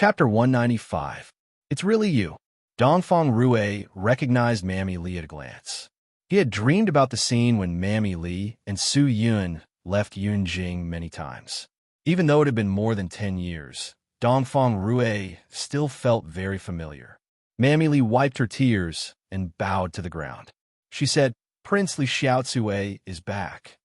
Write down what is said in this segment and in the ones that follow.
Chapter 195. It's really you. Dongfang Rue recognized Mammy Li at a glance. He had dreamed about the scene when Mammy Li and Su Yun left Yunjing many times. Even though it had been more than 10 years, Dongfang Rue still felt very familiar. Mammy Li wiped her tears and bowed to the ground. She said, "Prince Li Xiaotsue is back.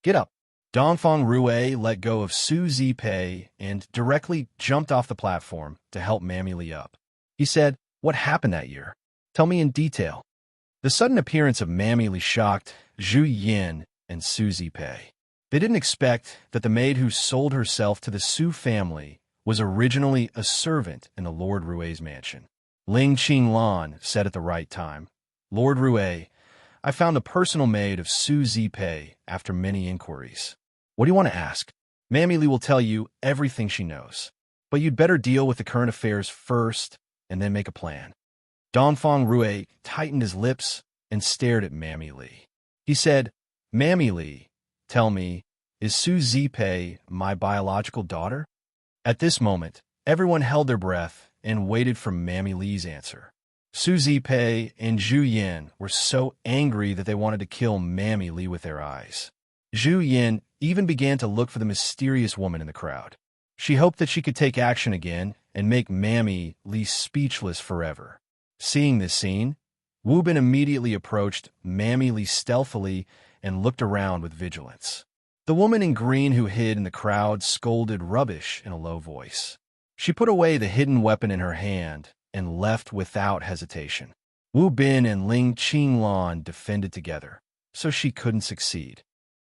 Get up." Dongfang Rue let go of Su Zipei and directly jumped off the platform to help Mammy Li up. He said, "What happened that year? Tell me in detail." The sudden appearance of Mammy Li shocked Zhu Yin and Su Zipei. They didn't expect that the maid who sold herself to the Su family was originally a servant in the Lord Rue's mansion. Ling Qinglan said at the right time, "Lord Rue, I found a personal maid of Su Zipei after many inquiries. What do you want to ask? Mammy Li will tell you everything she knows. But you'd better deal with the current affairs first and then make a plan." Dongfang Rue tightened his lips and stared at Mammy Li. He said, "Mammy Li, tell me, is Su Zipei my biological daughter?" At this moment, everyone held their breath and waited for Mammy Li's answer. Su Zipei and Zhu Yin were so angry that they wanted to kill Mammy Li with their eyes. Zhu Yin even began to look for the mysterious woman in the crowd. She hoped that she could take action again and make Mammy Li speechless forever. Seeing this scene, Wu Bin immediately approached Mammy Li stealthily and looked around with vigilance. The woman in green who hid in the crowd scolded rubbish in a low voice. She put away the hidden weapon in her hand and left without hesitation. Wu Bin and Ling Qinglan defended together, so she couldn't succeed.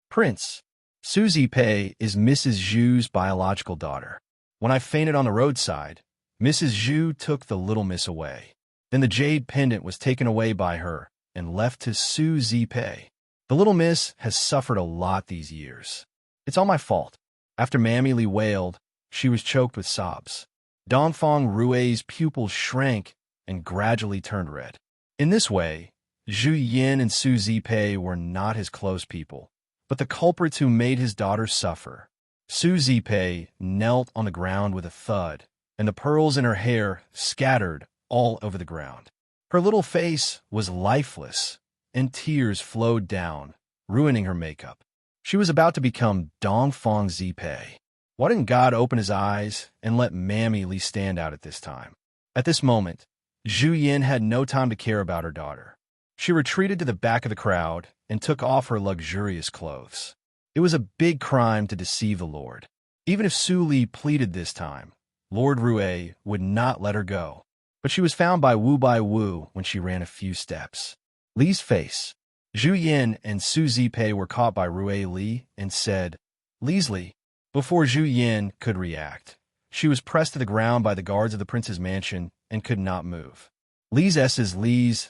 "Prince, Su Zipei is Mrs. Zhu's biological daughter. When I fainted on the roadside, Mrs. Zhu took the little miss away. Then the jade pendant was taken away by her and left to Su Zipei. The little miss has suffered a lot these years. It's all my fault." After Mammy Li wailed, she was choked with sobs. Dongfang Rue's pupils shrank and gradually turned red. In this way, Zhu Yin and Su Zipei were not his close people, but the culprits who made his daughter suffer. Su Zipei knelt on the ground with a thud, and the pearls in her hair scattered all over the ground. Her little face was lifeless, and tears flowed down, ruining her makeup. She was about to become Dongfang Zipei. Why didn't God open his eyes and let Mammy Li stand out at this time? At this moment, Zhu Yin had no time to care about her daughter. She retreated to the back of the crowd and took off her luxurious clothes. It was a big crime to deceive the Lord. Even if Su Li pleaded this time, Lord Rue would not let her go. But she was found by Wu when she ran a few steps. Li's face. Zhu Yin and Su Zipei were caught by Rue Li and said, "Li." Before Zhu Yin could react, she was pressed to the ground by the guards of the prince's mansion and could not move. Li's SS Li,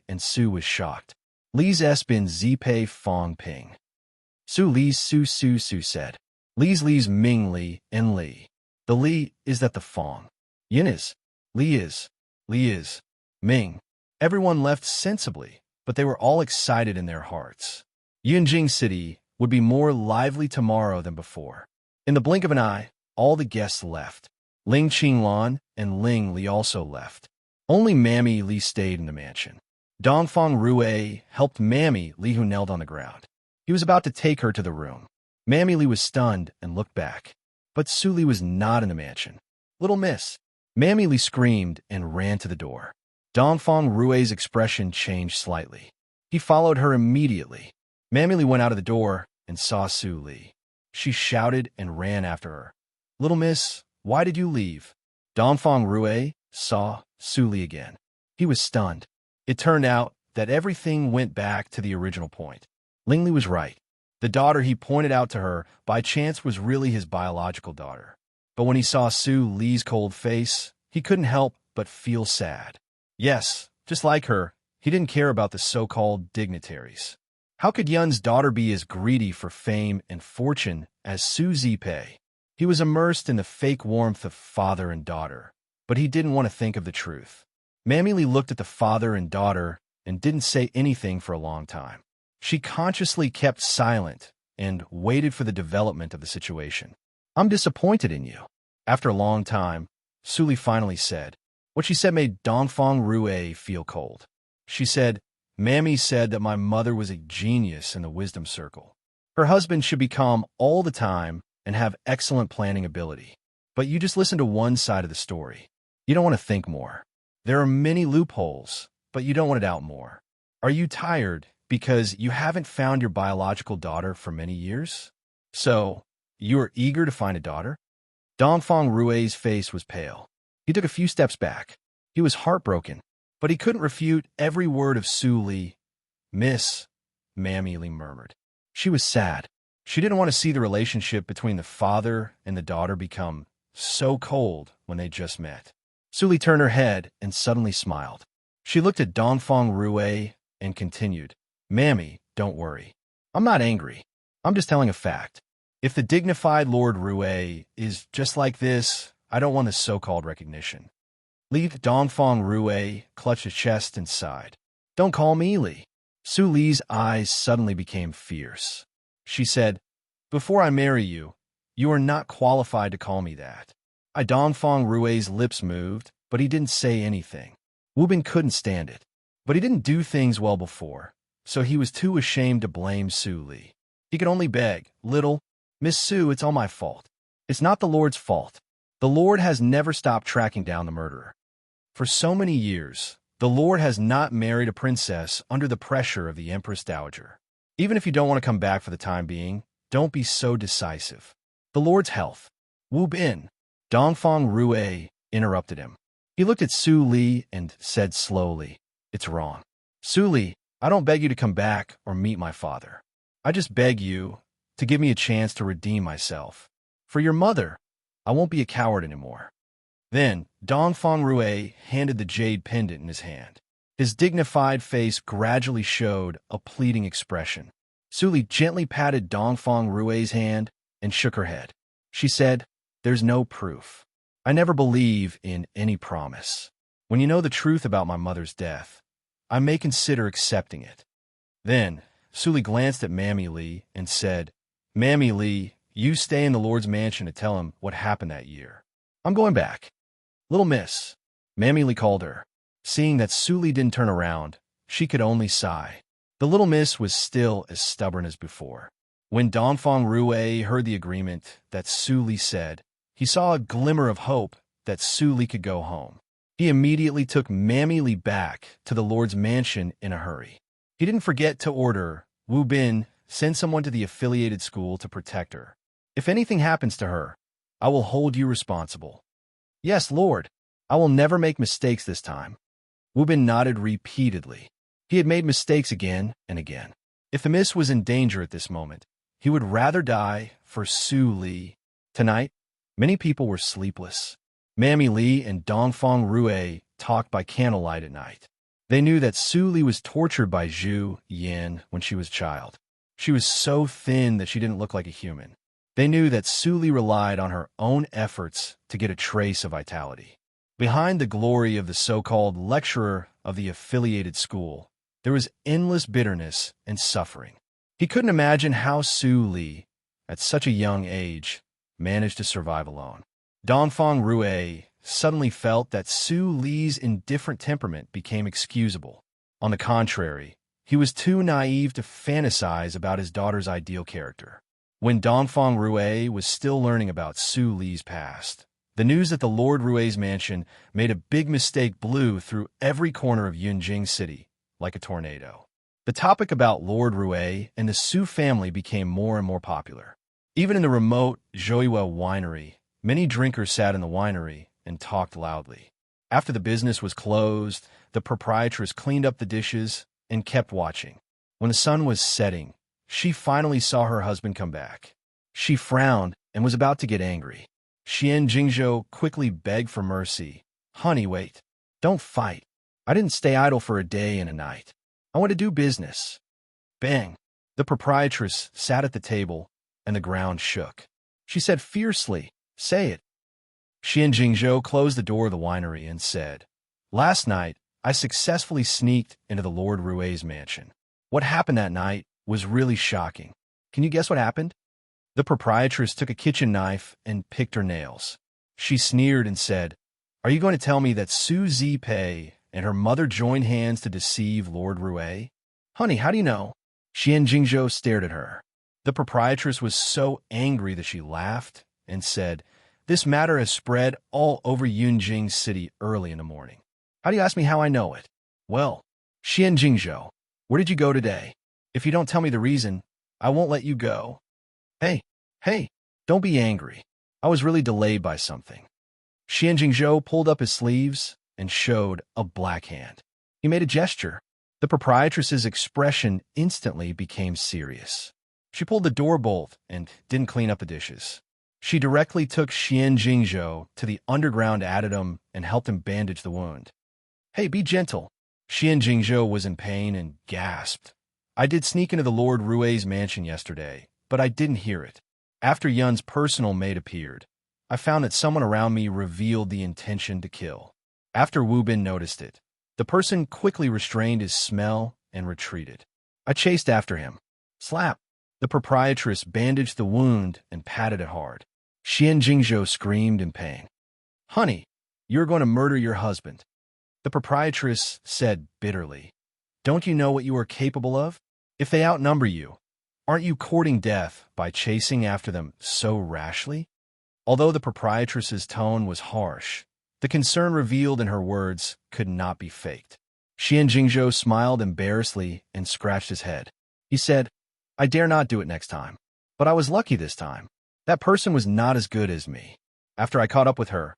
and Su was shocked. Li's S bin Zipei Fong Ping. Su Li's Su said. Li's Ming Li and Li. The Li is that the Fong. Yin is. Li is. Ming. Everyone left sensibly, but they were all excited in their hearts. Yunjing City would be more lively tomorrow than before. In the blink of an eye, all the guests left. Ling Qinglan and Ling Li also left. Only Mammy Li stayed in the mansion. Dongfang Rue helped Mammy Li, who knelt on the ground. He was about to take her to the room. Mammy Li was stunned and looked back. But Su Li was not in the mansion. "Little miss." Mammy Li screamed and ran to the door. Dongfang Rue's expression changed slightly. He followed her immediately. Mammy Li went out of the door and saw Su Li. She shouted and ran after her. "Little miss, why did you leave?" Dongfang Rue saw Su Li again. He was stunned. It turned out that everything went back to the original point. Ling Li was right. The daughter he pointed out to her by chance was really his biological daughter. But when he saw Su Li's cold face, he couldn't help but feel sad. Yes, just like her, he didn't care about the so-called dignitaries. How could Yun's daughter be as greedy for fame and fortune as Su Zipei? He was immersed in the fake warmth of father and daughter, but he didn't want to think of the truth. Mammy Li looked at the father and daughter and didn't say anything for a long time. She consciously kept silent and waited for the development of the situation. "I'm disappointed in you. After a long time, Suli finally said. What she said made Dongfang Rue feel cold. She said, Mammy said that my mother was a genius in the wisdom circle. Her husband should be calm all the time and have excellent planning ability. But you just listen to one side of the story. You don't want to think more. There are many loopholes, but you don't want it out more. Are you tired because you haven't found your biological daughter for many years? So, you are eager to find a daughter? Dongfang Rue's face was pale. He took a few steps back. He was heartbroken, but he couldn't refute every word of Su Li. Miss, Mammy Li murmured. She was sad. She didn't want to see the relationship between the father and the daughter become so cold when they just met. Su Li turned her head and suddenly smiled. She looked at Dongfang Rue and continued, Mammy, don't worry. I'm not angry. I'm just telling a fact. If the dignified Lord Rue is just like this, I don't want this so-called recognition. Li Dongfang Rue clutched his chest and sighed. Don't call me Li. Su Li's eyes suddenly became fierce. She said, Before I marry you, you are not qualified to call me that. Dongfang Rue's lips moved, but he didn't say anything. Wu Bin couldn't stand it. But he didn't do things well before, so he was too ashamed to blame Su Li. He could only beg, Little, Miss Su, it's all my fault. It's not the Lord's fault. The Lord has never stopped tracking down the murderer. For so many years, the Lord has not married a princess under the pressure of the Empress Dowager. Even if you don't want to come back for the time being, don't be so decisive. The Lord's health. Wu Bin, Dongfang Rue interrupted him. He looked at Su Li and said slowly, It's wrong. Su Li, I don't beg you to come back or meet my father. I just beg you to give me a chance to redeem myself. For your mother, I won't be a coward anymore. Then, Dongfang Rue handed the jade pendant in his hand. His dignified face gradually showed a pleading expression. Su Li gently patted Dongfang Rue's hand and shook her head. She said, There's no proof. I never believe in any promise. When you know the truth about my mother's death, I may consider accepting it. Then, Su Li glanced at Mammy Li and said, Mammy Li, you stay in the Lord's mansion to tell him what happened that year. I'm going back. Little miss, Mammy Li called her. Seeing that Su Li didn't turn around, she could only sigh. The little miss was still as stubborn as before. When Dongfang Rue heard the agreement that Su Li said, he saw a glimmer of hope that Su Li could go home. He immediately took Mammy Li back to the Lord's mansion in a hurry. He didn't forget to order Wu Bin send someone to the affiliated school to protect her. If anything happens to her, I will hold you responsible. Yes, Lord, I will never make mistakes this time. Wu Bin nodded repeatedly. He had made mistakes again and again. If the miss was in danger at this moment, he would rather die for Su Li. Tonight, many people were sleepless. Mammy Li and Dongfang Rue talked by candlelight at night. They knew that Su Li was tortured by Zhu Yin when she was a child. She was so thin that she didn't look like a human. They knew that Su Li relied on her own efforts to get a trace of vitality. Behind the glory of the so-called lecturer of the affiliated school, there was endless bitterness and suffering. He couldn't imagine how Su Li, at such a young age, managed to survive alone. Dongfang Rue suddenly felt that Su Li's indifferent temperament became excusable. On the contrary, he was too naive to fantasize about his daughter's ideal character. When Dongfang Rue was still learning about Su Li's past, the news that the Lord Rue's mansion made a big mistake blew through every corner of Yunjing City like a tornado. The topic about Lord Rue and the Su family became more and more popular. Even in the remote Joyuel winery, many drinkers sat in the winery and talked loudly. After the business was closed, the proprietress cleaned up the dishes and kept watching. When the sun was setting, she finally saw her husband come back. She frowned and was about to get angry. Xian Jingzhou quickly begged for mercy. Honey, wait. Don't fight. I didn't stay idle for a day and a night. I want to do business. Bang. The proprietress sat at the table and the ground shook. She said fiercely, Say it. Xian Jingzhou closed the door of the winery and said, Last night, I successfully sneaked into the Lord Rue's mansion. What happened that night was really shocking. Can you guess what happened? The proprietress took a kitchen knife and picked her nails. She sneered and said, "Are you going to tell me that Su Zipei and her mother joined hands to deceive Lord Rue? Honey, how do you know?" Xian Jingzhou stared at her. The proprietress was so angry that she laughed and said, "This matter has spread all over Yunjing City early in the morning. How do you ask me how I know it?" "Well, Xian Jingzhou, where did you go today? If you don't tell me the reason, I won't let you go." Hey, don't be angry. I was really delayed by something." Xian Jingzhou pulled up his sleeves and showed a black hand. He made a gesture. The proprietress's expression instantly became serious. She pulled the door bolt and didn't clean up the dishes. She directly took Xian Jingzhou to the underground addendum and helped him bandage the wound. "Hey, be gentle." Xian Jingzhou was in pain and gasped. "I did sneak into the Lord Rue's mansion yesterday, but I didn't hear it. After Yun's personal maid appeared, I found that someone around me revealed the intention to kill. After Wu Bin noticed it, the person quickly restrained his smell and retreated. I chased after him. Slap! The proprietress bandaged the wound and patted it hard. Xian Jingzhou screamed in pain. "Honey, you're going to murder your husband." The proprietress said bitterly, "Don't you know what you are capable of? If they outnumber you, aren't you courting death by chasing after them so rashly?" Although the proprietress's tone was harsh, the concern revealed in her words could not be faked. Xian Jingzhou smiled embarrassedly and scratched his head. He said, "I dare not do it next time. But I was lucky this time. That person was not as good as me. After I caught up with her,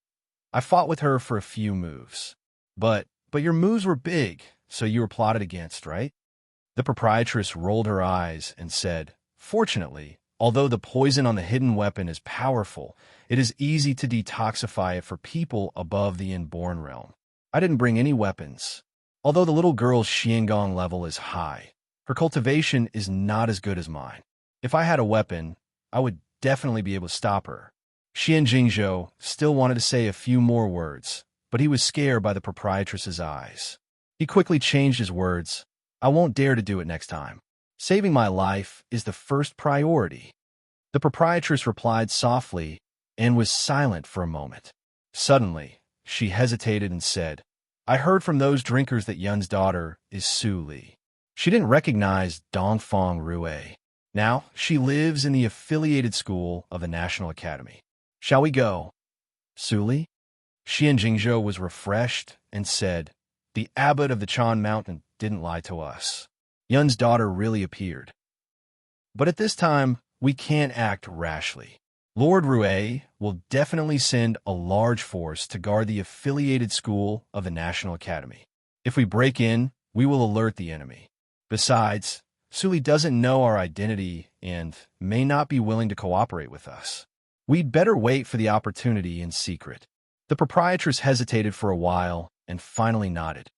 I fought with her for a few moves. But your moves were big, so you were plotted against, right?" The proprietress rolled her eyes and said, "Fortunately, although the poison on the hidden weapon is powerful, it is easy to detoxify it for people above the inborn realm. I didn't bring any weapons. Although the little girl's Xiangong level is high, her cultivation is not as good as mine. If I had a weapon, I would definitely be able to stop her." Xian Jingzhou still wanted to say a few more words, but he was scared by the proprietress's eyes. He quickly changed his words. "I won't dare to do it next time. Saving my life is the first priority." The proprietress replied softly and was silent for a moment. Suddenly, she hesitated and said, "I heard from those drinkers that Yun's daughter is Su Li. She didn't recognize Dongfang Rue. Now, she lives in the affiliated school of the National Academy. Shall we go?" "Su Li?" Xian Jingzhou was refreshed and said, "The abbot of the Chan Mountain didn't lie to us. Yun's daughter really appeared. But at this time, we can't act rashly. Lord Rue will definitely send a large force to guard the affiliated school of the National Academy. If we break in, we will alert the enemy. Besides, Suli doesn't know our identity and may not be willing to cooperate with us. We'd better wait for the opportunity in secret." The proprietress hesitated for a while and finally nodded.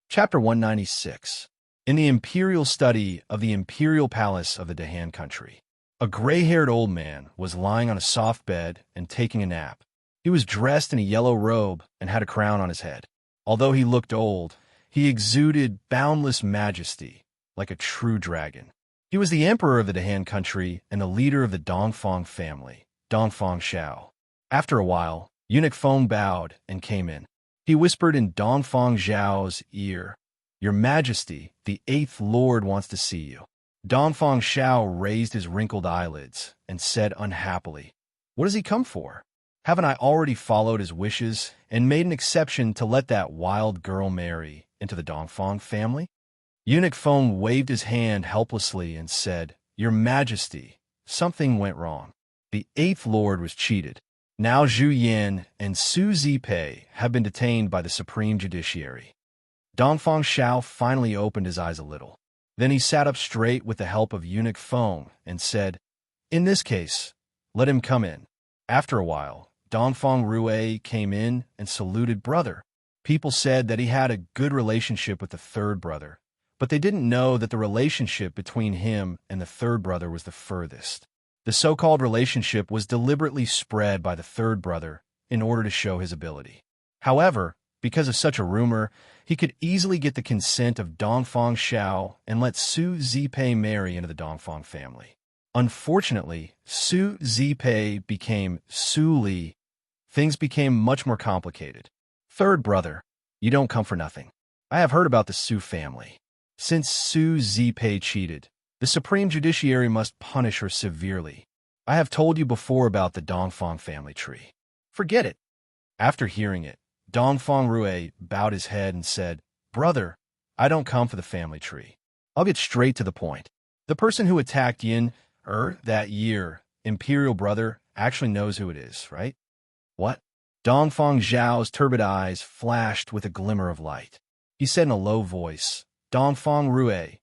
Chapter 196. In the imperial study of the imperial palace of the Dahan country, a gray-haired old man was lying on a soft bed and taking a nap. He was dressed in a yellow robe and had a crown on his head. Although he looked old, he exuded boundless majesty, like a true dragon. He was the emperor of the Dahan country and the leader of the Dongfang family, Dongfang Xiao. After a while, Eunuch Feng bowed and came in. He whispered in Dongfang Xiao's ear, "Your Majesty, the 8th Lord wants to see you." Dongfang Xiao raised his wrinkled eyelids and said unhappily, "What does he come for? Haven't I already followed his wishes and made an exception to let that wild girl marry into the Dongfang family?" Eunuch Feng waved his hand helplessly and said, "Your Majesty, something went wrong. The 8th Lord was cheated. Now Zhu Yan and Su Zipei have been detained by the Supreme Judiciary." Dongfang Xiao finally opened his eyes a little. Then he sat up straight with the help of Eunuch Feng and said, "In this case, let him come in." After a while, Dongfang Rue came in and saluted brother. People said that he had a good relationship with the third brother, but they didn't know that the relationship between him and the third brother was the furthest. The so-called relationship was deliberately spread by the third brother in order to show his ability. However, because of such a rumor, he could easily get the consent of Dongfang Xiao and let Su Zipei marry into the Dongfang family. Unfortunately, Su Zipei became Su Li. Things became much more complicated. Third brother, you don't come for nothing. I have heard about the Su family. Since Su Zipei cheated, the Supreme Judiciary must punish her severely. I have told you before about the Dongfang family tree. Forget it. After hearing it, Dongfang Rui bowed his head and said, Brother, I don't come for the family tree. I'll get straight to the point. The person who attacked Yin that year, Imperial Brother, actually knows who it is, right? What? Dongfang Zhao's turbid eyes flashed with a glimmer of light. He said in a low voice, Dongfang Rui,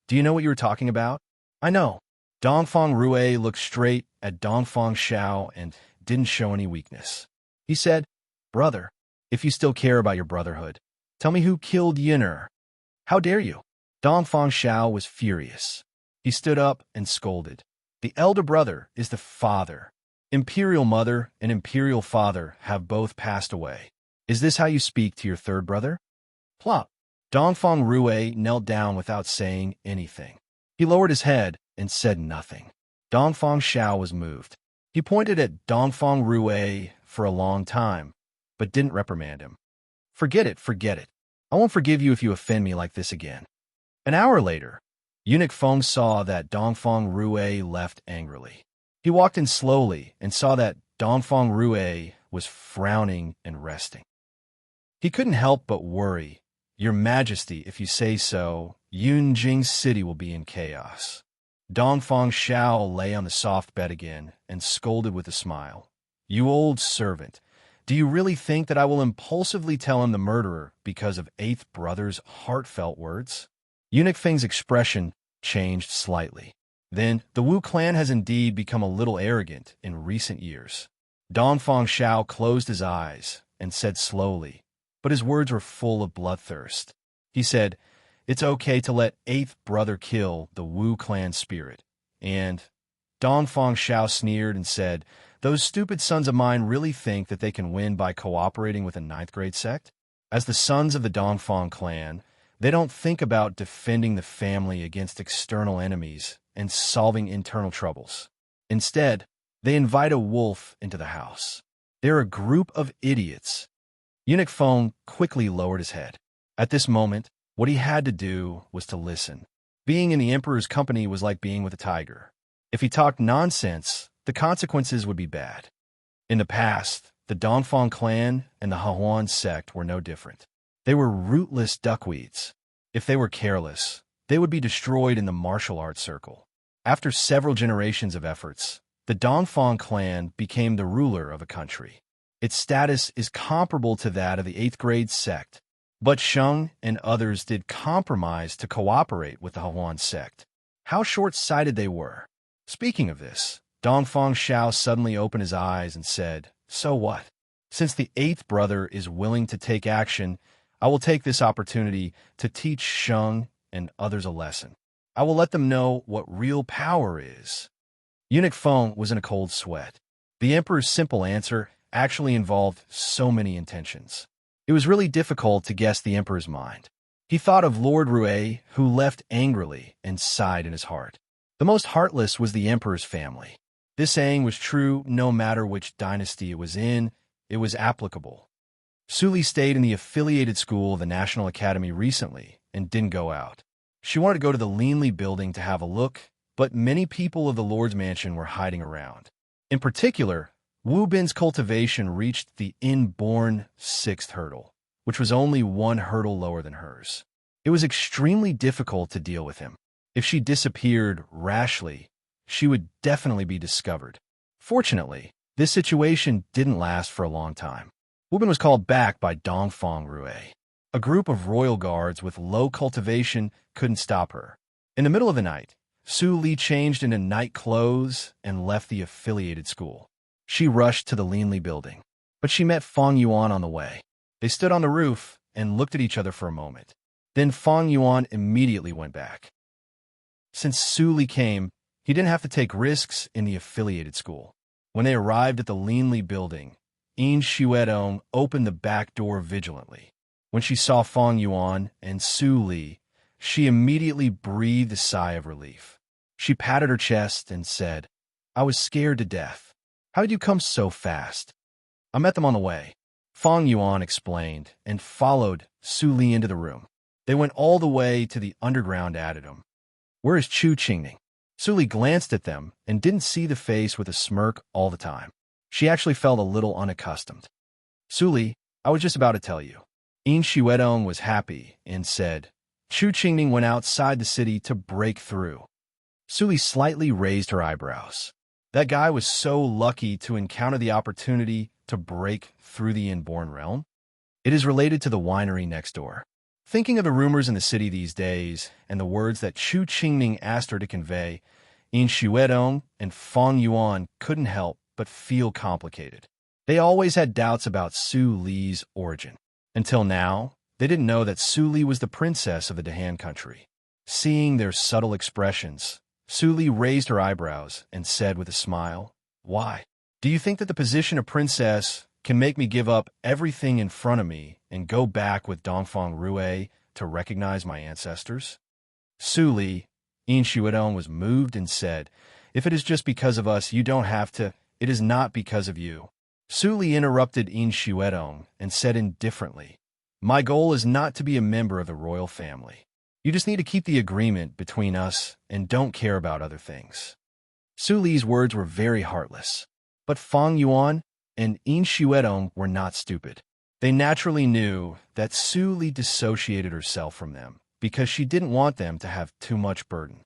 do you know what you were talking about? I know. Dongfang Rui looked straight at Dongfang Xiao and didn't show any weakness. He said, Brother, if you still care about your brotherhood, tell me who killed Yin'er. How dare you? Dongfang Xiao was furious. He stood up and scolded. The elder brother is the father. Imperial mother and imperial father have both passed away. Is this how you speak to your third brother? Plop. Dongfang Rui knelt down without saying anything. He lowered his head and said nothing. Dongfang Xiao was moved. He pointed at Dongfang Rui for a long time, but didn't reprimand him. Forget it, forget it. I won't forgive you if you offend me like this again. An hour later, Eunuch Feng saw that Dongfang Rui left angrily. He walked in slowly and saw that Dongfang Rui was frowning and resting. He couldn't help but worry. Your Majesty, if you say so, Yunjing City will be in chaos. Dongfang Xiao lay on the soft bed again and scolded with a smile. You old servant, do you really think that I will impulsively tell him the murderer because of eighth brother's heartfelt words? Eunuch Feng's expression changed slightly. Then, the Wu clan has indeed become a little arrogant in recent years. Dongfang Xiao closed his eyes and said slowly, but his words were full of bloodthirst. He said, It's okay to let eighth brother kill the Wu clan spirit. And Dongfang Xiao sneered and said, Those stupid sons of mine really think that they can win by cooperating with a ninth grade sect? As the sons of the Dongfang clan, they don't think about defending the family against external enemies and solving internal troubles. Instead, they invite a wolf into the house. They're a group of idiots. Eunuch Feng quickly lowered his head. At this moment, what he had to do was to listen. Being in the emperor's company was like being with a tiger. If he talked nonsense, the consequences would be bad. In the past, the Dongfang clan and the Hahuan sect were no different. They were rootless duckweeds. If they were careless, they would be destroyed in the martial arts circle. After several generations of efforts, the Dongfang clan became the ruler of a country. Its status is comparable to that of the 8th grade sect, but Sheng and others did compromise to cooperate with the Hahuan sect. How short-sighted they were. Speaking of this, Dongfang Xiao suddenly opened his eyes and said, So what? Since the 8th brother is willing to take action, I will take this opportunity to teach Sheng and others a lesson. I will let them know what real power is. Eunuch Feng was in a cold sweat. The emperor's simple answer actually involved so many intentions. It was really difficult to guess the emperor's mind. He thought of Lord Rui, who left angrily and sighed in his heart. The most heartless was the emperor's family. This saying was true no matter which dynasty it was in, it was applicable. Suli stayed in the affiliated school of the National Academy recently and didn't go out. She wanted to go to the Leanly building to have a look, but many people of the Lord's mansion were hiding around. In particular, Wu Bin's cultivation reached the inborn 6th hurdle, which was only one hurdle lower than hers. It was extremely difficult to deal with him. If she disappeared rashly, she would definitely be discovered. Fortunately, this situation didn't last for a long time. Wu Bin was called back by Dongfang Rui. A group of royal guards with low cultivation couldn't stop her. In the middle of the night, Su Li changed into night clothes and left the affiliated school. She rushed to the Leanly building, but she met Fang Yuan on the way. They stood on the roof and looked at each other for a moment. Then Fang Yuan immediately went back. Since Su Li came, he didn't have to take risks in the affiliated school. When they arrived at the Leanly building, Yin Xuedong opened the back door vigilantly. When she saw Fang Yuan and Su Li, she immediately breathed a sigh of relief. She patted her chest and said, I was scared to death. How did you come so fast? I met them on the way. Fang Yuan explained and followed Su Li into the room. They went all the way to the underground addendum. Where is Chu Qingning? Su Li glanced at them and didn't see the face with a smirk all the time. She actually felt a little unaccustomed. Su Li, I was just about to tell you. Yin Xuedong was happy and said, Chu Qingning went outside the city to break through. Su Li slightly raised her eyebrows. That guy was so lucky to encounter the opportunity to break through the inborn realm. It is related to the winery next door. Thinking of the rumors in the city these days and the words that Chu Qingning asked her to convey, Yin Xuedong and Fang Yuan couldn't help but feel complicated. They always had doubts about Su Li's origin. Until now, they didn't know that Su Li was the princess of the Dahan country. Seeing their subtle expressions, Su Li raised her eyebrows and said with a smile, Why? Do you think that the position of princess can make me give up everything in front of me and go back with Dongfang Rue to recognize my ancestors? Su Li, Yin Xuedong was moved and said, If it is just because of us, you don't have to. It is not because of you. Su Li interrupted Yin Xuedong and said indifferently, My goal is not to be a member of the royal family. You just need to keep the agreement between us and don't care about other things. Su Li's words were very heartless. But Fang Yuan and Yin Xuedong were not stupid. They naturally knew that Su Li dissociated herself from them because she didn't want them to have too much burden.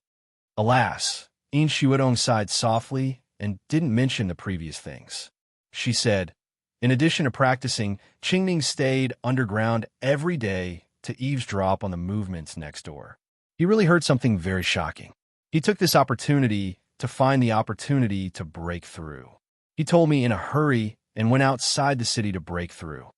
Alas, Yin Xuedong sighed softly and didn't mention the previous things. She said, in addition to practicing, Qingning stayed underground every day to eavesdrop on the movements next door. He really heard something very shocking. He took this opportunity to find the opportunity to break through. He told me in a hurry and went outside the city to break through.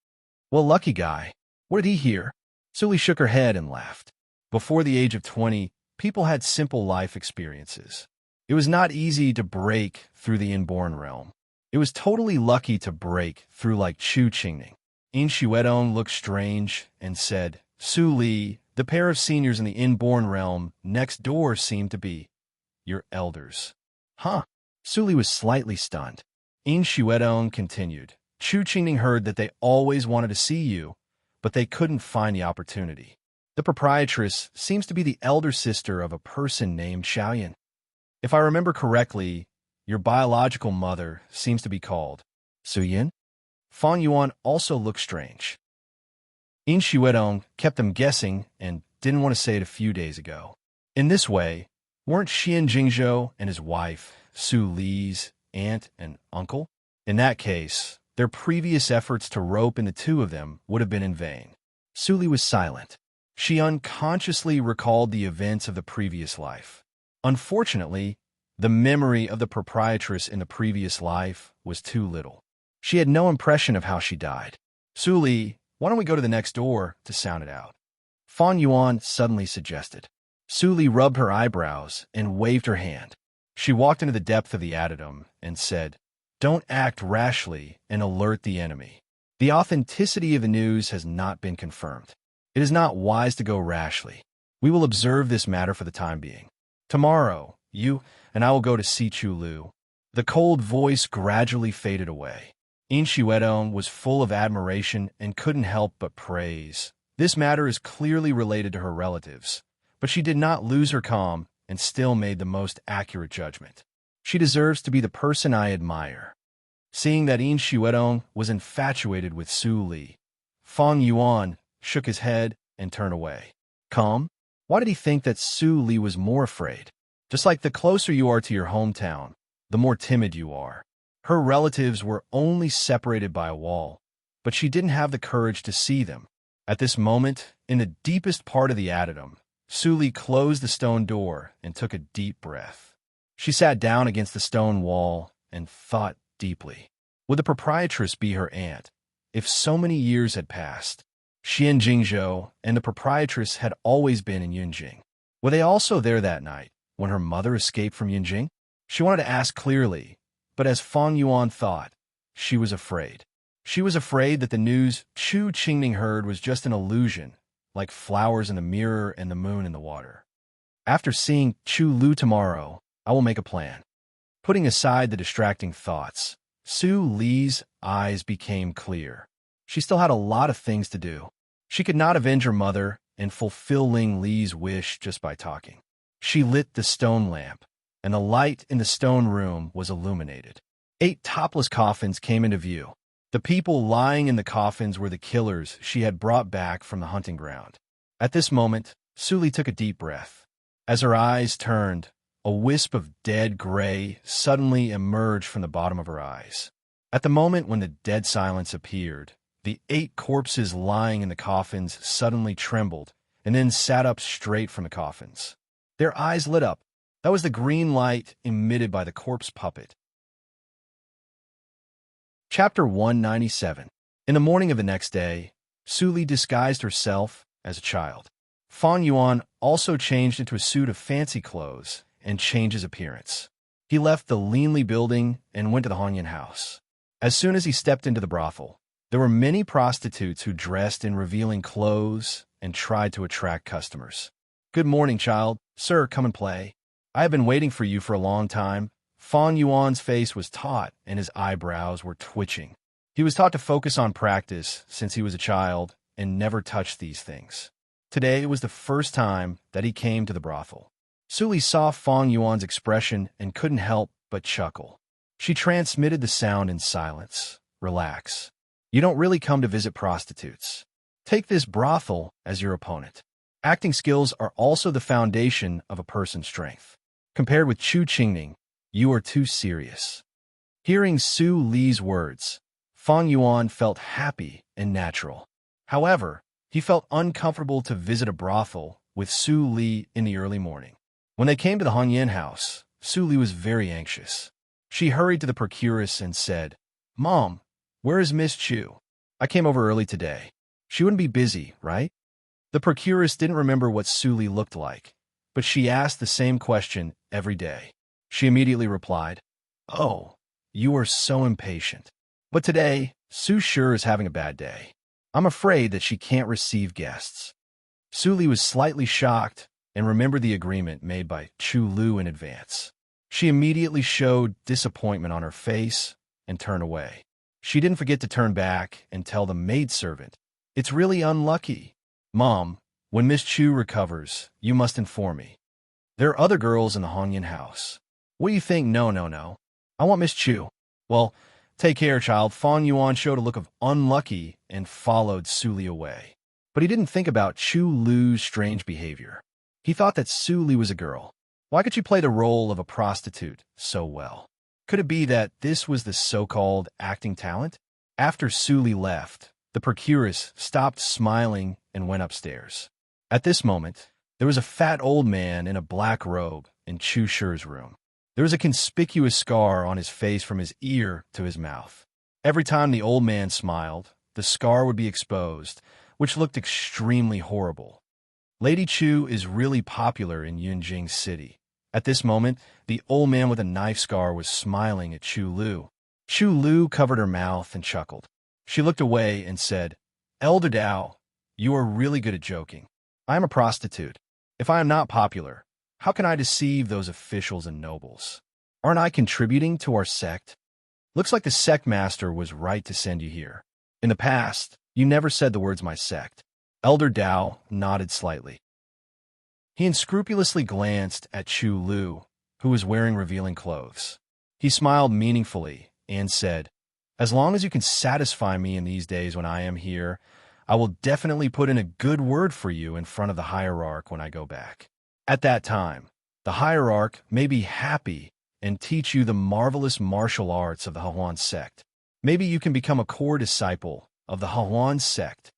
Well, lucky guy. What did he hear? Su Li shook her head and laughed. Before the age of 20, people had simple life experiences. It was not easy to break through the inborn realm. It was totally lucky to break through like Chu Qingning. Yin Xuedong looked strange and said, Su Li, the pair of seniors in the inborn realm next door seem to be your elders. Huh? Su Li was slightly stunned. Yin Xuedong continued, Chu Qingning heard that they always wanted to see you, but they couldn't find the opportunity. The proprietress seems to be the elder sister of a person named Xiaoyan. If I remember correctly, your biological mother seems to be called Su Yin. Fang Yuan also looked strange. Yin Xuedong kept them guessing and didn't want to say it a few days ago. In this way, weren't Xian Jingzhou and his wife, Su Li's aunt and uncle? In that case, their previous efforts to rope in the two of them would have been in vain. Su Li was silent. She unconsciously recalled the events of the previous life. Unfortunately, the memory of the proprietress in the previous life was too little. She had no impression of how she died. Su Li, why don't we go to the next door to sound it out? Fang Yuan suddenly suggested. Su Li rubbed her eyebrows and waved her hand. She walked into the depth of the addendum and said, Don't act rashly and alert the enemy. The authenticity of the news has not been confirmed. It is not wise to go rashly. We will observe this matter for the time being. Tomorrow, you and I will go to see Chu Lu. The cold voice gradually faded away. Yin Xuedong was full of admiration and couldn't help but praise. This matter is clearly related to her relatives, but she did not lose her calm and still made the most accurate judgment. She deserves to be the person I admire. Seeing that Yin Xuedong was infatuated with Su Li, Fang Yuan shook his head and turned away. Calm? Why did he think that Su Li was more afraid? Just like the closer you are to your hometown, the more timid you are. Her relatives were only separated by a wall, but she didn't have the courage to see them. At this moment, in the deepest part of the addendum, Su Li closed the stone door and took a deep breath. She sat down against the stone wall and thought deeply. Would the proprietress be her aunt? If so many years had passed, Xian Jingzhou and the proprietress had always been in Yunjing. Were they also there that night when her mother escaped from Yunjing? She wanted to ask clearly, but as Fang Yuan thought, she was afraid. She was afraid that the news Chu Qingning heard was just an illusion, like flowers in the mirror and the moon in the water. After seeing Chu Lu tomorrow, I will make a plan. Putting aside the distracting thoughts, Su Li's eyes became clear. She still had a lot of things to do. She could not avenge her mother and fulfill Ling Li's wish just by talking. She lit the stone lamp, and the light in the stone room was illuminated. 8 topless coffins came into view. The people lying in the coffins were the killers she had brought back from the hunting ground. At this moment, Su Li took a deep breath. As her eyes turned, a wisp of dead gray suddenly emerged from the bottom of her eyes. At the moment when the dead silence appeared, the 8 corpses lying in the coffins suddenly trembled and then sat up straight from the coffins. Their eyes lit up. That was the green light emitted by the corpse puppet. Chapter 197. In the morning of the next day, Su Li disguised herself as a child. Fan Yuan also changed into a suit of fancy clothes and changed his appearance. He left the Linli building and went to the Hanyan house. As soon as he stepped into the brothel, there were many prostitutes who dressed in revealing clothes and tried to attract customers. "Good morning, child. Sir, come and play. I have been waiting for you for a long time." Fan Yuan's face was taut and his eyebrows were twitching. He was taught to focus on practice since he was a child and never touched these things. Today was the first time that he came to the brothel. Su Li saw Fan Yuan's expression and couldn't help but chuckle. She transmitted the sound in silence. "Relax. You don't really come to visit prostitutes. Take this brothel as your opponent. Acting skills are also the foundation of a person's strength. Compared with Chu Qingning, you are too serious." Hearing Su Li's words, Fan Yuan felt happy and natural. However, he felt uncomfortable to visit a brothel with Su Li in the early morning. When they came to the Hanyan house, Su Li was very anxious. She hurried to the procuress and said, "Mom, where is Miss Chu? I came over early today. She wouldn't be busy, right?" The procuress didn't remember what Su Li looked like, but she asked the same question every day. She immediately replied, "Oh, you are so impatient. But today, Su sure is having a bad day. I'm afraid that she can't receive guests." Su Li was slightly shocked and remembered the agreement made by Chu Lu in advance. She immediately showed disappointment on her face and turned away. She didn't forget to turn back and tell the maidservant, "It's really unlucky. Mom, when Miss Chu recovers, you must inform me. There are other girls in the Hanyan house. What do you think? No. I want Miss Chu." "Well, take care, child." Fan Yuan showed a look of unlucky and followed Su Li away. But he didn't think about Chu Lu's strange behavior. He thought that Su Li was a girl. Why could she play the role of a prostitute so well? Could it be that this was the so-called acting talent? After Su Li left, the procuress stopped smiling and went upstairs. At this moment, there was a fat old man in a black robe in Chu Shi's room. There was a conspicuous scar on his face from his ear to his mouth. Every time the old man smiled, the scar would be exposed, which looked extremely horrible. Lady Chu is really popular in Yunjing City. At this moment, the old man with a knife scar was smiling at Chu Lu. Chu Lu covered her mouth and chuckled. She looked away and said, "Elder Dao, you are really good at joking. I am a prostitute. If I am not popular, how can I deceive those officials and nobles? Aren't I contributing to our sect? Looks like the sect master was right to send you here. In the past, you never said the words 'my sect.'" Elder Dao nodded slightly. He unscrupulously glanced at Chu Lu, who was wearing revealing clothes. He smiled meaningfully and said, "As long as you can satisfy me in these days when I am here, I will definitely put in a good word for you in front of the hierarch when I go back. At that time, the hierarch may be happy and teach you the marvelous martial arts of the Hahuan sect. Maybe you can become a core disciple of the Hahuan sect."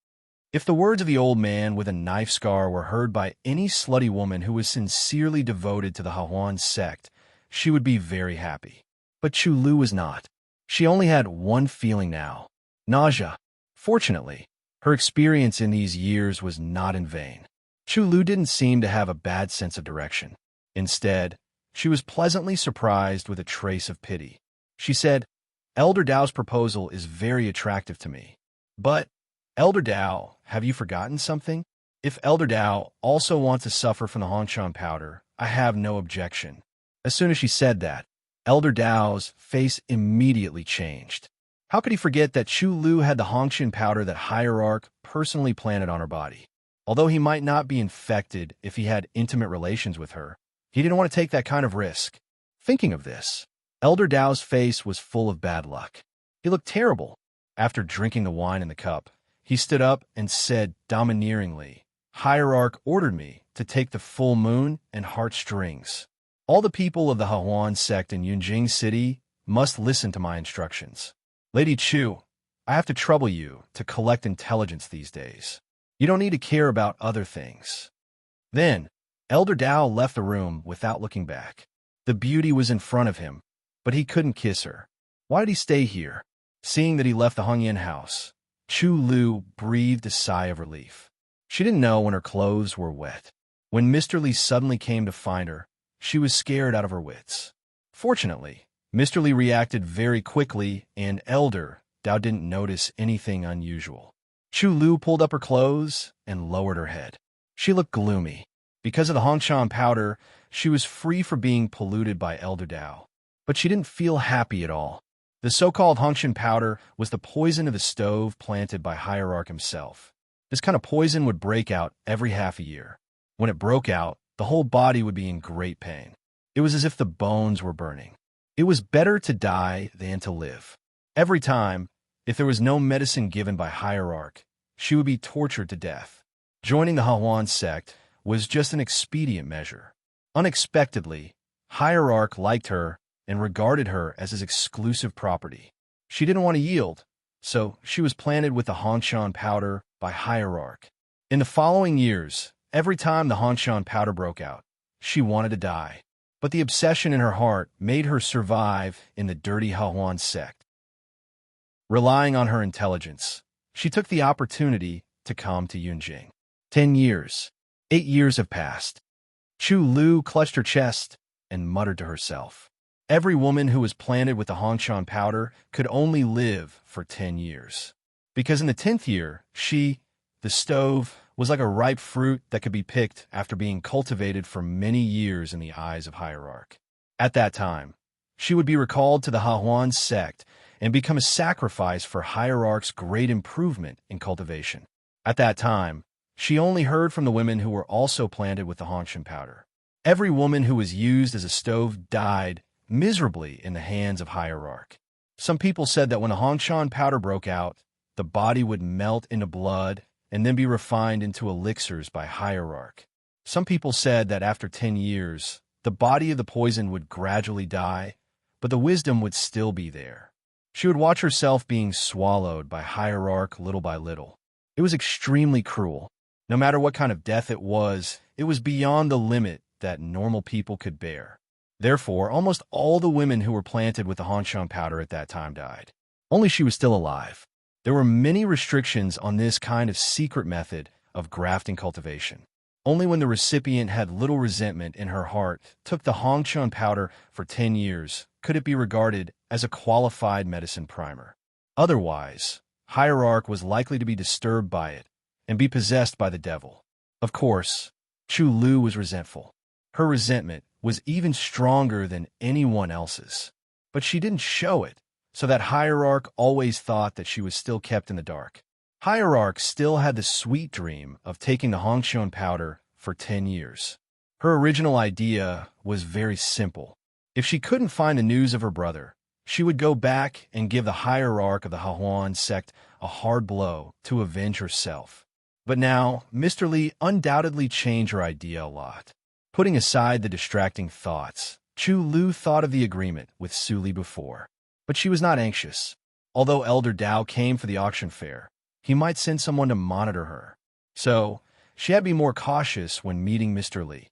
If the words of the old man with a knife scar were heard by any slutty woman who was sincerely devoted to the Hahuan sect, she would be very happy. But Chu Lu was not. She only had one feeling now: nausea. Fortunately, her experience in these years was not in vain. Chu Lu didn't seem to have a bad sense of direction. Instead, she was pleasantly surprised with a trace of pity. She said, "Elder Dao's proposal is very attractive to me. But, Elder Dao, have you forgotten something? If Elder Dao also wants to suffer from the Hongshan powder, I have no objection. As soon as she said that, Elder Dao's face immediately changed. How could he forget that Chu Lu had the Hongshan powder that Hierarch personally planted on her body? Although he might not be infected if he had intimate relations with her, he didn't want to take that kind of risk. Thinking of this, Elder Dao's face was full of bad luck. He looked terrible. After drinking the wine in the cup, he stood up and said domineeringly, "Hierarch ordered me to take the full moon and heartstrings. All the people of the Hahuan sect in Yunjing City must listen to my instructions. Lady Chu, I have to trouble you to collect intelligence these days. You don't need to care about other things." Then, Elder Dao left the room without looking back. The beauty was in front of him, but he couldn't kiss her. Why did he stay here? Seeing that he left the Hongyan house, Chu Lu breathed a sigh of relief. She didn't know when her clothes were wet. When Mr. Li suddenly came to find her, she was scared out of her wits. Fortunately, Mr. Li reacted very quickly, and Elder Dao didn't notice anything unusual. Chu Lu pulled up her clothes and lowered her head. She looked gloomy. Because of the Hongshan powder, she was free from being polluted by Elder Dao. But she didn't feel happy at all. The so-called Hongshan powder was the poison of the stove planted by Hierarch himself. This kind of poison would break out every half a year. When it broke out, the whole body would be in great pain. It was as if the bones were burning. It was better to die than to live. Every time, if there was no medicine given by Hierarch, she would be tortured to death. Joining the Hahuan sect was just an expedient measure. Unexpectedly, Hierarch liked her and regarded her as his exclusive property. She didn't want to yield, so she was planted with the Hongshan powder by Hierarch. In the following years, every time the Hongshan powder broke out, she wanted to die. But the obsession in her heart made her survive in the dirty Hahuan sect. Relying on her intelligence, she took the opportunity to come to Yunjing. 10 years. 8 years have passed. Chu Lu clutched her chest and muttered to herself. Every woman who was planted with the Hongshan powder could only live for 10 years. Because in the 10th year, she, the stove, was like a ripe fruit that could be picked after being cultivated for many years in the eyes of Hierarch. At that time, she would be recalled to the Hahuan sect and become a sacrifice for Hierarch's great improvement in cultivation. At that time, she only heard from the women who were also planted with the Hongshan powder. Every woman who was used as a stove died miserably in the hands of Hierarch. Some people said that when the Hongshan powder broke out, the body would melt into blood and then be refined into elixirs by Hierarch. Some people said that after 10 years, the body of the poison would gradually die, but the wisdom would still be there. She would watch herself being swallowed by Hierarch little by little. It was extremely cruel. No matter what kind of death it was beyond the limit that normal people could bear. Therefore, almost all the women who were planted with the Hongshan powder at that time died. Only she was still alive. There were many restrictions on this kind of secret method of grafting cultivation. Only when the recipient had little resentment in her heart took the Hongshan powder for 10 years could it be regarded as a qualified medicine primer. Otherwise, Hierarch was likely to be disturbed by it and be possessed by the devil. Of course, Chu Lu was resentful. Her resentment was even stronger than anyone else's. But she didn't show it, so that Hierarch always thought that she was still kept in the dark. Hierarch still had the sweet dream of taking the Hongshan powder for 10 years. Her original idea was very simple. If she couldn't find the news of her brother, she would go back and give the Hierarch of the Hahuan sect a hard blow to avenge herself. But now, Mr. Li undoubtedly changed her idea a lot. Putting aside the distracting thoughts, Chu Lu thought of the agreement with Su Li before. But she was not anxious. Although Elder Dao came for the auction fair, he might send someone to monitor her. So, she had to be more cautious when meeting Mr. Li.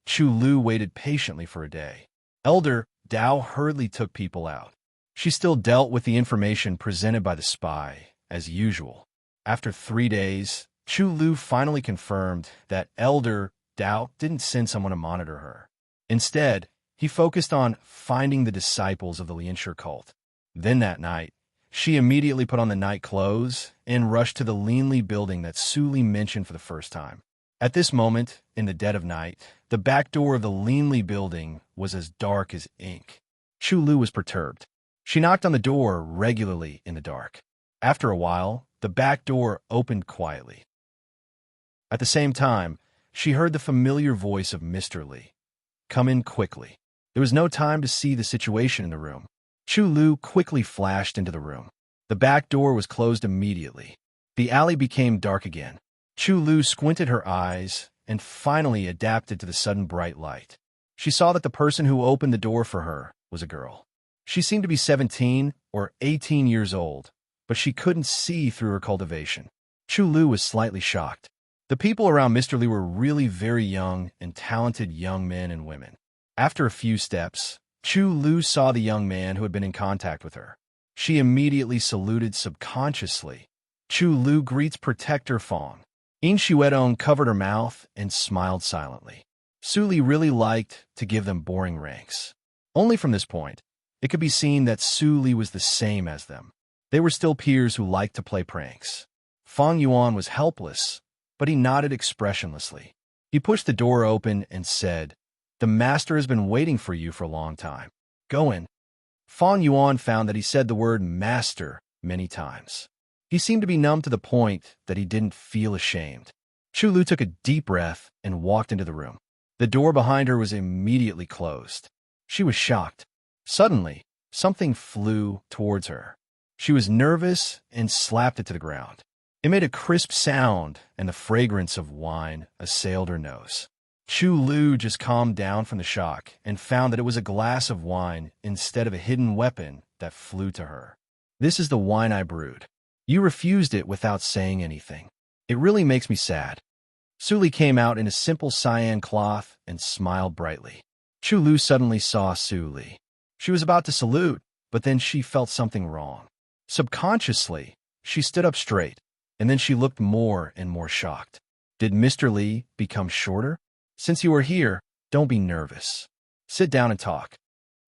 Chu Lu waited patiently for a day. Elder Dao hurriedly took people out. She still dealt with the information presented by the spy, as usual. After 3 days, Chu Lu finally confirmed that Elder Dao didn't send someone to monitor her. Instead, he focused on finding the disciples of the Lianshi cult. Then that night, she immediately put on the night clothes and rushed to the Lianli building that Su Li mentioned for the first time. At this moment, in the dead of night, the back door of the Leanly building was as dark as ink. Chu Lu was perturbed. She knocked on the door regularly in the dark. After a while, the back door opened quietly. At the same time, she heard the familiar voice of Mr. Li. "Come in quickly." There was no time to see the situation in the room. Chu Lu quickly flashed into the room. The back door was closed immediately. The alley became dark again. Chu Lu squinted her eyes and finally adapted to the sudden bright light. She saw that the person who opened the door for her was a girl. She seemed to be 17 or 18 years old, but she couldn't see through her cultivation. Chu Lu was slightly shocked. The people around Mr. Li were really very young and talented young men and women. After a few steps, Chu Lu saw the young man who had been in contact with her. She immediately saluted subconsciously. Chu Lu greets protector Fong. In Xuedong covered her mouth and smiled silently. Su Li really liked to give them boring ranks. Only from this point, it could be seen that Su Li was the same as them. They were still peers who liked to play pranks. Fong Yuan was helpless, but he nodded expressionlessly. He pushed the door open and said, "The master has been waiting for you for a long time. Go in." Fong Yuan found that he said the word master many times. He seemed to be numb to the point that he didn't feel ashamed. Chu Lu took a deep breath and walked into the room. The door behind her was immediately closed. She was shocked. Suddenly, something flew towards her. She was nervous and slapped it to the ground. It made a crisp sound, and the fragrance of wine assailed her nose. Chu Lu just calmed down from the shock and found that it was a glass of wine instead of a hidden weapon that flew to her. "This is the wine I brewed. You refused it without saying anything. It really makes me sad." Su Li came out in a simple cyan cloth and smiled brightly. Chu Lu suddenly saw Su Li. She was about to salute, but then she felt something wrong. Subconsciously, she stood up straight, and then she looked more and more shocked. Did Mr. Li become shorter? "Since you are here, don't be nervous. Sit down and talk."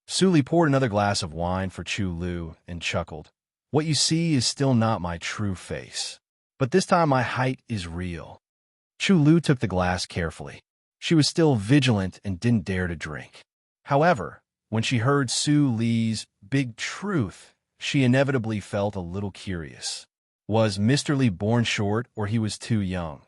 Su Li poured another glass of wine for Chu Lu and chuckled. "What you see is still not my true face, but this time my height is real." Chu Lu took the glass carefully. She was still vigilant and didn't dare to drink. However, when she heard Su Li's big truth, she inevitably felt a little curious. Was Mr. Li born short or he was too young?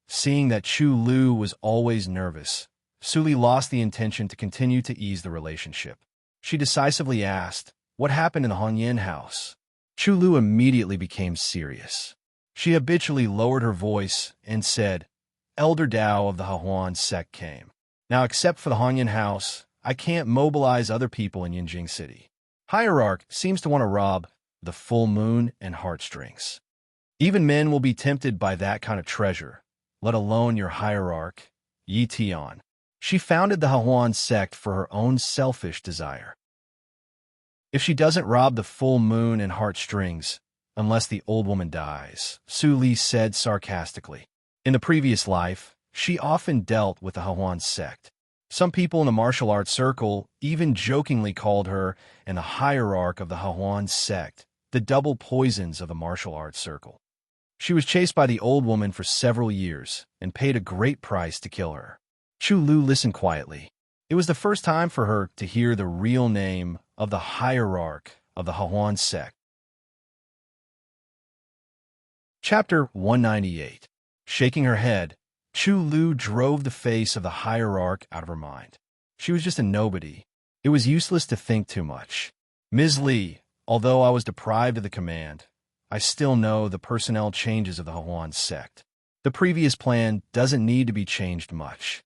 Seeing that Chu Lu was always nervous, Su Li lost the intention to continue to ease the relationship. She decisively asked, "What happened in the Hongyan house?" Chu Lu immediately became serious. She habitually lowered her voice and said, "Elder Dao of the Hahuan sect came. Now, except for the Hongyan house, I can't mobilize other people in Yinjing City. Hierarch seems to want to rob the full moon and heartstrings. Even men will be tempted by that kind of treasure, let alone your hierarch, Yi Tian. She founded the Hahuan sect for her own selfish desire. If she doesn't rob the full moon and heartstrings, unless the old woman dies," Su Li said sarcastically. In the previous life, she often dealt with the Hahuan sect. Some people in the martial arts circle even jokingly called her and the hierarch of the Hahuan sect the double poisons of the martial arts circle. She was chased by the old woman for several years and paid a great price to kill her. Chu Lu listened quietly. It was the first time for her to hear the real name of the hierarch of the Hahuan sect. Chapter 198. Shaking her head, Chu Lu drove the face of the hierarch out of her mind. She was just a nobody. It was useless to think too much. "Ms. Li, although I was deprived of the command, I still know the personnel changes of the Hahuan sect. The previous plan doesn't need to be changed much."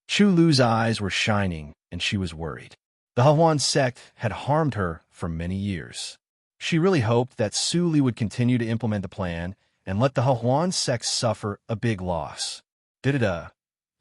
Chu Lu's eyes were shining, and she was worried. The Hahuan sect had harmed her for many years. She really hoped that Su Li would continue to implement the plan and let the Hahuan sect suffer a big loss. Da-da-da.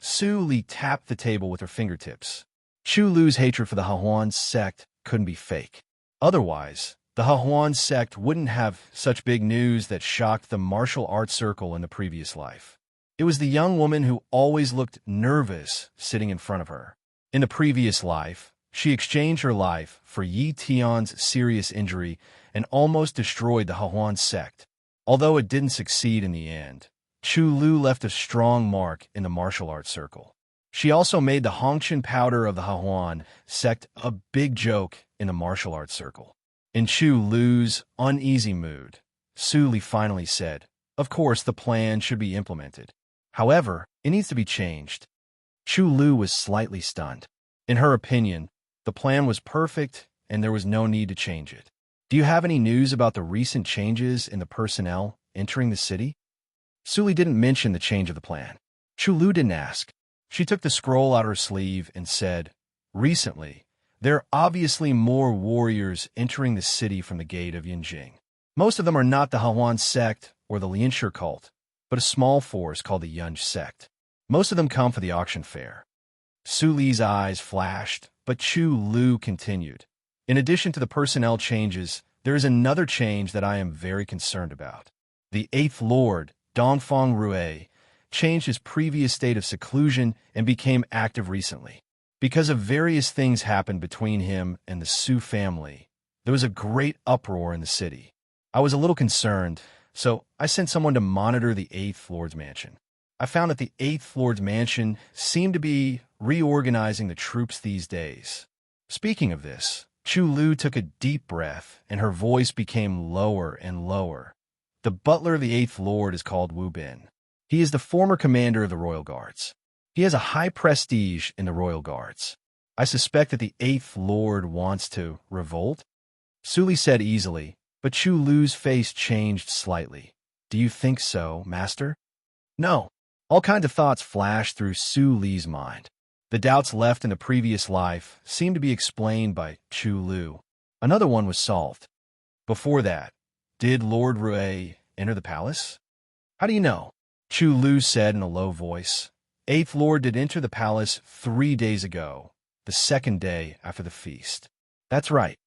Su Li tapped the table with her fingertips. Chu Lu's hatred for the Hahuan sect couldn't be fake. Otherwise, the Hahuan sect wouldn't have such big news that shocked the martial arts circle in the previous life. It was the young woman who always looked nervous sitting in front of her. In the previous life, she exchanged her life for Yi Tian's serious injury and almost destroyed the Hahuan sect. Although it didn't succeed in the end, Chu Lu left a strong mark in the martial arts circle. She also made the Hongqian powder of the Hahuan sect a big joke in the martial arts circle. In Chu Lu's uneasy mood, Su Li finally said, "Of course, the plan should be implemented. However, it needs to be changed." Chu Lu was slightly stunned. In her opinion, the plan was perfect and there was no need to change it. "Do you have any news about the recent changes in the personnel entering the city?" Su Li didn't mention the change of the plan. Chu Lu didn't ask. She took the scroll out of her sleeve and said, "Recently, there are obviously more warriors entering the city from the gate of Yinjing. Most of them are not the Hahuan sect or the Lianshi cult, but a small force called the Yunj sect. Most of them come for the auction fair." Su Li's eyes flashed, but Chu Lu continued. "In addition to the personnel changes, there is another change that I am very concerned about. The Eighth Lord, Dongfang Rue, changed his previous state of seclusion and became active recently. Because of various things happened between him and the Su family, there was a great uproar in the city. I was a little concerned, so I sent someone to monitor the Eighth Lord's mansion. I found that the Eighth Lord's mansion seemed to be reorganizing the troops these days." Speaking of this, Chu Lu took a deep breath and her voice became lower and lower. "The butler of the Eighth Lord is called Wu Bin. He is the former commander of the Royal Guards. He has a high prestige in the Royal Guards. I suspect that the Eighth Lord wants to revolt." Su Li said easily, but Chu Lu's face changed slightly. "Do you think so, Master?" "No." All kinds of thoughts flashed through Su Li's mind. The doubts left in the previous life seemed to be explained by Chu Lu. Another one was solved. Before that, did Lord Rue enter the palace? "How do you know?" Chu Lu said in a low voice. "Eighth Lord did enter the palace 3 days ago, the second day after the feast." "That's right."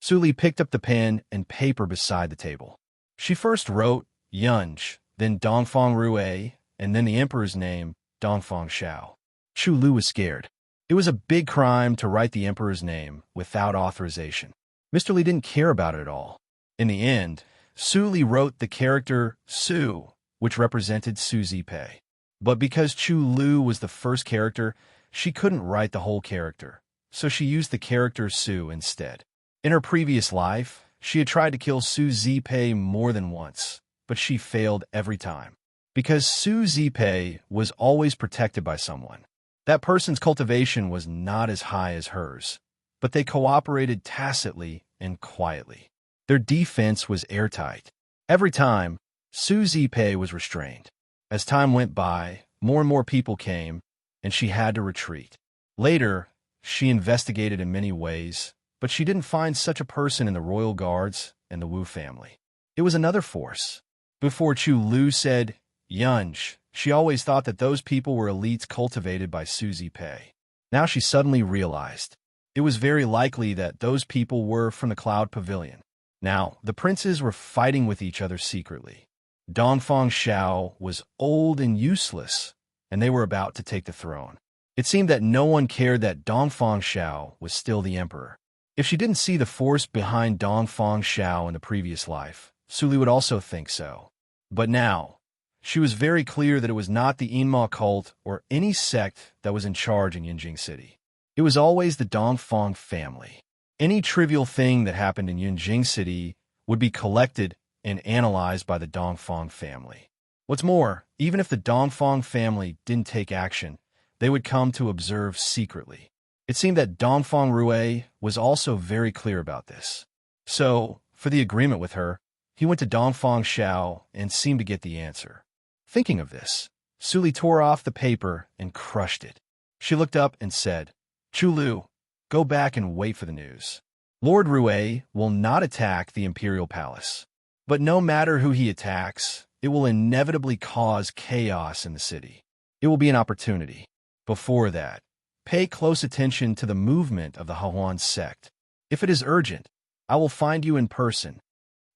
Su Li picked up the pen and paper beside the table. She first wrote Yunj, then Dongfang Rue, and then the emperor's name, Dongfang Shao. Chu Lu was scared. It was a big crime to write the emperor's name without authorization. Mr. Li didn't care about it at all. In the end, Su Li wrote the character Su, which represented Su Zipei. But because Chu Lu was the first character, she couldn't write the whole character, so she used the character Su instead. In her previous life, she had tried to kill Su Zipei more than once, but she failed every time. Because Su Zipei was always protected by someone. That person's cultivation was not as high as hers, but they cooperated tacitly and quietly. Their defense was airtight. Every time, Su Zipei was restrained. As time went by, more and more people came, and she had to retreat. Later, she investigated in many ways, but she didn't find such a person in the Royal Guards and the Wu family. It was another force. Before Chu Lu said Yunj, she always thought that those people were elites cultivated by Su Zipei. Now she suddenly realized it was very likely that those people were from the Cloud Pavilion. Now, the princes were fighting with each other secretly. Dongfang Shao was old and useless, and they were about to take the throne. It seemed that no one cared that Dongfang Shao was still the emperor. If she didn't see the force behind Dongfang Shao in the previous life, Su Li would also think so. But now, she was very clear that it was not the Yinma cult or any sect that was in charge in Yinjing City. It was always the Dongfang family. Any trivial thing that happened in Yinjing City would be collected and analyzed by the Dongfang family. What's more, even if the Dongfang family didn't take action, they would come to observe secretly. It seemed that Dongfang Rue was also very clear about this. So, for the agreement with her, he went to Dongfang Shao and seemed to get the answer. Thinking of this, Su Li tore off the paper and crushed it. She looked up and said, "Chu Lu, go back and wait for the news. Lord Rue will not attack the Imperial Palace. But no matter who he attacks, it will inevitably cause chaos in the city. It will be an opportunity. Before that, pay close attention to the movement of the Hahuan sect. If it is urgent, I will find you in person."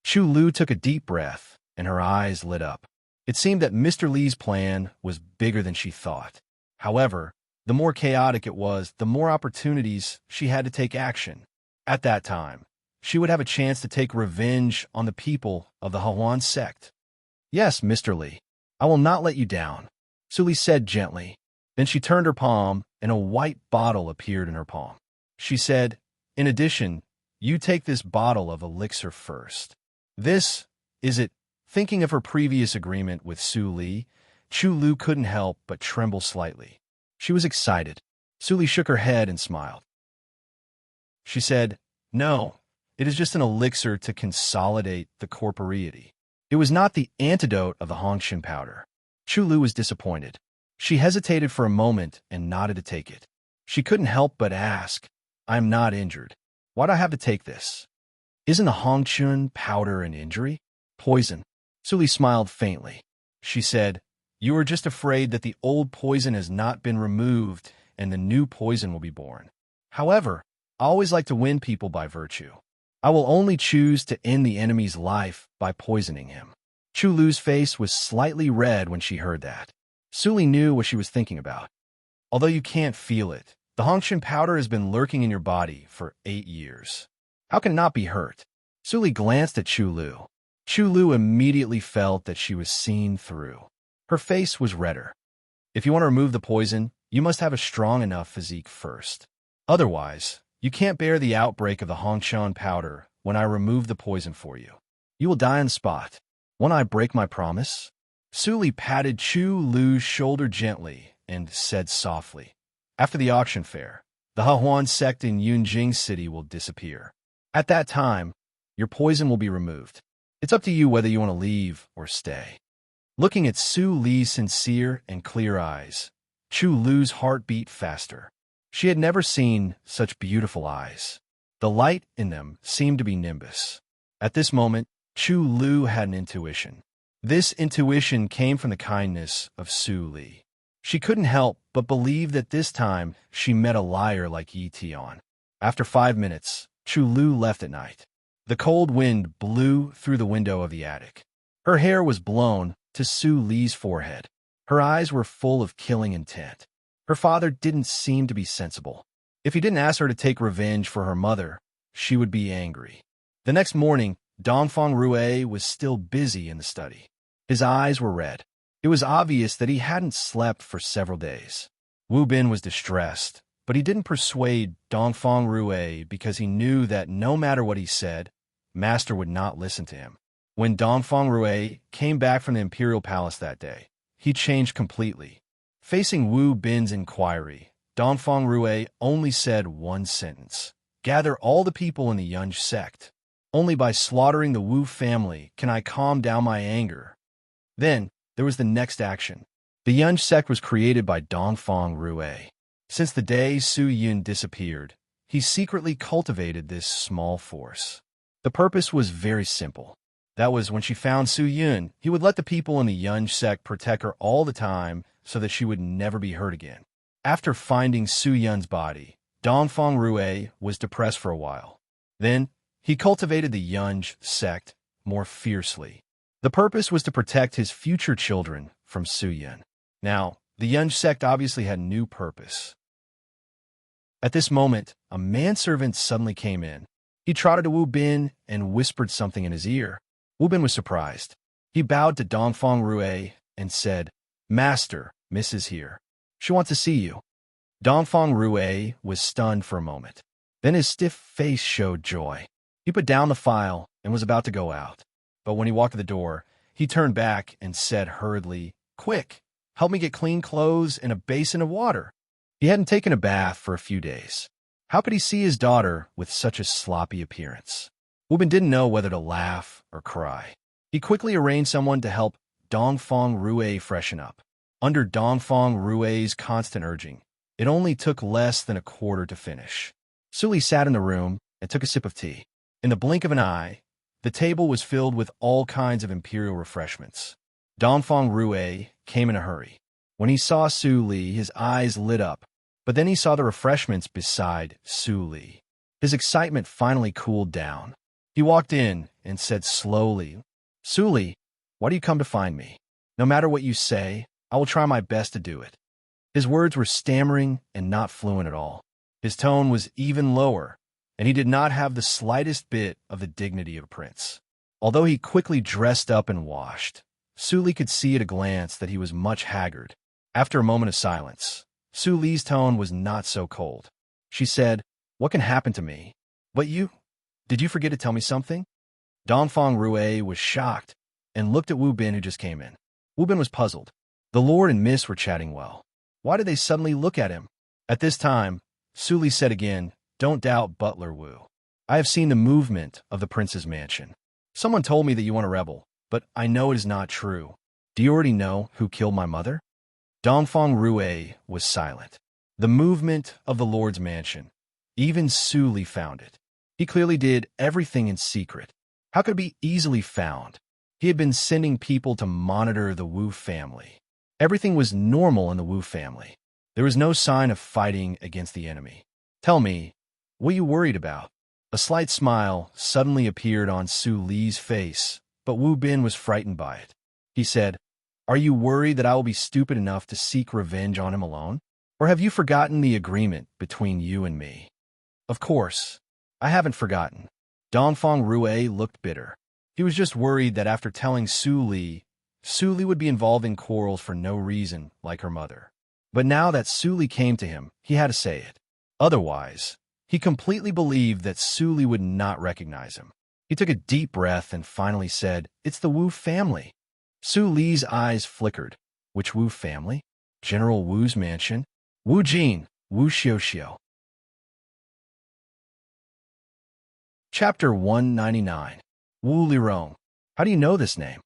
Chu Lu took a deep breath, and her eyes lit up. It seemed that Mr. Li's plan was bigger than she thought. However, the more chaotic it was, the more opportunities she had to take action. At that time, she would have a chance to take revenge on the people of the Hahuan sect. Yes, Mr. Li. I will not let you down, Su Li said gently. Then she turned her palm, and a white bottle appeared in her palm. She said, in addition, you take this bottle of elixir first. This, is it? Thinking of her previous agreement with Su Li, Chu Lu couldn't help but tremble slightly. She was excited. Su Li shook her head and smiled. She said, no, it is just an elixir to consolidate the corporeity. It was not the antidote of the Hongshan powder. Chu Lu was disappointed. She hesitated for a moment and nodded to take it. She couldn't help but ask, I am not injured. Why do I have to take this? Isn't the Hongshan powder an injury? Poison. Su Li smiled faintly. She said, you are just afraid that the old poison has not been removed and the new poison will be born. However, I always like to win people by virtue. I will only choose to end the enemy's life by poisoning him. Chu Lu's face was slightly red when she heard that. Su Li knew what she was thinking about. Although you can't feel it, the Hongshan powder has been lurking in your body for 8 years. How can it not be hurt? Su Li glanced at Chu Lu. Chu Lu immediately felt that she was seen through. Her face was redder. If you want to remove the poison, you must have a strong enough physique first. Otherwise, you can't bear the outbreak of the Hongshan powder when I remove the poison for you. You will die on the spot. Won't I break my promise? Su Li patted Chu Lu's shoulder gently and said softly, after the auction fair, the Hehuan sect in Yunjing City will disappear. At that time, your poison will be removed. It's up to you whether you want to leave or stay. Looking at Su Li's sincere and clear eyes, Chu Lu's heart beat faster. She had never seen such beautiful eyes. The light in them seemed to be nimbus. At this moment, Chu Lu had an intuition. This intuition came from the kindness of Su Li. She couldn't help but believe that this time she met a liar like Yi Tian. After 5 minutes, Chu Lu left at night. The cold wind blew through the window of the attic. Her hair was blown to Su Li's forehead. Her eyes were full of killing intent. Her father didn't seem to be sensible. If he didn't ask her to take revenge for her mother, she would be angry. The next morning, Dongfang Rue was still busy in the study. His eyes were red. It was obvious that he hadn't slept for several days. Wu Bin was distressed, but he didn't persuade Dongfang Rue because he knew that no matter what he said, Master would not listen to him. When Dongfang Rue came back from the Imperial Palace that day, he changed completely. Facing Wu Bin's inquiry, Dongfang Rue only said one sentence. Gather all the people in the Yunj sect. Only by slaughtering the Wu family can I calm down my anger. Then, there was the next action. The Yunj sect was created by Dongfang Rue. Since the day Su Yun disappeared, he secretly cultivated this small force. The purpose was very simple. That was when she found Su Yun, he would let the people in the Yunj sect protect her all the time so that she would never be hurt again. After finding Su Yun's body, Dongfang Rue was depressed for a while. Then, he cultivated the Yunj sect more fiercely. The purpose was to protect his future children from Su Yun. Now, the Yunj sect obviously had a new purpose. At this moment, a manservant suddenly came in. He trotted to Wu Bin and whispered something in his ear. Wu Bin was surprised. He bowed to Dongfang Rue and said, Master, Miss is here. She wants to see you. Dongfang Rue was stunned for a moment. Then his stiff face showed joy. He put down the file and was about to go out. But when he walked to the door, he turned back and said hurriedly, Quick, help me get clean clothes and a basin of water. He hadn't taken a bath for a few days. How could he see his daughter with such a sloppy appearance? Wu Bin didn't know whether to laugh or cry. He quickly arranged someone to help Dongfang Rue freshen up. Under Dongfang Rue's constant urging, it only took less than a quarter to finish. Su Li sat in the room and took a sip of tea. In the blink of an eye, the table was filled with all kinds of imperial refreshments. Dongfang Rue came in a hurry. When he saw Su Li, his eyes lit up, but then he saw the refreshments beside Su Li. His excitement finally cooled down. He walked in and said slowly, Su Li, why do you come to find me? No matter what you say, I will try my best to do it. His words were stammering and not fluent at all. His tone was even lower, and he did not have the slightest bit of the dignity of a prince. Although he quickly dressed up and washed, Su Li could see at a glance that he was much haggard. After a moment of silence, Su Li's tone was not so cold. She said, "What can happen to me? But you? Did you forget to tell me something?" Dongfang Rui was shocked and looked at Wu Bin, who just came in. Wu Bin was puzzled. The Lord and Miss were chatting well. Why did they suddenly look at him? At this time, Su Li said again, "Don't doubt Butler Wu. I have seen the movement of the prince's mansion. Someone told me that you want to rebel, but I know it is not true. Do you already know who killed my mother?" Dongfang Rui was silent. The movement of the Lord's mansion. Even Su Li found it. He clearly did everything in secret. How could it be easily found? He had been sending people to monitor the Wu family. Everything was normal in the Wu family. There was no sign of fighting against the enemy. "Tell me, what are you worried about?" A slight smile suddenly appeared on Su Li's face, but Wu Bin was frightened by it. He said, "Are you worried that I will be stupid enough to seek revenge on him alone? Or have you forgotten the agreement between you and me?" "Of course, I haven't forgotten." Dongfang Rui looked bitter. He was just worried that after telling Su Li would be involved in quarrels for no reason, like her mother. But now that Su Li came to him, he had to say it. Otherwise, he completely believed that Su Li would not recognize him. He took a deep breath and finally said, "It's the Wu family." Su Li's eyes flickered. Which Wu family? General Wu's mansion? Wu Jin, Wu Xiuxiu. Chapter 199. Wu Lirong. How do you know this name?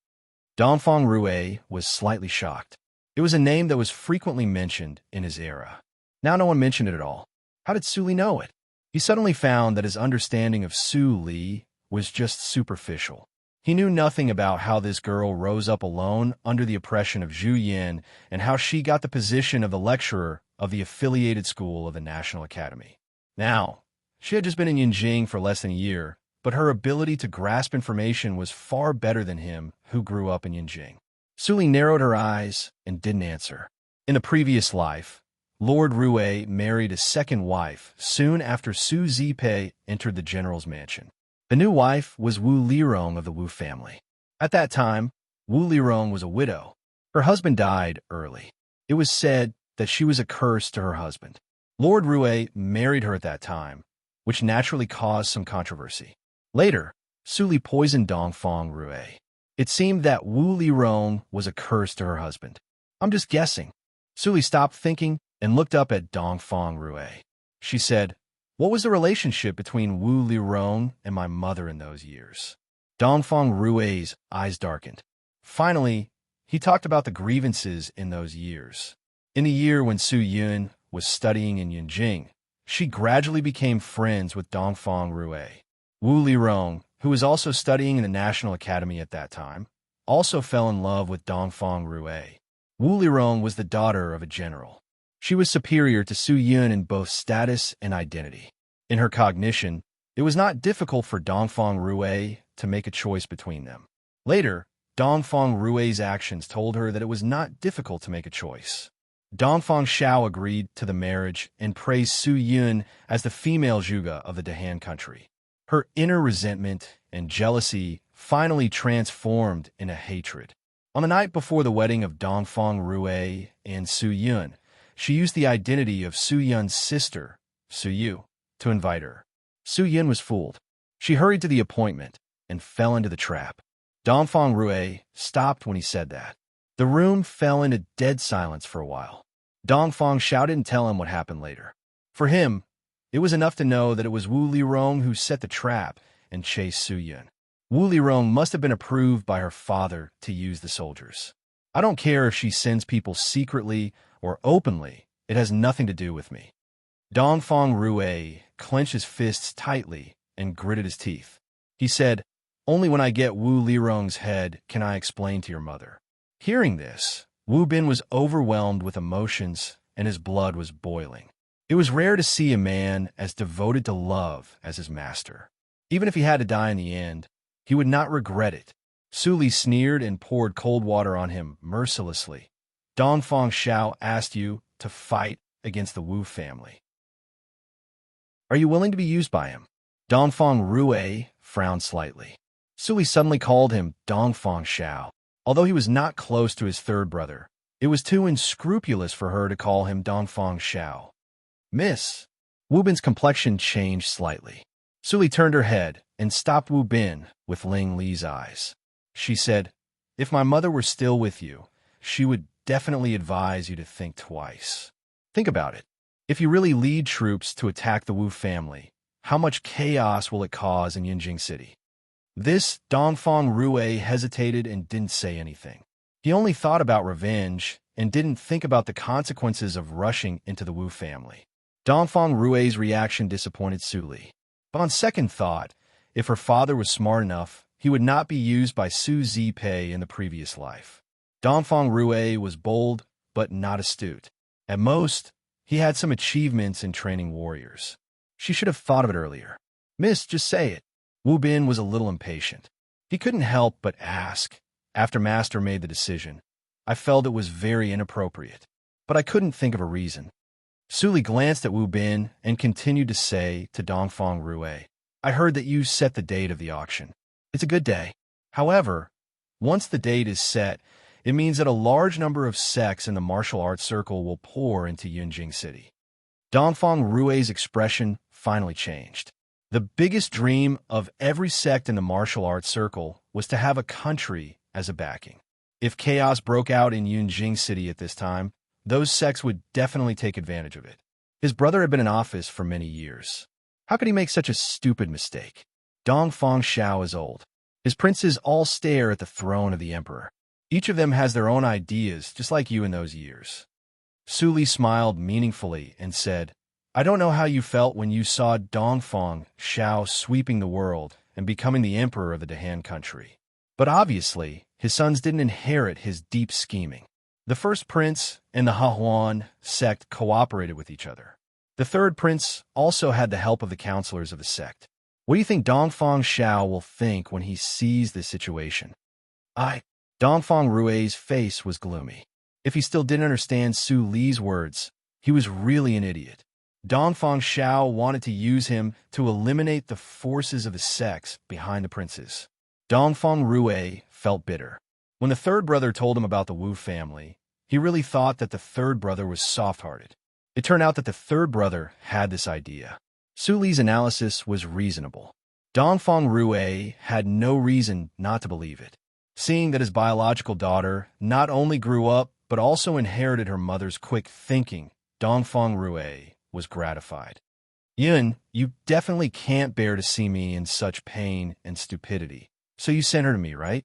Dongfang Rui was slightly shocked. It was a name that was frequently mentioned in his era. Now no one mentioned it at all. How did Su Li know it? He suddenly found that his understanding of Su Li was just superficial. He knew nothing about how this girl rose up alone under the oppression of Zhu Yin and how she got the position of the lecturer of the affiliated school of the National Academy. Now, she had just been in Yinjing for less than a year, but her ability to grasp information was far better than him, who grew up in Yinjing. Su Li narrowed her eyes and didn't answer. In a previous life, Lord Rui married a second wife soon after Su Zipei entered the general's mansion. The new wife was Wu Lirong of the Wu family. At that time, Wu Lirong was a widow. Her husband died early. It was said that she was a curse to her husband. Lord Rui married her at that time, which naturally caused some controversy. Later, Su Li poisoned Dongfang Rui. It seemed that Wu Lirong was a curse to her husband. "I'm just guessing." Su Li stopped thinking and looked up at Dongfang Rui. She said, "What was the relationship between Wu Lirong and my mother in those years?" Dongfang Rui's eyes darkened. Finally, he talked about the grievances in those years. In the year when Su Yun was studying in Yinjing, she gradually became friends with Dongfang Rui. Wu Lirong, who was also studying in the National Academy at that time, also fell in love with Dongfang Rui. Wu Lirong was the daughter of a general. She was superior to Su Yun in both status and identity. In her cognition, it was not difficult for Dongfang Rui to make a choice between them. Later, Dongfang Rui's actions told her that it was not difficult to make a choice. Dongfang Xiao agreed to the marriage and praised Su Yun as the female Zhuge of the Dahan country. Her inner resentment and jealousy finally transformed into hatred. On the night before the wedding of Dongfang Rui and Su Yun, she used the identity of Su Yun's sister, Su Yu, to invite her. Su Yun was fooled. She hurried to the appointment and fell into the trap. Dongfang Rui stopped when he said that. The room fell into dead silence for a while. Dongfang Xiao didn't tell him what happened later. For him, it was enough to know that it was Wu Lirong who set the trap and chased Su Yun. Wu Lirong must have been approved by her father to use the soldiers. "I don't care if she sends people secretly or openly, it has nothing to do with me." Dongfang Rui clenched his fists tightly and gritted his teeth. He said, "Only when I get Wu Lirong's head can I explain to your mother." Hearing this, Wu Bin was overwhelmed with emotions and his blood was boiling. It was rare to see a man as devoted to love as his master. Even if he had to die in the end, he would not regret it. Su Li sneered and poured cold water on him mercilessly. "Dongfang Xiao asked you to fight against the Wu family. Are you willing to be used by him?" Dongfang Rui frowned slightly. Su Li suddenly called him Dongfang Xiao. Although he was not close to his third brother, it was too unscrupulous for her to call him Dongfang Xiao. Miss. Wu Bin's complexion changed slightly. Su Li turned her head and stopped Wu Bin with Ling Li's eyes. She said, "If my mother were still with you, she would definitely advise you to think twice. Think about it. If you really lead troops to attack the Wu family, how much chaos will it cause in Yunjing City?" This Dongfang Rui hesitated and didn't say anything. He only thought about revenge and didn't think about the consequences of rushing into the Wu family. Dongfang Rui's reaction disappointed Su Li. But on second thought, if her father was smart enough, he would not be used by Su Zipei in the previous life. Dongfang Rui was bold, but not astute. At most, he had some achievements in training warriors. She should have thought of it earlier. "Miss, just say it." Wu Bin was a little impatient. He couldn't help but ask. After Master made the decision, I felt it was very inappropriate, but I couldn't think of a reason. Su Li glanced at Wu Bin and continued to say to Dongfang Rui, "I heard that you set the date of the auction. It's a good day. However, once the date is set, it means that a large number of sects in the martial arts circle will pour into Yunjing City." Dongfang Rui's expression finally changed. The biggest dream of every sect in the martial arts circle was to have a country as a backing. If chaos broke out in Yunjing City at this time, those sects would definitely take advantage of it. His brother had been in office for many years. How could he make such a stupid mistake? Dongfang Xiao is old. His princes all stare at the throne of the emperor. Each of them has their own ideas, just like you in those years. Su Li smiled meaningfully and said, "I don't know how you felt when you saw Dongfang Xiao sweeping the world and becoming the emperor of the Dahan country. But obviously, his sons didn't inherit his deep scheming. The first prince and the Hahuan sect cooperated with each other. The third prince also had the help of the counselors of the sect. What do you think Dongfang Xiao will think when he sees this situation?" Dongfang Rui's face was gloomy. If he still didn't understand Su Li's words, he was really an idiot. Dongfang Xiao wanted to use him to eliminate the forces of the sects behind the princes. Dongfang Rui felt bitter. When the third brother told him about the Wu family, he really thought that the third brother was soft-hearted. It turned out that the third brother had this idea. Su Li's analysis was reasonable. Dongfang Rui had no reason not to believe it. Seeing that his biological daughter not only grew up but also inherited her mother's quick thinking, Dongfang Rui was gratified. "Yun, you definitely can't bear to see me in such pain and stupidity, so you sent her to me, right?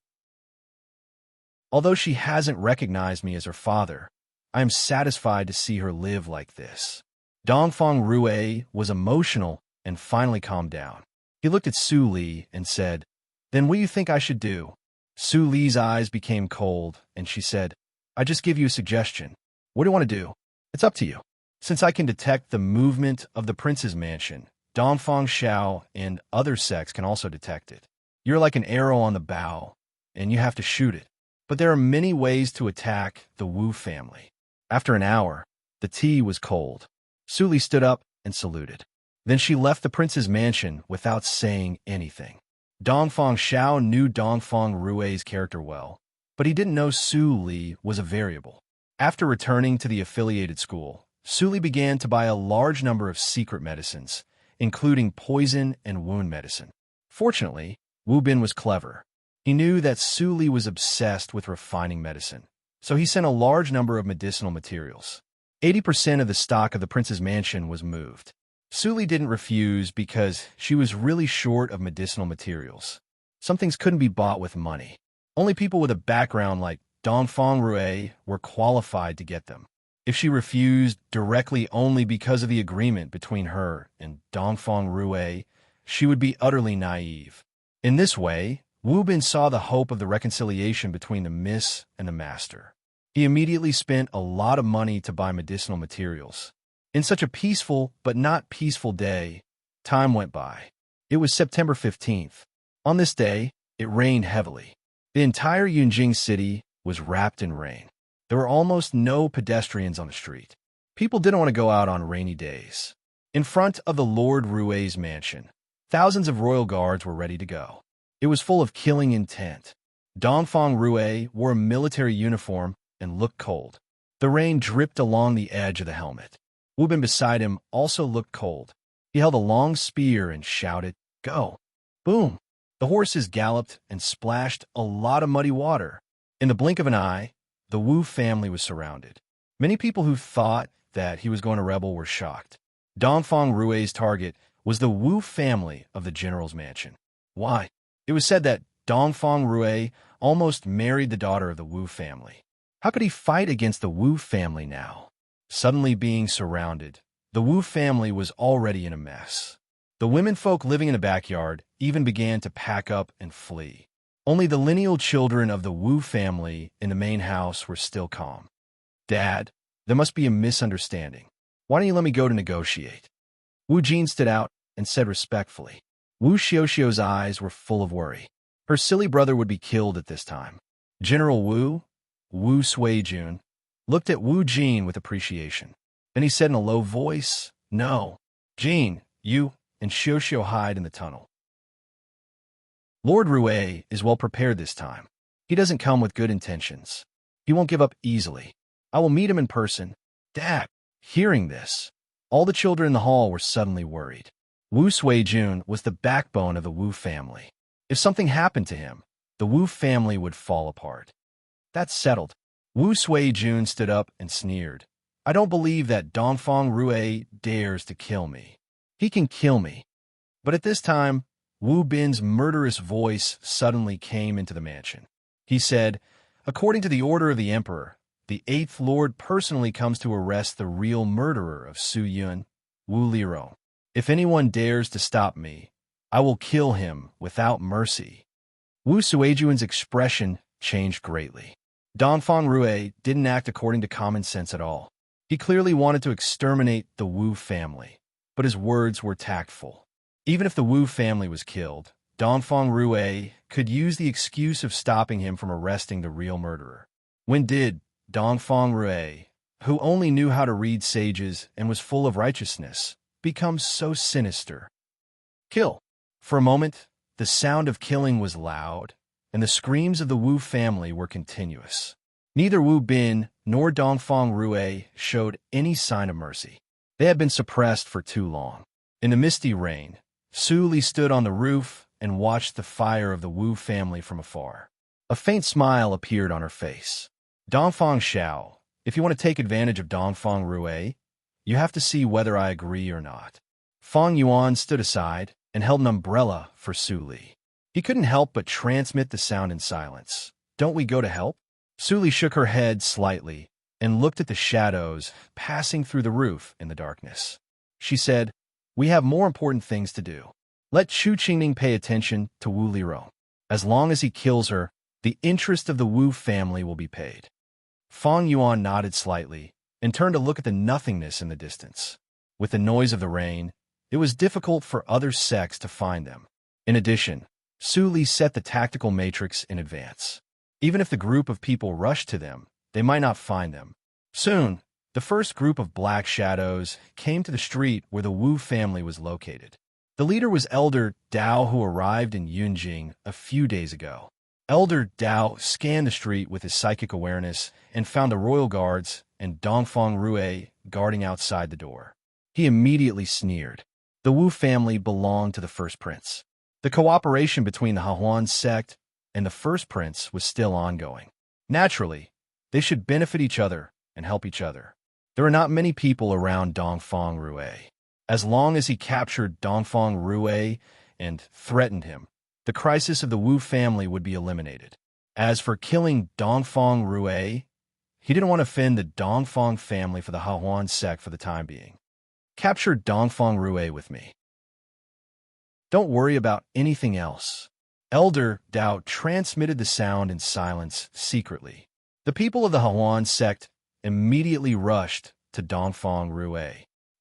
Although she hasn't recognized me as her father, I am satisfied to see her live like this." Dongfang Rui was emotional and finally calmed down. He looked at Su Li and said, "Then what do you think I should do?" Su Li's eyes became cold, and she said, "I just give you a suggestion. What do you want to do? It's up to you. Since I can detect the movement of the prince's mansion, Dongfang Xiao and other sects can also detect it. You're like an arrow on the bow, and you have to shoot it. But there are many ways to attack the Wu family." After an hour, the tea was cold. Su Li stood up and saluted. Then she left the prince's mansion without saying anything. Dongfang Xiao knew Dongfang Rui's character well, but he didn't know Su Li was a variable. After returning to the affiliated school, Su Li began to buy a large number of secret medicines, including poison and wound medicine. Fortunately, Wu Bin was clever. He knew that Su Li was obsessed with refining medicine, so he sent a large number of medicinal materials. 80% of the stock of the prince's mansion was moved. Su Li didn't refuse because she was really short of medicinal materials. Some things couldn't be bought with money. Only people with a background like Dongfang Rui were qualified to get them. If she refused directly only because of the agreement between her and Dongfang Rui, she would be utterly naive. In this way, Wu Bin saw the hope of the reconciliation between the miss and the master. He immediately spent a lot of money to buy medicinal materials. In such a peaceful but not peaceful day, time went by. It was September 15th. On this day, it rained heavily. The entire Yunjing city was wrapped in rain. There were almost no pedestrians on the street. People didn't want to go out on rainy days. In front of the Lord Rui's mansion, thousands of royal guards were ready to go. It was full of killing intent. Dongfang Rue wore a military uniform and looked cold. The rain dripped along the edge of the helmet. Wu Bin beside him also looked cold. He held a long spear and shouted, "Go!" Boom! The horses galloped and splashed a lot of muddy water. In the blink of an eye, the Wu family was surrounded. Many people who thought that he was going to rebel were shocked. Dongfang Rue's target was the Wu family of the general's mansion. Why? It was said that Dongfang Rue almost married the daughter of the Wu family. How could he fight against the Wu family now? Suddenly being surrounded, the Wu family was already in a mess. The womenfolk living in the backyard even began to pack up and flee. Only the lineal children of the Wu family in the main house were still calm. "Dad, there must be a misunderstanding. Why don't you let me go to negotiate?" Wu Jin stood out and said respectfully. Wu Xiuxiu's eyes were full of worry. Her silly brother would be killed at this time. General Wu Suijun, looked at Wu Jin with appreciation. Then he said in a low voice, "No, Jin, you and Xiuxiu hide in the tunnel. Lord Rue is well prepared this time. He doesn't come with good intentions. He won't give up easily. I will meet him in person." Dad, hearing this, all the children in the hall were suddenly worried. Wu Suijun was the backbone of the Wu family. If something happened to him, the Wu family would fall apart. That's settled. Wu Suijun stood up and sneered. "I don't believe that Dongfang Rue dares to kill me. He can kill me." But at this time, Wu Bin's murderous voice suddenly came into the mansion. He said, "According to the order of the emperor, the 8th Lord personally comes to arrest the real murderer of Su Yun, Wu Liro. If anyone dares to stop me, I will kill him without mercy." Wu Suijun's expression changed greatly. Dongfang Rue didn't act according to common sense at all. He clearly wanted to exterminate the Wu family, but his words were tactful. Even if the Wu family was killed, Dongfang Rue could use the excuse of stopping him from arresting the real murderer. When did Dongfang Rue, who only knew how to read sages and was full of righteousness, become so sinister? Kill. For a moment, the sound of killing was loud, and the screams of the Wu family were continuous. Neither Wu Bin nor Dongfang Rue showed any sign of mercy. They had been suppressed for too long. In the misty rain, Su Li stood on the roof and watched the fire of the Wu family from afar. A faint smile appeared on her face. "Dongfang Xiao, if you want to take advantage of Dongfang Rue, you have to see whether I agree or not." Fang Yuan stood aside and held an umbrella for Su Li. He couldn't help but transmit the sound in silence. "Don't we go to help?" Su Li shook her head slightly and looked at the shadows passing through the roof in the darkness. She said, "We have more important things to do. Let Chu Qingning pay attention to Wu Liro. As long as he kills her, the interest of the Wu family will be paid." Fang Yuan nodded slightly and turned to look at the nothingness in the distance. With the noise of the rain, it was difficult for other sects to find them. In addition, Su Li set the tactical matrix in advance. Even if the group of people rushed to them, they might not find them. Soon, the first group of black shadows came to the street where the Wu family was located. The leader was Elder Dao, who arrived in Yunjing a few days ago. Elder Dao scanned the street with his psychic awareness and found the royal guards and Dongfang Rue guarding outside the door. He immediately sneered. The Wu family belonged to the first prince. The cooperation between the Hahuan sect and the first prince was still ongoing. Naturally, they should benefit each other and help each other. There are not many people around Dongfang Rue. As long as he captured Dongfang Rue and threatened him, the crisis of the Wu family would be eliminated. As for killing Dongfang Rue, he didn't want to offend the Dongfang family for the Hahuan sect for the time being. "Capture Dongfang Rue with me. Don't worry about anything else." Elder Dao transmitted the sound in silence secretly. The people of the Hahuan sect immediately rushed to Dongfang Rue.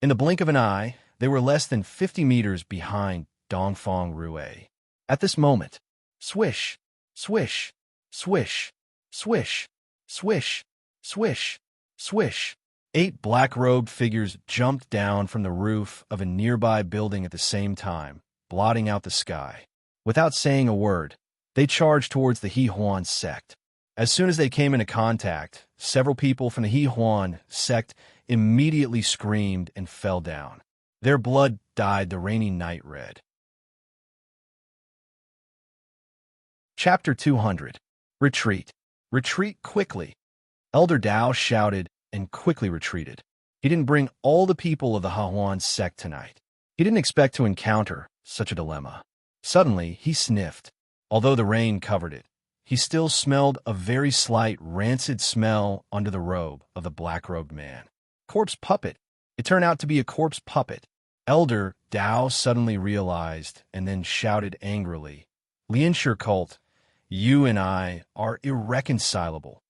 In the blink of an eye, they were less than 50 meters behind Dongfang Rue. At this moment, swish, swish, swish, swish, swish, swish, swish. 8 black-robed figures jumped down from the roof of a nearby building at the same time, blotting out the sky. Without saying a word, They charged towards the He Huan sect. As soon as they came into contact, several people from the He Huan sect immediately screamed and fell down. Their blood dyed the rainy night red. Chapter 200. Retreat. Retreat quickly. Elder Dao shouted and quickly retreated. He didn't bring all the people of the He Huan sect tonight. He didn't expect to encounter such a dilemma. Suddenly, he sniffed. Although the rain covered it, he still smelled a very slight, rancid smell under the robe of the black-robed man. Corpse puppet. It turned out to be a corpse puppet. Elder Dao suddenly realized and then shouted angrily, "Lianshi cult, you and I are irreconcilable."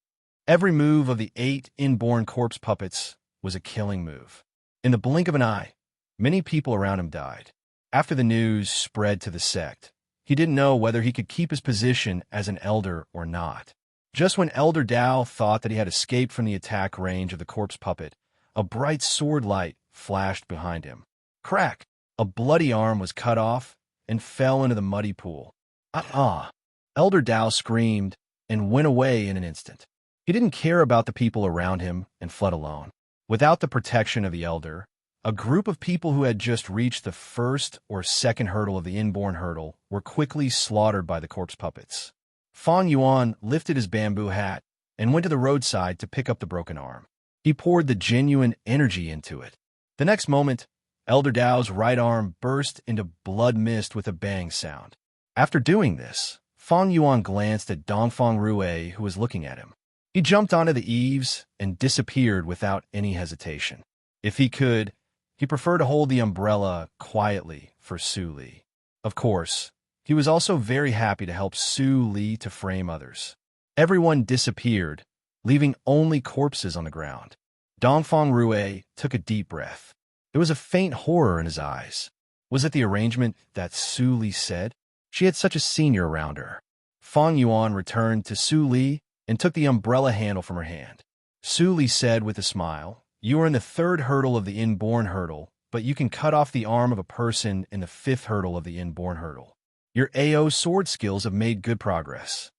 Every move of the 8 inborn corpse puppets was a killing move. In the blink of an eye, many people around him died. After the news spread to the sect, he didn't know whether he could keep his position as an elder or not. Just when Elder Dao thought that he had escaped from the attack range of the corpse puppet, a bright sword light flashed behind him. Crack! A bloody arm was cut off and fell into the muddy pool. Elder Dao screamed and went away in an instant. He didn't care about the people around him and fled alone. Without the protection of the elder, a group of people who had just reached the first or second hurdle of the inborn hurdle were quickly slaughtered by the corpse puppets. Fang Yuan lifted his bamboo hat and went to the roadside to pick up the broken arm. He poured the genuine energy into it. The next moment, Elder Dao's right arm burst into blood mist with a bang sound. After doing this, Fang Yuan glanced at Dongfang Rue, who was looking at him. He jumped onto the eaves and disappeared without any hesitation. If he could, he preferred to hold the umbrella quietly for Su Li. Of course, he was also very happy to help Su Li to frame others. Everyone disappeared, leaving only corpses on the ground. Dongfang Rue took a deep breath. There was a faint horror in his eyes. Was it the arrangement that Su Li said? She had such a senior around her. Fang Yuan returned to Su Li and took the umbrella handle from her hand. Su Li said with a smile, "You are in the 3rd hurdle of the inborn hurdle, but you can cut off the arm of a person in the 5th hurdle of the inborn hurdle. Your AO sword skills have made good progress."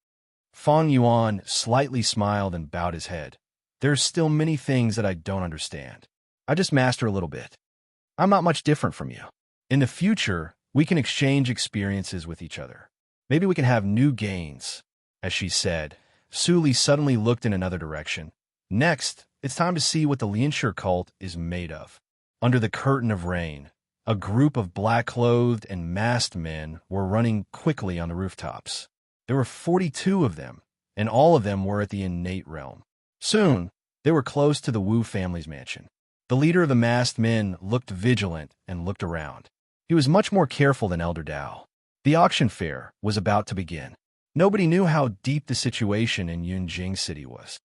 Fang Yuan slightly smiled and bowed his head. "There's still many things that I don't understand. I just master a little bit. I'm not much different from you. In the future, we can exchange experiences with each other. Maybe we can have new gains." As she said, Su Li suddenly looked in another direction. Next, it's time to see what the Lianshi cult is made of. Under the curtain of rain, a group of black-clothed and masked men were running quickly on the rooftops. There were 42 of them, and all of them were at the innate realm. Soon, they were close to the Wu family's mansion. The leader of the masked men looked vigilant and looked around. He was much more careful than Elder Dao. The auction fair was about to begin. Nobody knew how deep the situation in Yunjing City was.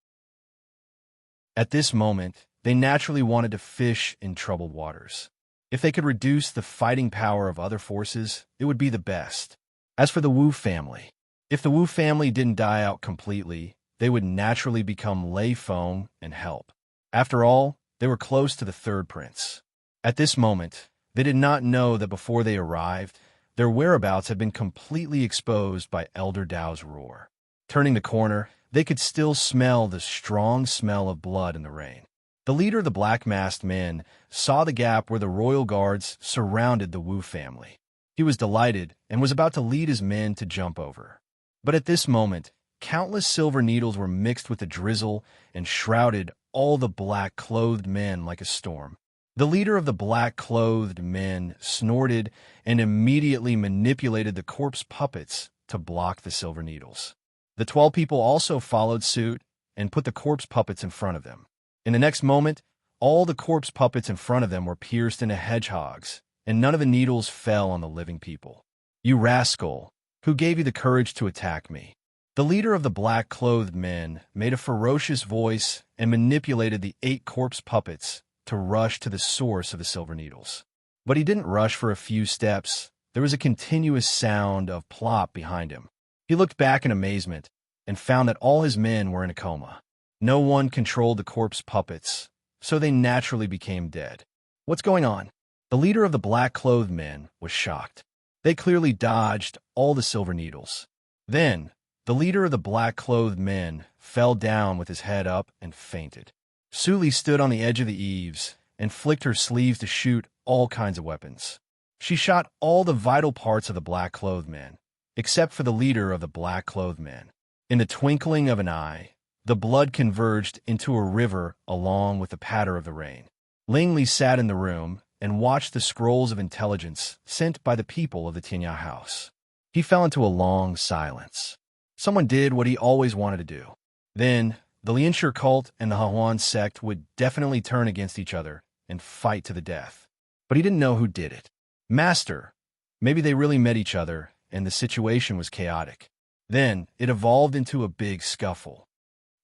At this moment, they naturally wanted to fish in troubled waters. If they could reduce the fighting power of other forces, it would be the best. As for the Wu family, if the Wu family didn't die out completely, they would naturally become Lei Feng and help. After all, they were close to the 3rd prince. At this moment, they did not know that before they arrived, their whereabouts had been completely exposed by Elder Dao's roar. Turning the corner, they could still smell the strong smell of blood in the rain. The leader of the black-masked men saw the gap where the royal guards surrounded the Wu family. He was delighted and was about to lead his men to jump over. But at this moment, countless silver needles were mixed with the drizzle and shrouded all the black-clothed men like a storm. The leader of the black-clothed men snorted and immediately manipulated the corpse puppets to block the silver needles. The 12 people also followed suit and put the corpse puppets in front of them. In the next moment, all the corpse puppets in front of them were pierced into hedgehogs, and none of the needles fell on the living people. "You rascal, who gave you the courage to attack me?" The leader of the black-clothed men made a ferocious voice and manipulated the 8 corpse puppets to rush to the source of the silver needles. But he didn't rush for a few steps. There was a continuous sound of plop behind him. He looked back in amazement and found that all his men were in a coma. No one controlled the corpse puppets, so they naturally became dead. "What's going on?" The leader of the black-clothed men was shocked. They clearly dodged all the silver needles. Then, the leader of the black-clothed men fell down with his head up and fainted. Suli stood on the edge of the eaves and flicked her sleeves to shoot all kinds of weapons. She shot all the vital parts of the black-clothed men, except for the leader of the black-clothed men. In the twinkling of an eye, the blood converged into a river along with the patter of the rain. Ling Li sat in the room and watched the scrolls of intelligence sent by the people of the Tianya house. He fell into a long silence. Someone did what he always wanted to do. Then, the Lianshi cult and the Hahuan sect would definitely turn against each other and fight to the death. But he didn't know who did it. Master. Maybe they really met each other, and the situation was chaotic. Then, it evolved into a big scuffle.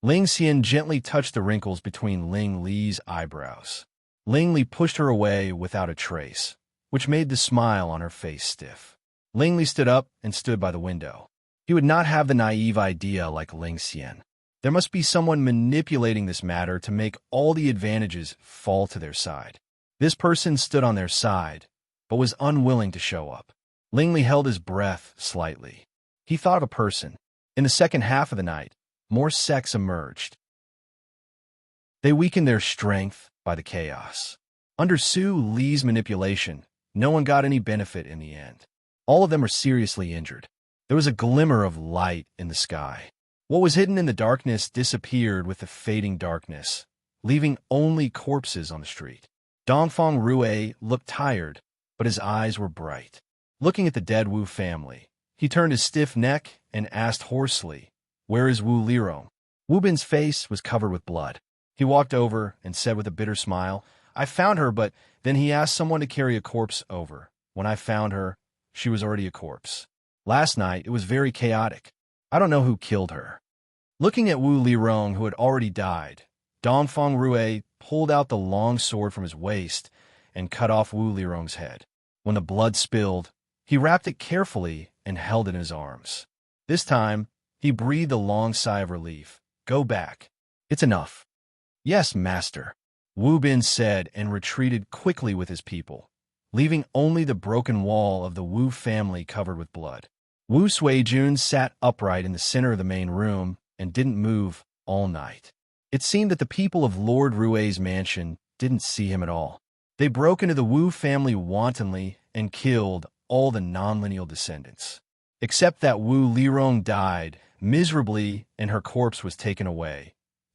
Ling Xian gently touched the wrinkles between Ling Li's eyebrows. Ling Li pushed her away without a trace, which made the smile on her face stiff. Ling Li stood up and stood by the window. He would not have the naive idea like Ling Xian. There must be someone manipulating this matter to make all the advantages fall to their side. This person stood on their side, but was unwilling to show up. Ling Li held his breath slightly. He thought of a person. In the second half of the night, more sects emerged. They weakened their strength by the chaos. Under Su Li's manipulation, no one got any benefit in the end. All of them were seriously injured. There was a glimmer of light in the sky. What was hidden in the darkness disappeared with the fading darkness, leaving only corpses on the street. Dongfang Rue looked tired, but his eyes were bright. Looking at the dead Wu family, he turned his stiff neck and asked hoarsely, "Where is Wu Lirong?" Wu Bin's face was covered with blood. He walked over and said with a bitter smile, "I found her, but..." Then he asked someone to carry a corpse over. When I found her, she was already a corpse. Last night, it was very chaotic. I don't know who killed her. Looking at Wu Lirong, who had already died, Dongfang Rue pulled out the long sword from his waist and cut off Wu Lirong's head. When the blood spilled, he wrapped it carefully and held it in his arms. This time, he breathed a long sigh of relief. "Go back. It's enough." "Yes, master," Wu Bin said and retreated quickly with his people, leaving only the broken wall of the Wu family covered with blood. Wu Suijun sat upright in the center of the main room and didn't move all night. It seemed that the people of Lord Rue's mansion didn't see him at all. They broke into the Wu family wantonly and killed all the non-lineal descendants. Except that Wu Lirong died miserably and her corpse was taken away.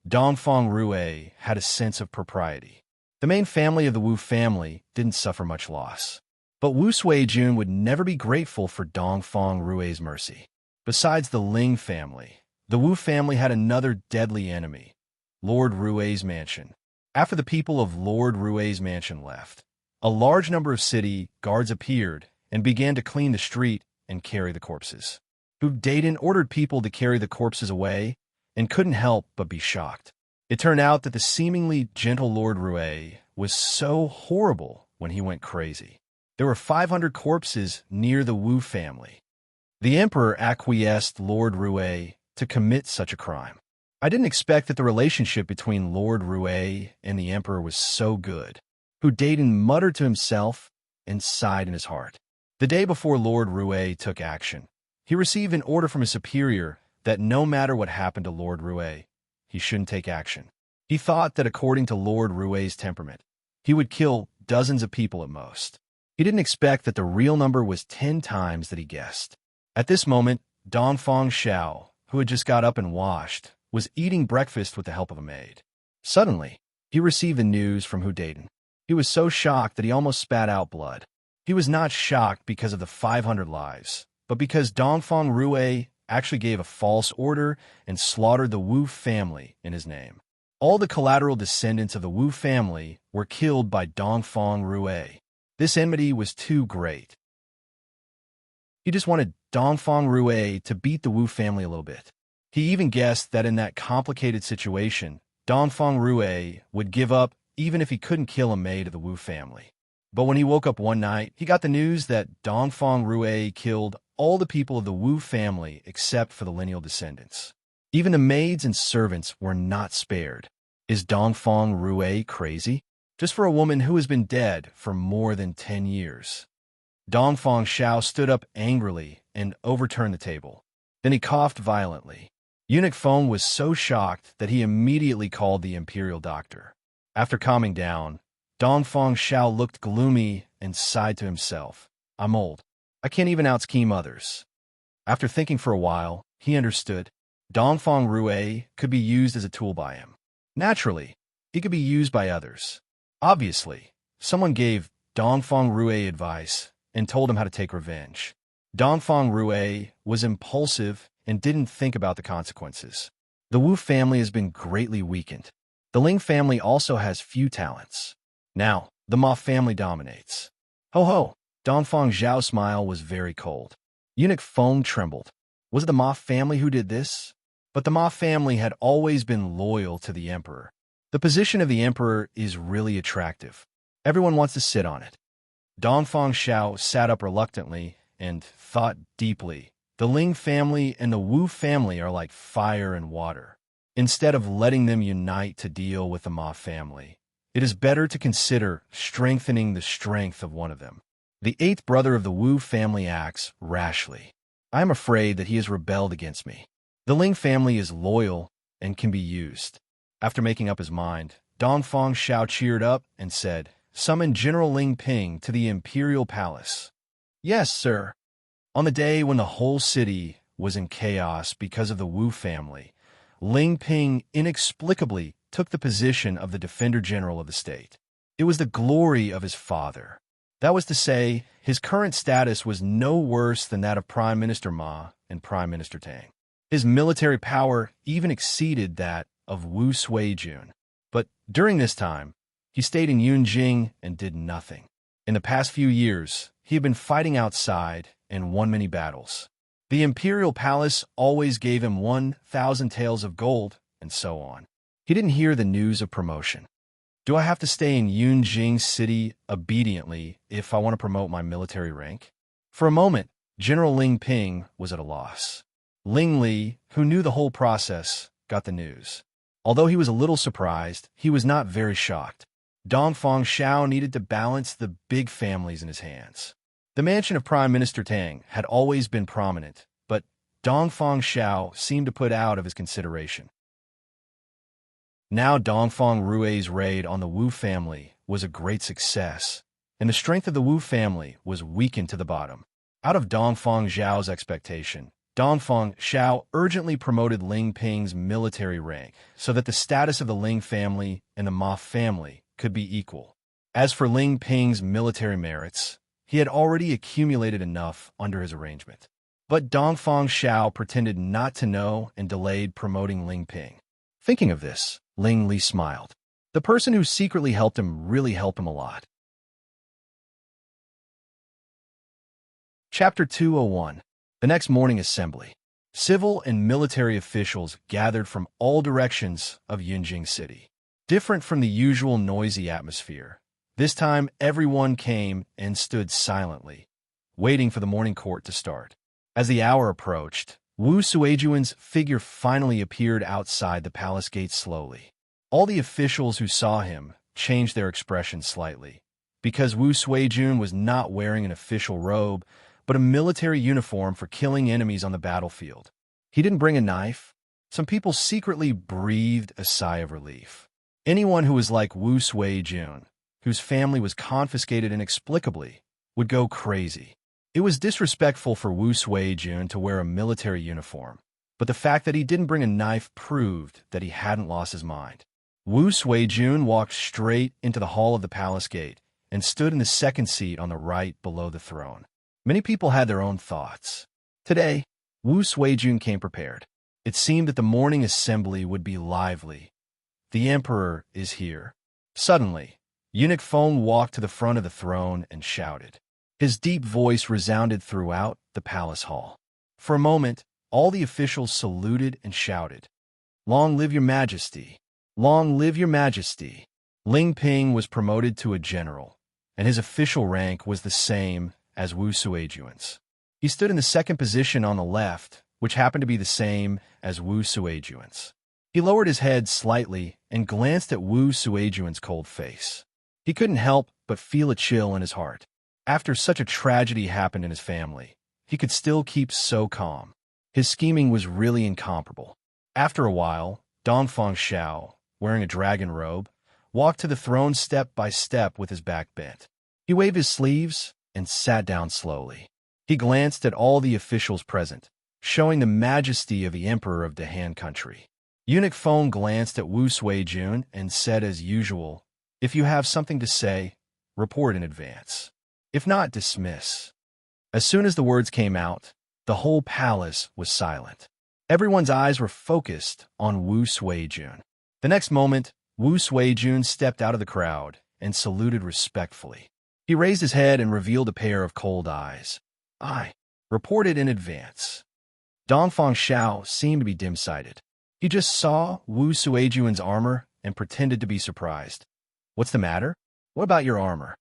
Dongfang Rue had a sense of propriety. The main family of the Wu family didn't suffer much loss. But Wu Suijun would never be grateful for Dongfang Rue's mercy. Besides the Ling family, the Wu family had another deadly enemy, Lord Rue's mansion. After the people of Lord Rue's mansion left, a large number of city guards appeared and began to clean the street and carry the corpses. Hu Daiden ordered people to carry the corpses away and couldn't help but be shocked. It turned out that the seemingly gentle Lord Rue was so horrible when he went crazy. There were 500 corpses near the Wu family. The emperor acquiesced Lord Rue to commit such a crime. I didn't expect that the relationship between Lord Rue and the emperor was so good. Hu Daiden muttered to himself and sighed in his heart. The day before Lord Rue took action, he received an order from his superior that no matter what happened to Lord Rue, he shouldn't take action. He thought that according to Lord Rue's temperament, he would kill dozens of people at most. He didn't expect that the real number was 10 times that he guessed. At this moment, Dongfang Xiao, who had just got up and washed, was eating breakfast with the help of a maid. Suddenly, he received the news from Hu Daiden. He was so shocked that he almost spat out blood. He was not shocked because of the 500 lives, but because Dongfang Rue actually gave a false order and slaughtered the Wu family in his name. All the collateral descendants of the Wu family were killed by Dongfang Rue. This enmity was too great. He just wanted Dongfang Rue to beat the Wu family a little bit. He even guessed that in that complicated situation, Dongfang Rue would give up even if he couldn't kill a maid of the Wu family. But when he woke up one night, he got the news that Dongfang Rue killed all the people of the Wu family except for the lineal descendants. Even the maids and servants were not spared. Is Dongfang Rue crazy? Just for a woman who has been dead for more than 10 years. Dongfang Xiao stood up angrily and overturned the table. Then he coughed violently. Eunuch Feng was so shocked that he immediately called the imperial doctor. After calming down, Dongfang Xiao looked gloomy and sighed to himself. I'm old. I can't even out-scheme others. After thinking for a while, he understood. Dongfang Rue could be used as a tool by him. Naturally, he could be used by others. Obviously, someone gave Dongfang Rue advice and told him how to take revenge. Dongfang Rue was impulsive and didn't think about the consequences. The Wu family has been greatly weakened. The Ling family also has few talents. Now, the Ma family dominates. Ho ho! Dongfang Zhao's smile was very cold. Eunuch Feng trembled. Was it the Ma family who did this? But the Ma family had always been loyal to the emperor. The position of the emperor is really attractive. Everyone wants to sit on it. Dongfang Xiao sat up reluctantly and thought deeply. The Ling family and the Wu family are like fire and water. Instead of letting them unite to deal with the Ma family, it is better to consider strengthening the strength of one of them. The eighth brother of the Wu family acts rashly. I am afraid that he has rebelled against me. The Ling family is loyal and can be used. After making up his mind, Dongfang Xiao cheered up and said, Summon General Ling Ping to the imperial palace. Yes, sir. On the day when the whole city was in chaos because of the Wu family, Ling Ping inexplicably took the position of the Defender General of the state. It was the glory of his father. That was to say, his current status was no worse than that of Prime Minister Ma and Prime Minister Tang. His military power even exceeded that of Wu Suijun. But during this time, he stayed in Yunjing and did nothing. In the past few years, he had been fighting outside and won many battles. The imperial palace always gave him 1,000 taels of gold, and so on. He didn't hear the news of promotion. Do I have to stay in Yunjing City obediently if I want to promote my military rank? For a moment, General Ling Ping was at a loss. Ling Li, who knew the whole process, got the news. Although he was a little surprised, he was not very shocked. Dongfang Xiao needed to balance the big families in his hands. The mansion of Prime Minister Tang had always been prominent, but Dongfang Xiao seemed to put out of his consideration. Now Dongfang Rue's raid on the Wu family was a great success, and the strength of the Wu family was weakened to the bottom. Out of Dongfang Zhao's expectation, Dongfang Xiao urgently promoted Ling Ping's military rank so that the status of the Ling family and the Ma family could be equal. As for Ling Ping's military merits, he had already accumulated enough under his arrangement. But Dongfang Xiao pretended not to know and delayed promoting Ling Ping. Thinking of this, Ling Li smiled. The person who secretly helped him really helped him a lot. Chapter 201. The next morning assembly. Civil and military officials gathered from all directions of Yunjing City. Different from the usual noisy atmosphere, this time everyone came and stood silently, waiting for the morning court to start. As the hour approached, Wu Suijun's figure finally appeared outside the palace gate slowly. All the officials who saw him changed their expression slightly, because Wu Suijun was not wearing an official robe, but a military uniform for killing enemies on the battlefield. He didn't bring a knife. Some people secretly breathed a sigh of relief. Anyone who was like Wu Suijun, whose family was confiscated inexplicably, would go crazy. It was disrespectful for Wu Suijun to wear a military uniform, but the fact that he didn't bring a knife proved that he hadn't lost his mind. Wu Suijun walked straight into the hall of the palace gate and stood in the second seat on the right below the throne. Many people had their own thoughts. Today, Wu Suijun came prepared. It seemed that the morning assembly would be lively. The emperor is here. Suddenly, Eunuch Feng walked to the front of the throne and shouted. His deep voice resounded throughout the palace hall. For a moment, all the officials saluted and shouted, "Long live your majesty! Long live your majesty!" Ling Ping was promoted to a general, and his official rank was the same as Wu Suijun's. He stood in the second position on the left, which happened to be the same as Wu Suijun's. He lowered his head slightly and glanced at Wu Suijun's cold face. He couldn't help but feel a chill in his heart. After such a tragedy happened in his family, he could still keep so calm. His scheming was really incomparable. After a while, Dongfang Xiao, wearing a dragon robe, walked to the throne step by step with his back bent. He waved his sleeves and sat down slowly. He glanced at all the officials present, showing the majesty of the emperor of the Han country. Eunuch Feng glanced at Wu Suijun and said as usual, "If you have something to say, report in advance. If not, dismiss." As soon as the words came out, the whole palace was silent. Everyone's eyes were focused on Wu Suijun. The next moment, Wu Suijun stepped out of the crowd and saluted respectfully. He raised his head and revealed a pair of cold eyes. "I reported in advance." Dongfang Xiao seemed to be dim-sighted. He just saw Wu Suijun's armor and pretended to be surprised. "What's the matter? What about your armor?"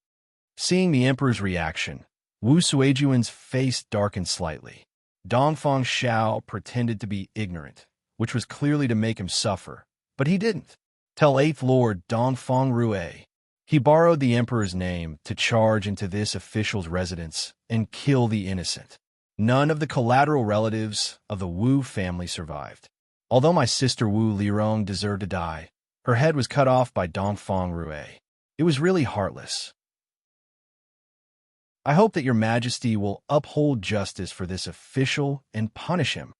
Seeing the emperor's reaction, Wu Suijun's face darkened slightly. Dongfang Xiao pretended to be ignorant, which was clearly to make him suffer, but he didn't. Tell 8th Lord Dongfang Rue. He borrowed the emperor's name to charge into this official's residence and kill the innocent. None of the collateral relatives of the Wu family survived. Although my sister Wu Lirong deserved to die, her head was cut off by Dongfang Rue. It was really heartless. I hope that your majesty will uphold justice for this official and punish him.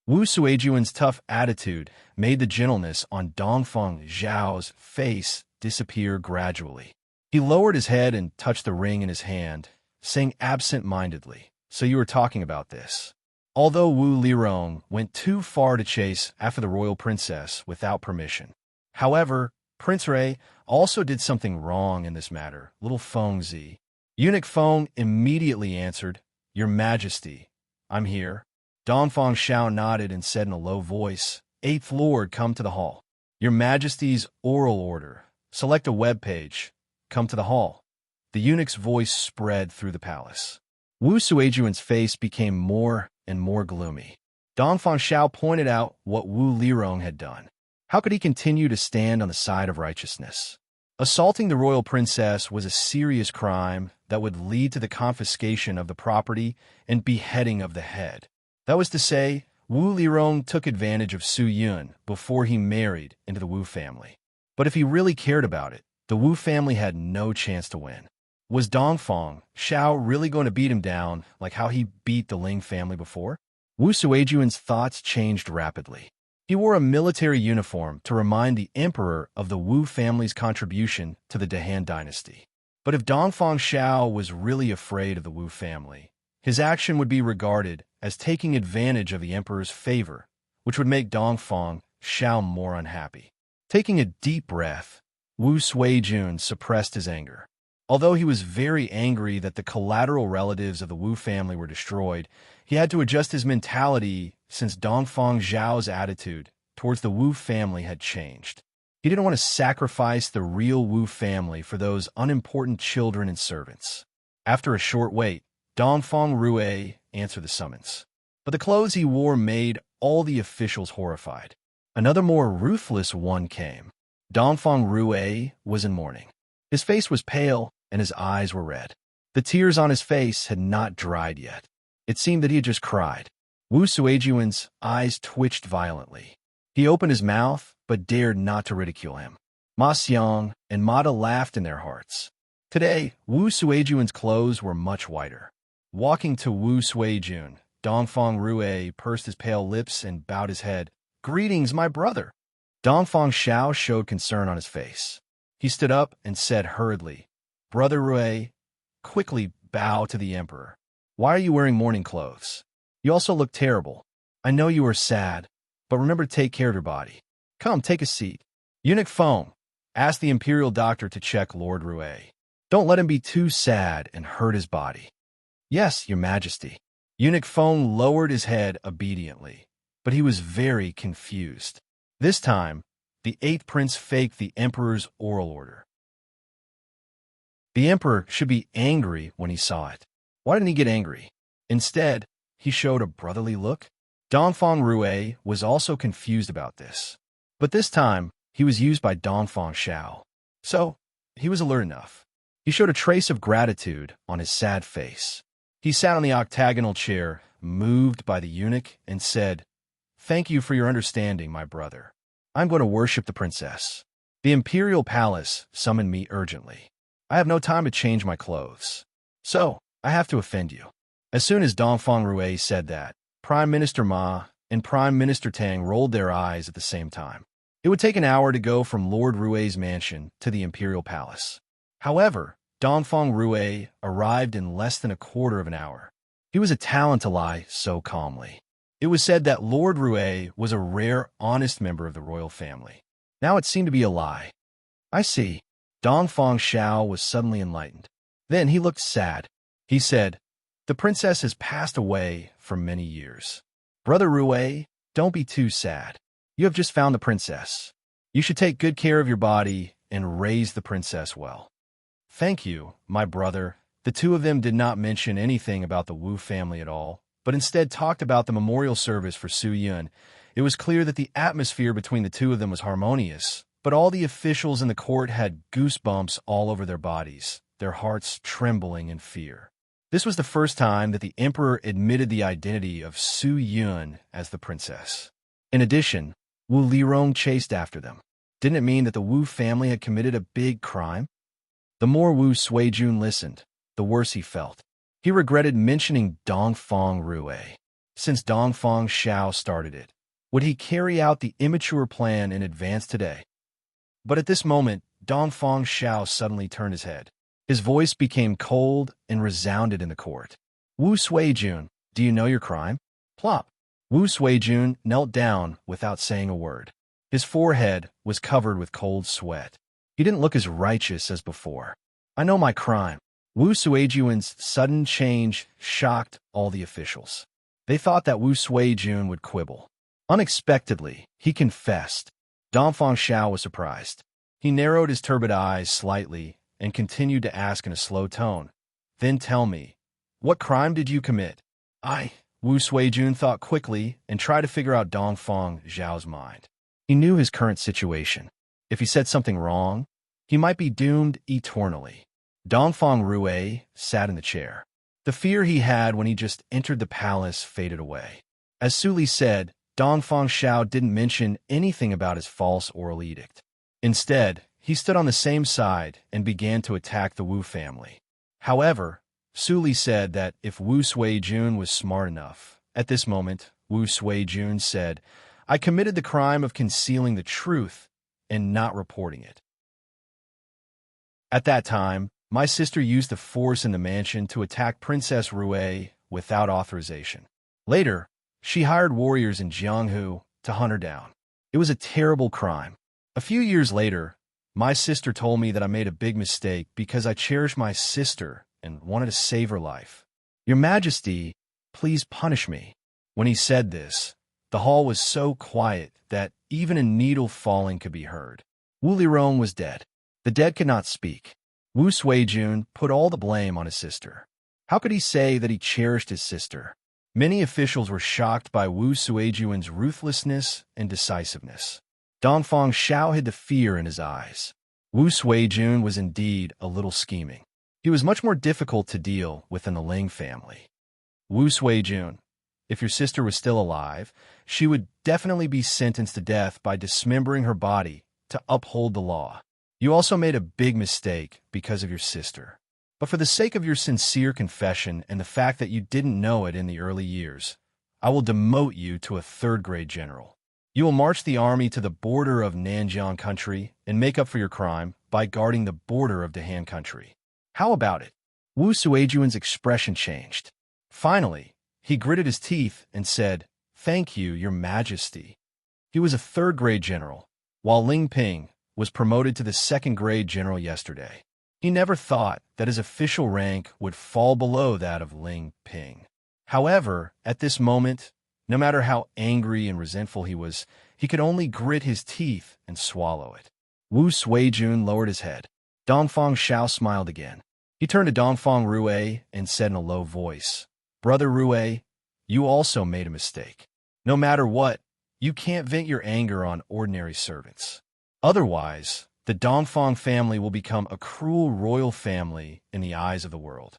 Wu Suijun's tough attitude made the gentleness on Dongfang Xiao's face disappear gradually. He lowered his head and touched the ring in his hand, saying absent-mindedly, "So you were talking about this." Although Wu Lirong went too far to chase after the royal princess without permission. However, Prince Rui also did something wrong in this matter, little Feng Zi. Eunuch Feng immediately answered, "Your Majesty, I'm here." Dongfang Xiao nodded and said in a low voice, "8th Lord, come to the hall. Your Majesty's oral order. Select a web page. Come to the hall." The eunuch's voice spread through the palace. Wu Suijun's face became more and more gloomy. Dongfang Xiao pointed out what Wu Lirong had done. How could he continue to stand on the side of righteousness? Assaulting the royal princess was a serious crime that would lead to the confiscation of the property and beheading of the head. That was to say, Wu Lirong took advantage of Su Yun before he married into the Wu family. But if he really cared about it, the Wu family had no chance to win. Was Dongfang Xiao really going to beat him down like how he beat the Ling family before? Wu Suijun's thoughts changed rapidly. He wore a military uniform to remind the emperor of the Wu family's contribution to the Han dynasty. But if Dongfang Xiao was really afraid of the Wu family, his action would be regarded as taking advantage of the emperor's favor, which would make Dongfang Xiao more unhappy. Taking a deep breath, Wu Suijun suppressed his anger. Although he was very angry that the collateral relatives of the Wu family were destroyed, he had to adjust his mentality since Dongfang Xiao's attitude towards the Wu family had changed. He didn't want to sacrifice the real Wu family for those unimportant children and servants. After a short wait, Dongfang Rue answered the summons. But the clothes he wore made all the officials horrified. Another more ruthless one came. Dongfang Rue was in mourning. His face was pale and his eyes were red. The tears on his face had not dried yet. It seemed that he had just cried. Wu Suijun's eyes twitched violently. He opened his mouth, but dared not to ridicule him. Ma Xiang and Mata laughed in their hearts. Today, Wu Suijun's clothes were much whiter. Walking to Wu Suijun, Dongfang Rue pursed his pale lips and bowed his head. "Greetings, my brother." Dongfang Xiao showed concern on his face. He stood up and said hurriedly, "Brother Rue, quickly bow to the emperor. Why are you wearing mourning clothes? You also look terrible. I know you are sad, but remember to take care of your body. Come, take a seat." Eunuch Feng asked the imperial doctor to check Lord Rue. "Don't let him be too sad and hurt his body." "Yes, your majesty." Eunuch Feng lowered his head obediently, but he was very confused. This time, the 8th prince faked the emperor's oral order. The emperor should be angry when he saw it. Why didn't he get angry? Instead, he showed a brotherly look. Dongfang Rue was also confused about this. But this time, he was used by Dongfang Xiao. So, he was alert enough. He showed a trace of gratitude on his sad face. He sat on the octagonal chair, moved by the eunuch, and said, "Thank you for your understanding, my brother. I'm going to worship the princess. The imperial palace summoned me urgently. I have no time to change my clothes. So, I have to offend you." As soon as Dongfang Rui said that, Prime Minister Ma and Prime Minister Tang rolled their eyes at the same time. It would take an hour to go from Lord Rui's mansion to the imperial palace. However, Dongfang Rui arrived in less than a quarter of an hour. He was a talent to lie so calmly. It was said that Lord Rui was a rare, honest member of the royal family. Now it seemed to be a lie. "I see." Dongfang Xiao was suddenly enlightened. Then he looked sad. He said, "The princess has passed away for many years. Brother Rui, don't be too sad. You have just found the princess. You should take good care of your body and raise the princess well." "Thank you, my brother." The two of them did not mention anything about the Wu family at all, but instead talked about the memorial service for Su Yun. It was clear that the atmosphere between the two of them was harmonious, but all the officials in the court had goosebumps all over their bodies, their hearts trembling in fear. This was the first time that the emperor admitted the identity of Su Yun as the princess. In addition, Wu Lirong chased after them. Didn't it mean that the Wu family had committed a big crime? The more Wu Suijun listened, the worse he felt. He regretted mentioning Dongfang Rui. Since Dongfang Xiao started it, would he carry out the immature plan in advance today? But at this moment, Dongfang Xiao suddenly turned his head. His voice became cold and resounded in the court. "Wu Suijun, do you know your crime?" Plop. Wu Suijun knelt down without saying a word. His forehead was covered with cold sweat. He didn't look as righteous as before. "I know my crime." Wu Suijun's sudden change shocked all the officials. They thought that Wu Suijun would quibble. Unexpectedly, he confessed. Dongfang Xiao was surprised. He narrowed his turbid eyes slightly and continued to ask in a slow tone, "Then tell me, what crime did you commit?" Wu Suijun thought quickly and tried to figure out Dongfang Xiao's mind. He knew his current situation. If he said something wrong, he might be doomed eternally. Dongfang Rui sat in the chair. The fear he had when he just entered the palace faded away. As Suli said, Dongfang Xiao didn't mention anything about his false oral edict. Instead, he stood on the same side and began to attack the Wu family. However, Suli said that if Wu Suijun was smart enough, at this moment, Wu Suijun said, "I committed the crime of concealing the truth and not reporting it. At that time, my sister used the force in the mansion to attack Princess Rui without authorization. Later, she hired warriors in Jianghu to hunt her down. It was a terrible crime. A few years later, my sister told me that I made a big mistake because I cherished my sister and wanted to save her life. Your Majesty, please punish me." When he said this, the hall was so quiet that even a needle falling could be heard. Wu Lirong was dead. The dead could not speak. Wu Suijun put all the blame on his sister. How could he say that he cherished his sister? Many officials were shocked by Wu Suijun's ruthlessness and decisiveness. Dongfang Xiao hid the fear in his eyes. Wu Suijun was indeed a little scheming. He was much more difficult to deal with than the Ling family. "Wu Suijun, if your sister was still alive, she would definitely be sentenced to death by dismembering her body to uphold the law. You also made a big mistake because of your sister. But for the sake of your sincere confession and the fact that you didn't know it in the early years, I will demote you to a third-grade general. You will march the army to the border of Nanjiang country and make up for your crime by guarding the border of Dahan country. How about it?" Wu Suijun's expression changed. Finally, he gritted his teeth and said, "Thank you, Your Majesty." He was a third-grade general, while Ling Ping was promoted to the second-grade general yesterday. He never thought that his official rank would fall below that of Ling Ping. However, at this moment, no matter how angry and resentful he was, he could only grit his teeth and swallow it. Wu Suijun lowered his head. Dongfang Xiao smiled again. He turned to Dongfang Rui and said in a low voice, "Brother Rui, you also made a mistake. No matter what, you can't vent your anger on ordinary servants. Otherwise, the Dongfang family will become a cruel royal family in the eyes of the world."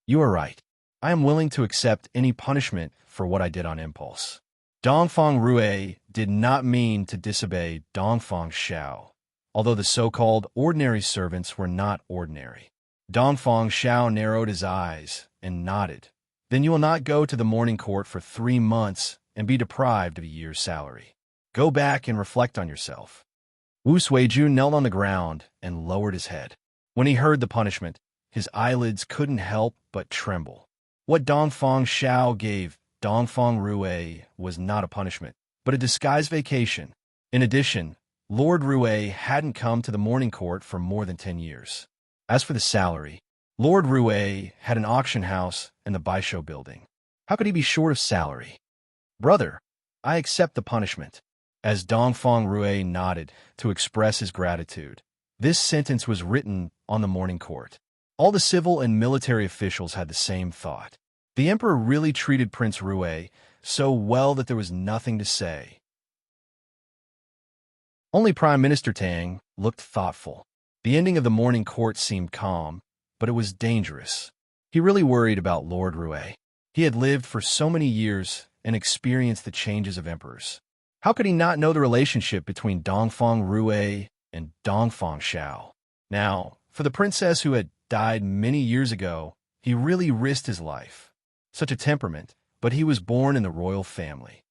"You are right. I am willing to accept any punishment for what I did on impulse. Dongfang Rui did not mean to disobey Dongfang Xiao, although the so-called ordinary servants were not ordinary. Dongfang Xiao narrowed his eyes and nodded. Then you will not go to the morning court for 3 months and be deprived of a year's salary. Go back and reflect on yourself. Wu Suijun knelt on the ground and lowered his head. When he heard the punishment, his eyelids couldn't help but tremble. What Dongfang Xiao gave Dongfang Rui was not a punishment, but a disguised vacation. In addition, Lord Rui hadn't come to the morning court for more than 10 years. As for the salary, Lord Rui had an auction house in the Baisho building. How could he be short of salary? Brother, I accept the punishment. As Dongfang Rui nodded to express his gratitude, this sentence was written on the morning court. All the civil and military officials had the same thought. The emperor really treated Prince Rui so well that there was nothing to say. Only Prime Minister Tang looked thoughtful. The ending of the morning court seemed calm, but it was dangerous. He really worried about Lord Rui. He had lived for so many years and experienced the changes of emperors. How could he not know the relationship between Dongfang Rui and Dongfang Xiao? Now, for the princess who had died many years ago, he really risked his life. Such a temperament, but he was born in the royal family.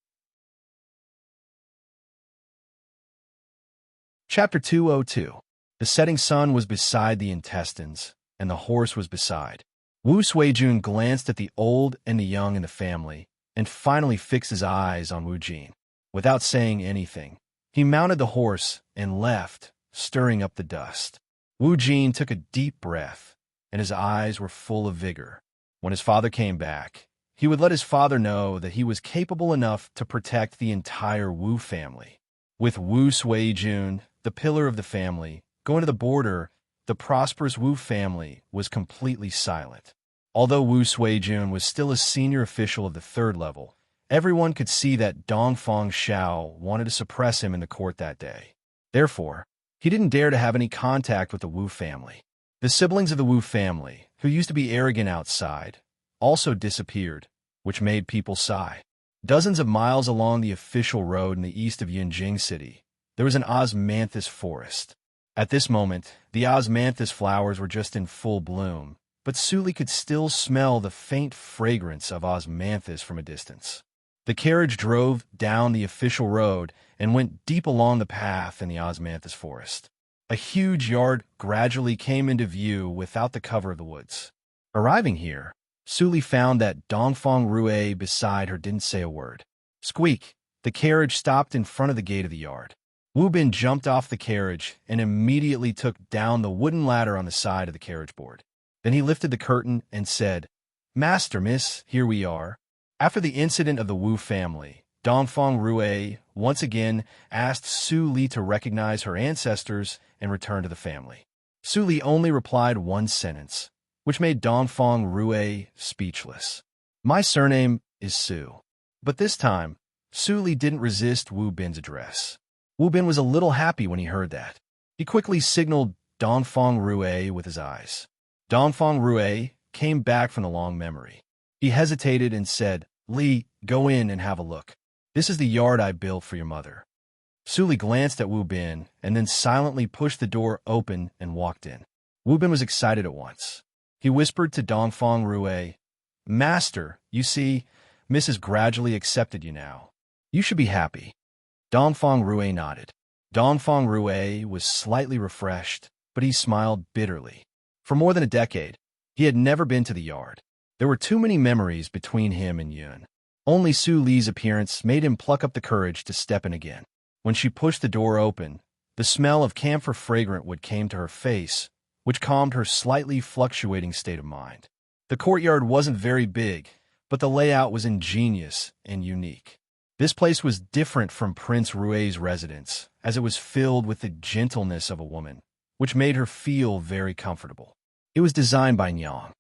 Chapter 202. The setting sun was beside the intestines, and the horse was beside. Wu Suijun glanced at the old and the young in the family, and finally fixed his eyes on Wu Jin. Without saying anything, he mounted the horse and left, stirring up the dust. Wu Jin took a deep breath, and his eyes were full of vigor. When his father came back, he would let his father know that he was capable enough to protect the entire Wu family. With Wu Suijun, the pillar of the family, going to the border, the prosperous Wu family was completely silent. Although Wu Suijun was still a senior official of the 3rd level, everyone could see that Dongfang Xiao wanted to suppress him in the court that day. Therefore, he didn't dare to have any contact with the Wu family. The siblings of the Wu family, who used to be arrogant outside, also disappeared, which made people sigh. Dozens of miles along the official road in the east of Yunjing City, there was an osmanthus forest. At this moment, the osmanthus flowers were just in full bloom, but Suli could still smell the faint fragrance of osmanthus from a distance. The carriage drove down the official road and went deep along the path in the osmanthus forest. A huge yard gradually came into view without the cover of the woods. Arriving here, Suli found that Dongfang Rui beside her didn't say a word. Squeak! The carriage stopped in front of the gate of the yard. Wu Bin jumped off the carriage and immediately took down the wooden ladder on the side of the carriage board. Then he lifted the curtain and said, "Master, miss, here we are." After the incident of the Wu family, Dongfang Rui once again asked Su Li to recognize her ancestors and return to the family. Su Li only replied one sentence, which made Dongfang Rui speechless. "My surname is Su." But this time, Su Li didn't resist Wu Bin's address. Wu Bin was a little happy when he heard that. He quickly signaled Dongfang Rui with his eyes. Dongfang Rui came back from the long memory. He hesitated and said, "Li, go in and have a look. This is the yard I built for your mother." Su Li glanced at Wu Bin and then silently pushed the door open and walked in. Wu Bin was excited at once. He whispered to Dongfang Rui, "Master, you see, Mrs. gradually accepted you now. You should be happy." Dongfang Rui nodded. Dongfang Rui was slightly refreshed, but he smiled bitterly. For more than a decade, he had never been to the yard. There were too many memories between him and Yun. Only Su Li's appearance made him pluck up the courage to step in again. When she pushed the door open, the smell of camphor fragrant wood came to her face, which calmed her slightly fluctuating state of mind. The courtyard wasn't very big, but the layout was ingenious and unique. This place was different from Prince Rui's residence, as it was filled with the gentleness of a woman, which made her feel very comfortable. It was designed by Nyang.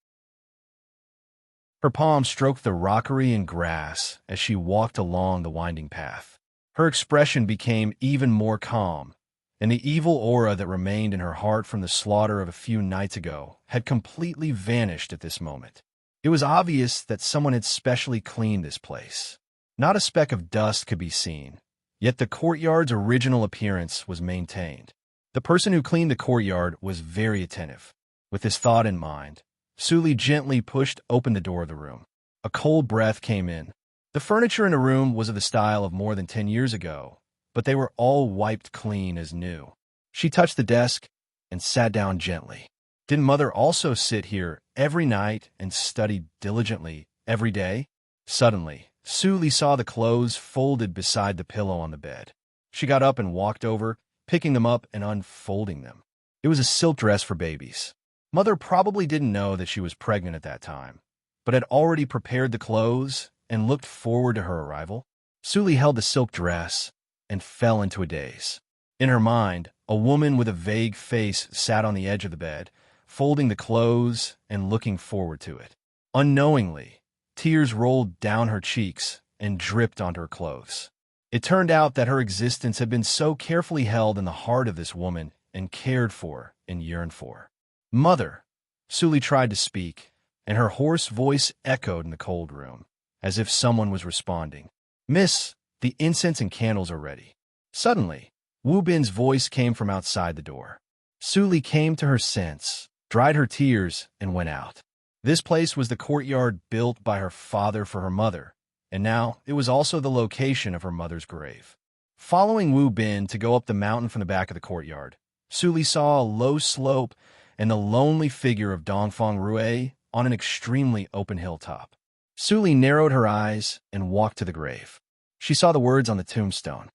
Her palm stroked the rockery and grass as she walked along the winding path. Her expression became even more calm, and the evil aura that remained in her heart from the slaughter of a few nights ago had completely vanished at this moment. It was obvious that someone had specially cleaned this place. Not a speck of dust could be seen, yet the courtyard's original appearance was maintained. The person who cleaned the courtyard was very attentive. With this thought in mind, Suli gently pushed open the door of the room. A cold breath came in. The furniture in the room was of the style of more than 10 years ago, but they were all wiped clean as new. She touched the desk and sat down gently. Didn't Mother also sit here every night and study diligently every day? Suddenly, Suli saw the clothes folded beside the pillow on the bed. She got up and walked over, picking them up and unfolding them. It was a silk dress for babies. Mother probably didn't know that she was pregnant at that time, but had already prepared the clothes and looked forward to her arrival. Suli held the silk dress and fell into a daze. In her mind, a woman with a vague face sat on the edge of the bed, folding the clothes and looking forward to it. Unknowingly, tears rolled down her cheeks and dripped onto her clothes. It turned out that her existence had been so carefully held in the heart of this woman and cared for and yearned for. "Mother," Suli tried to speak, and her hoarse voice echoed in the cold room, as if someone was responding. "Miss, the incense and candles are ready." Suddenly, Wu Bin's voice came from outside the door. Suli came to her sense, dried her tears, and went out. This place was the courtyard built by her father for her mother, and now it was also the location of her mother's grave. Following Wu Bin to go up the mountain from the back of the courtyard, Suli saw a low slope and the lonely figure of Dongfang Rue on an extremely open hilltop. Suli narrowed her eyes and walked to the grave. She saw the words on the tombstone.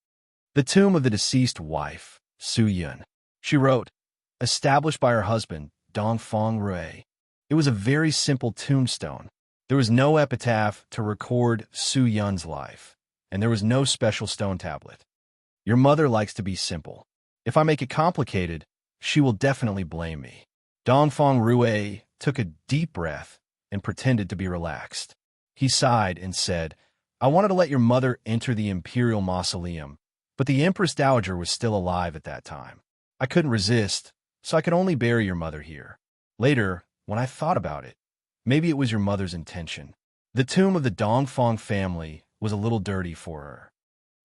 The tomb of the deceased wife, Su Yun. She wrote, "Established by her husband, Dongfang Rue." It was a very simple tombstone. There was no epitaph to record Su Yun's life, and there was no special stone tablet. Your mother likes to be simple. If I make it complicated, she will definitely blame me. Dongfang Rue took a deep breath and pretended to be relaxed. He sighed and said, "I wanted to let your mother enter the imperial mausoleum, but the Empress Dowager was still alive at that time. I couldn't resist, so I could only bury your mother here. Later, when I thought about it, maybe it was your mother's intention. The tomb of the Dongfang family was a little dirty for her."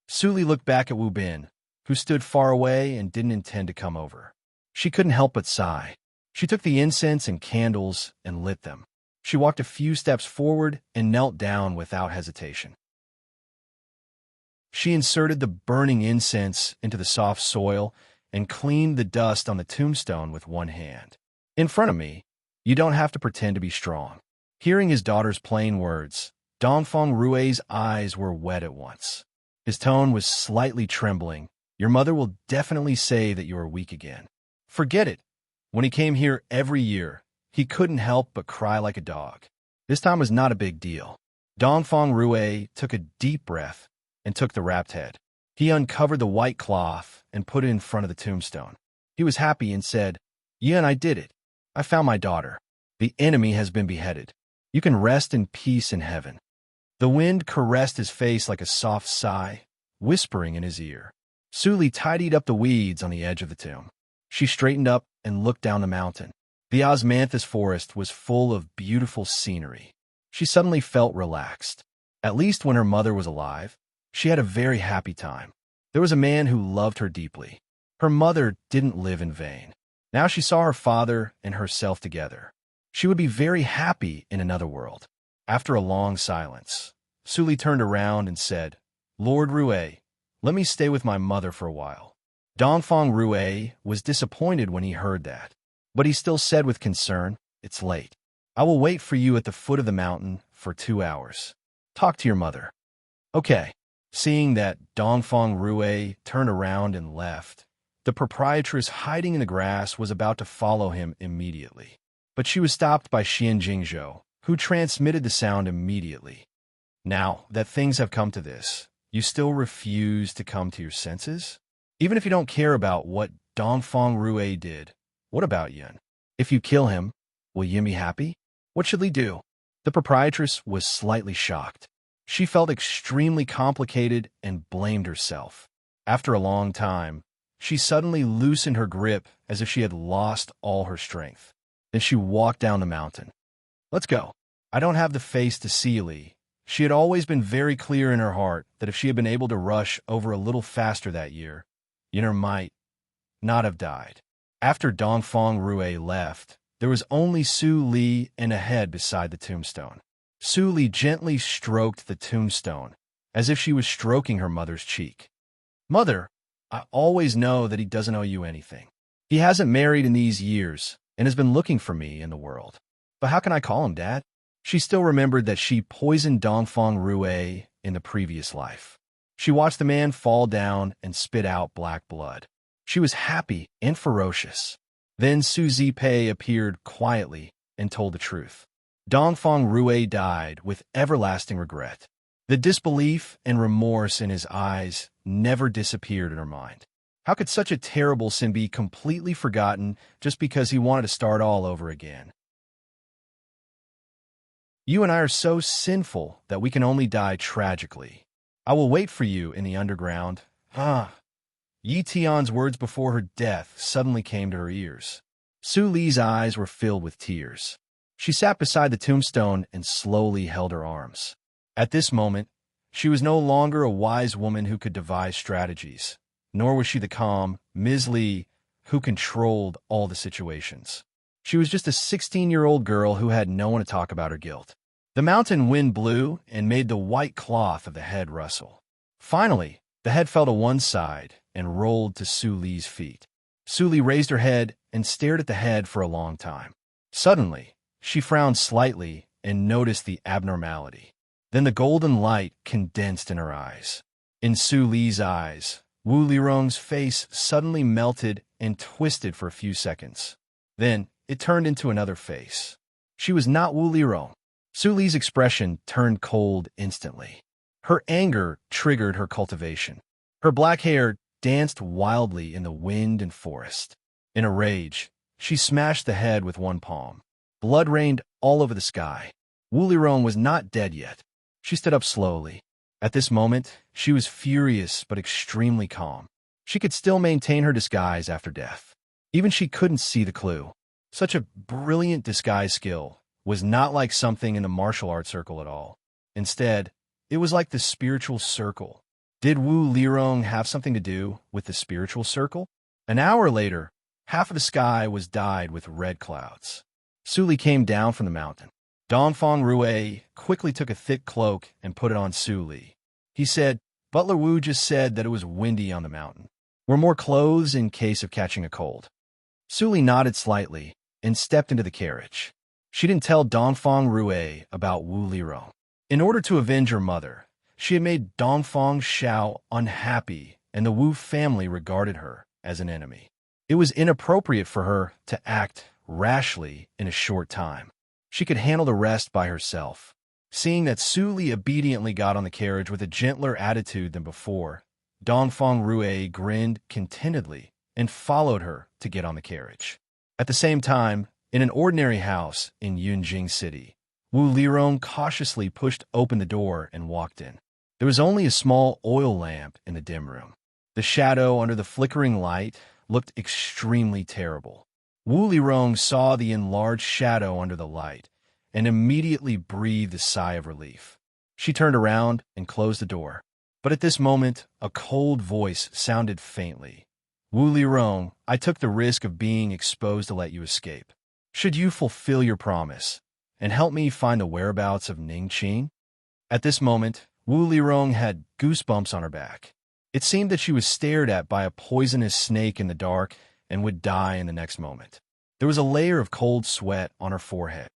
Suli looked back at Wu Bin, who stood far away and didn't intend to come over. She couldn't help but sigh. She took the incense and candles and lit them. She walked a few steps forward and knelt down without hesitation. She inserted the burning incense into the soft soil and cleaned the dust on the tombstone with one hand. "In front of me, you don't have to pretend to be strong." Hearing his daughter's plain words, Dongfang Rue's eyes were wet at once. His tone was slightly trembling. "Your mother will definitely say that you are weak again. Forget it. When he came here every year, he couldn't help but cry like a dog. This time was not a big deal." Dongfang Rue took a deep breath and took the wrapped head. He uncovered the white cloth and put it in front of the tombstone. He was happy and said, "Yin, I did it. I found my daughter. The enemy has been beheaded. You can rest in peace in heaven." The wind caressed his face like a soft sigh, whispering in his ear. Suli tidied up the weeds on the edge of the tomb. She straightened up and looked down the mountain. The osmanthus forest was full of beautiful scenery. She suddenly felt relaxed. At least when her mother was alive, she had a very happy time. There was a man who loved her deeply. Her mother didn't live in vain. Now she saw her father and herself together. She would be very happy in another world. After a long silence, Suli turned around and said, "Lord Rue, let me stay with my mother for a while." Dongfang Rue was disappointed when he heard that, but he still said with concern, "It's late. I will wait for you at the foot of the mountain for 2 hours. Talk to your mother." "Okay." Seeing that Dongfang Rue turned around and left, the proprietress hiding in the grass was about to follow him immediately. But she was stopped by Xian Jingzhou, who transmitted the sound immediately. "Now that things have come to this, you still refuse to come to your senses? Even if you don't care about what Dongfang Rue did, what about Yin? If you kill him, will Yin be happy? What should we do?" The proprietress was slightly shocked. She felt extremely complicated and blamed herself. After a long time, she suddenly loosened her grip as if she had lost all her strength. Then she walked down the mountain. "Let's go." I don't have the face to see Li. She had always been very clear in her heart that if she had been able to rush over a little faster that year, Yin'er might not have died. After Dongfang Rue left, there was only Su Li and a head beside the tombstone. Su Li gently stroked the tombstone, as if she was stroking her mother's cheek. Mother, I always know that he doesn't owe you anything. He hasn't married in these years and has been looking for me in the world. But how can I call him Dad? She still remembered that she poisoned Dongfang Rue in the previous life. She watched the man fall down and spit out black blood. She was happy and ferocious. Then Su Zipei appeared quietly and told the truth. Dongfang Rue died with everlasting regret. The disbelief and remorse in his eyes never disappeared in her mind. How could such a terrible sin be completely forgotten just because he wanted to start all over again? You and I are so sinful that we can only die tragically. I will wait for you in the underground. Yi Tian's words before her death suddenly came to her ears. Su Li's eyes were filled with tears. She sat beside the tombstone and slowly held her arms. At this moment, she was no longer a wise woman who could devise strategies, nor was she the calm Ms. Li who controlled all the situations. She was just a 16-year-old girl who had no one to talk about her guilt. The mountain wind blew and made the white cloth of the head rustle. Finally, the head fell to one side and rolled to Su Li's feet. Su Li raised her head and stared at the head for a long time. Suddenly, she frowned slightly and noticed the abnormality. Then the golden light condensed in her eyes. In Su Li's eyes, Wu Lirong's face suddenly melted and twisted for a few seconds. Then it turned into another face. She was not Wu Lirong. Su Li's expression turned cold instantly. Her anger triggered her cultivation. Her black hair danced wildly in the wind and forest. In a rage, she smashed the head with one palm. Blood rained all over the sky. Wu Lirong was not dead yet. She stood up slowly. At this moment, she was furious but extremely calm. She could still maintain her disguise after death. Even she couldn't see the clue. Such a brilliant disguise skill was not like something in the martial arts circle at all. Instead, it was like the spiritual circle. Did Wu Lirong have something to do with the spiritual circle? An hour later, half of the sky was dyed with red clouds. Su Li came down from the mountain. Dongfang Rue quickly took a thick cloak and put it on Su Li. He said, "Butler Wu just said that it was windy on the mountain. Wear more clothes in case of catching a cold." Su Li nodded slightly and stepped into the carriage. She didn't tell Dongfang Rue about Wu Lirong. In order to avenge her mother, she had made Dongfang Xiao unhappy, and the Wu family regarded her as an enemy. It was inappropriate for her to act rashly in a short time. She could handle the rest by herself. Seeing that Su Li obediently got on the carriage with a gentler attitude than before, Dongfang Rue grinned contentedly and followed her to get on the carriage. At the same time, in an ordinary house in Yunjing City, Wu Lirong cautiously pushed open the door and walked in. There was only a small oil lamp in the dim room. The shadow under the flickering light looked extremely terrible. Wu Lirong saw the enlarged shadow under the light and immediately breathed a sigh of relief. She turned around and closed the door. But at this moment, a cold voice sounded faintly. "Wu Lirong, I took the risk of being exposed to let you escape. Should you fulfill your promise and help me find the whereabouts of Ningqing?" At this moment, Wu Lirong had goosebumps on her back. It seemed that she was stared at by a poisonous snake in the dark and would die in the next moment. There was a layer of cold sweat on her forehead.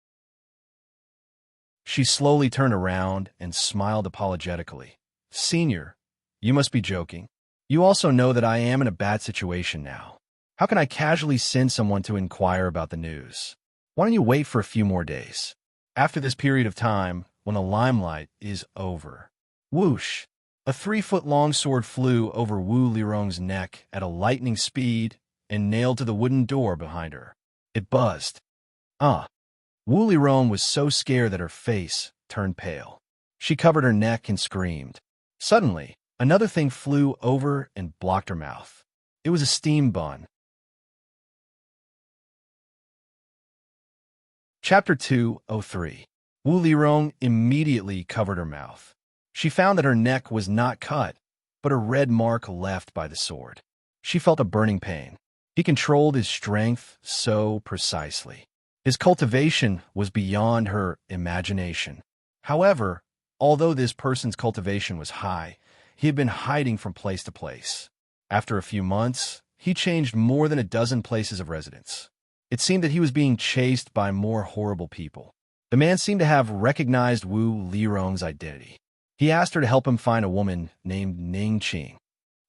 She slowly turned around and smiled apologetically. "Senior, you must be joking. You also know that I am in a bad situation now. How can I casually send someone to inquire about the news? Why don't you wait for a few more days? After this period of time, when the limelight is over." Whoosh! A 3-foot-long sword flew over Wu Lirong's neck at a lightning speed and nailed to the wooden door behind her. It buzzed. Wu Lirong was so scared that her face turned pale. She covered her neck and screamed. Suddenly, another thing flew over and blocked her mouth. It was a steam bun. Chapter 203. Wu Lirong immediately covered her mouth. She found that her neck was not cut, but a red mark left by the sword. She felt a burning pain. He controlled his strength so precisely. His cultivation was beyond her imagination. However, although this person's cultivation was high, he had been hiding from place to place. After a few months, he changed more than a dozen places of residence. It seemed that he was being chased by more horrible people. The man seemed to have recognized Wu Lirong's identity. He asked her to help him find a woman named Ning Qing.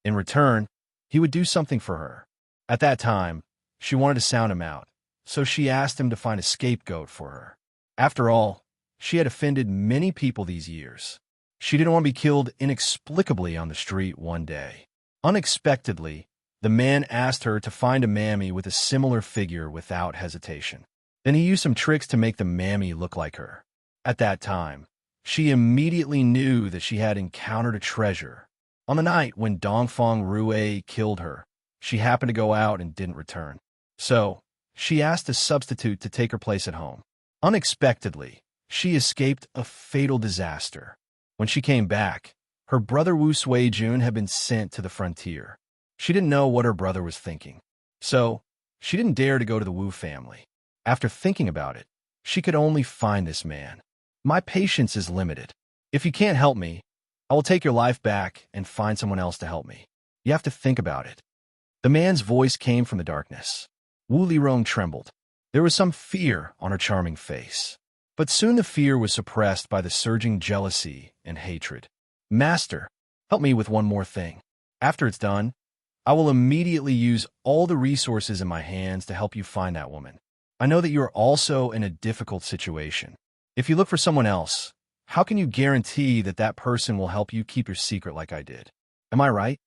In return, he would do something for her. At that time, she wanted to sound him out, so she asked him to find a scapegoat for her. After all, she had offended many people these years. She didn't want to be killed inexplicably on the street one day. Unexpectedly, the man asked her to find a mammy with a similar figure without hesitation. Then he used some tricks to make the mammy look like her. At that time, she immediately knew that she had encountered a treasure. On the night when Dongfang Rue killed her, she happened to go out and didn't return. So, she asked a substitute to take her place at home. Unexpectedly, she escaped a fatal disaster. When she came back, her brother Wu Suijun had been sent to the frontier. She didn't know what her brother was thinking. So, she didn't dare to go to the Wu family. After thinking about it, she could only find this man. My patience is limited. If you can't help me, I will take your life back and find someone else to help me. You have to think about it. The man's voice came from the darkness. Wu Lirong trembled. There was some fear on her charming face. But soon the fear was suppressed by the surging jealousy and hatred. Master, help me with one more thing. After it's done, I will immediately use all the resources in my hands to help you find that woman. I know that you are also in a difficult situation. If you look for someone else, how can you guarantee that that person will help you keep your secret like I did? Am I right?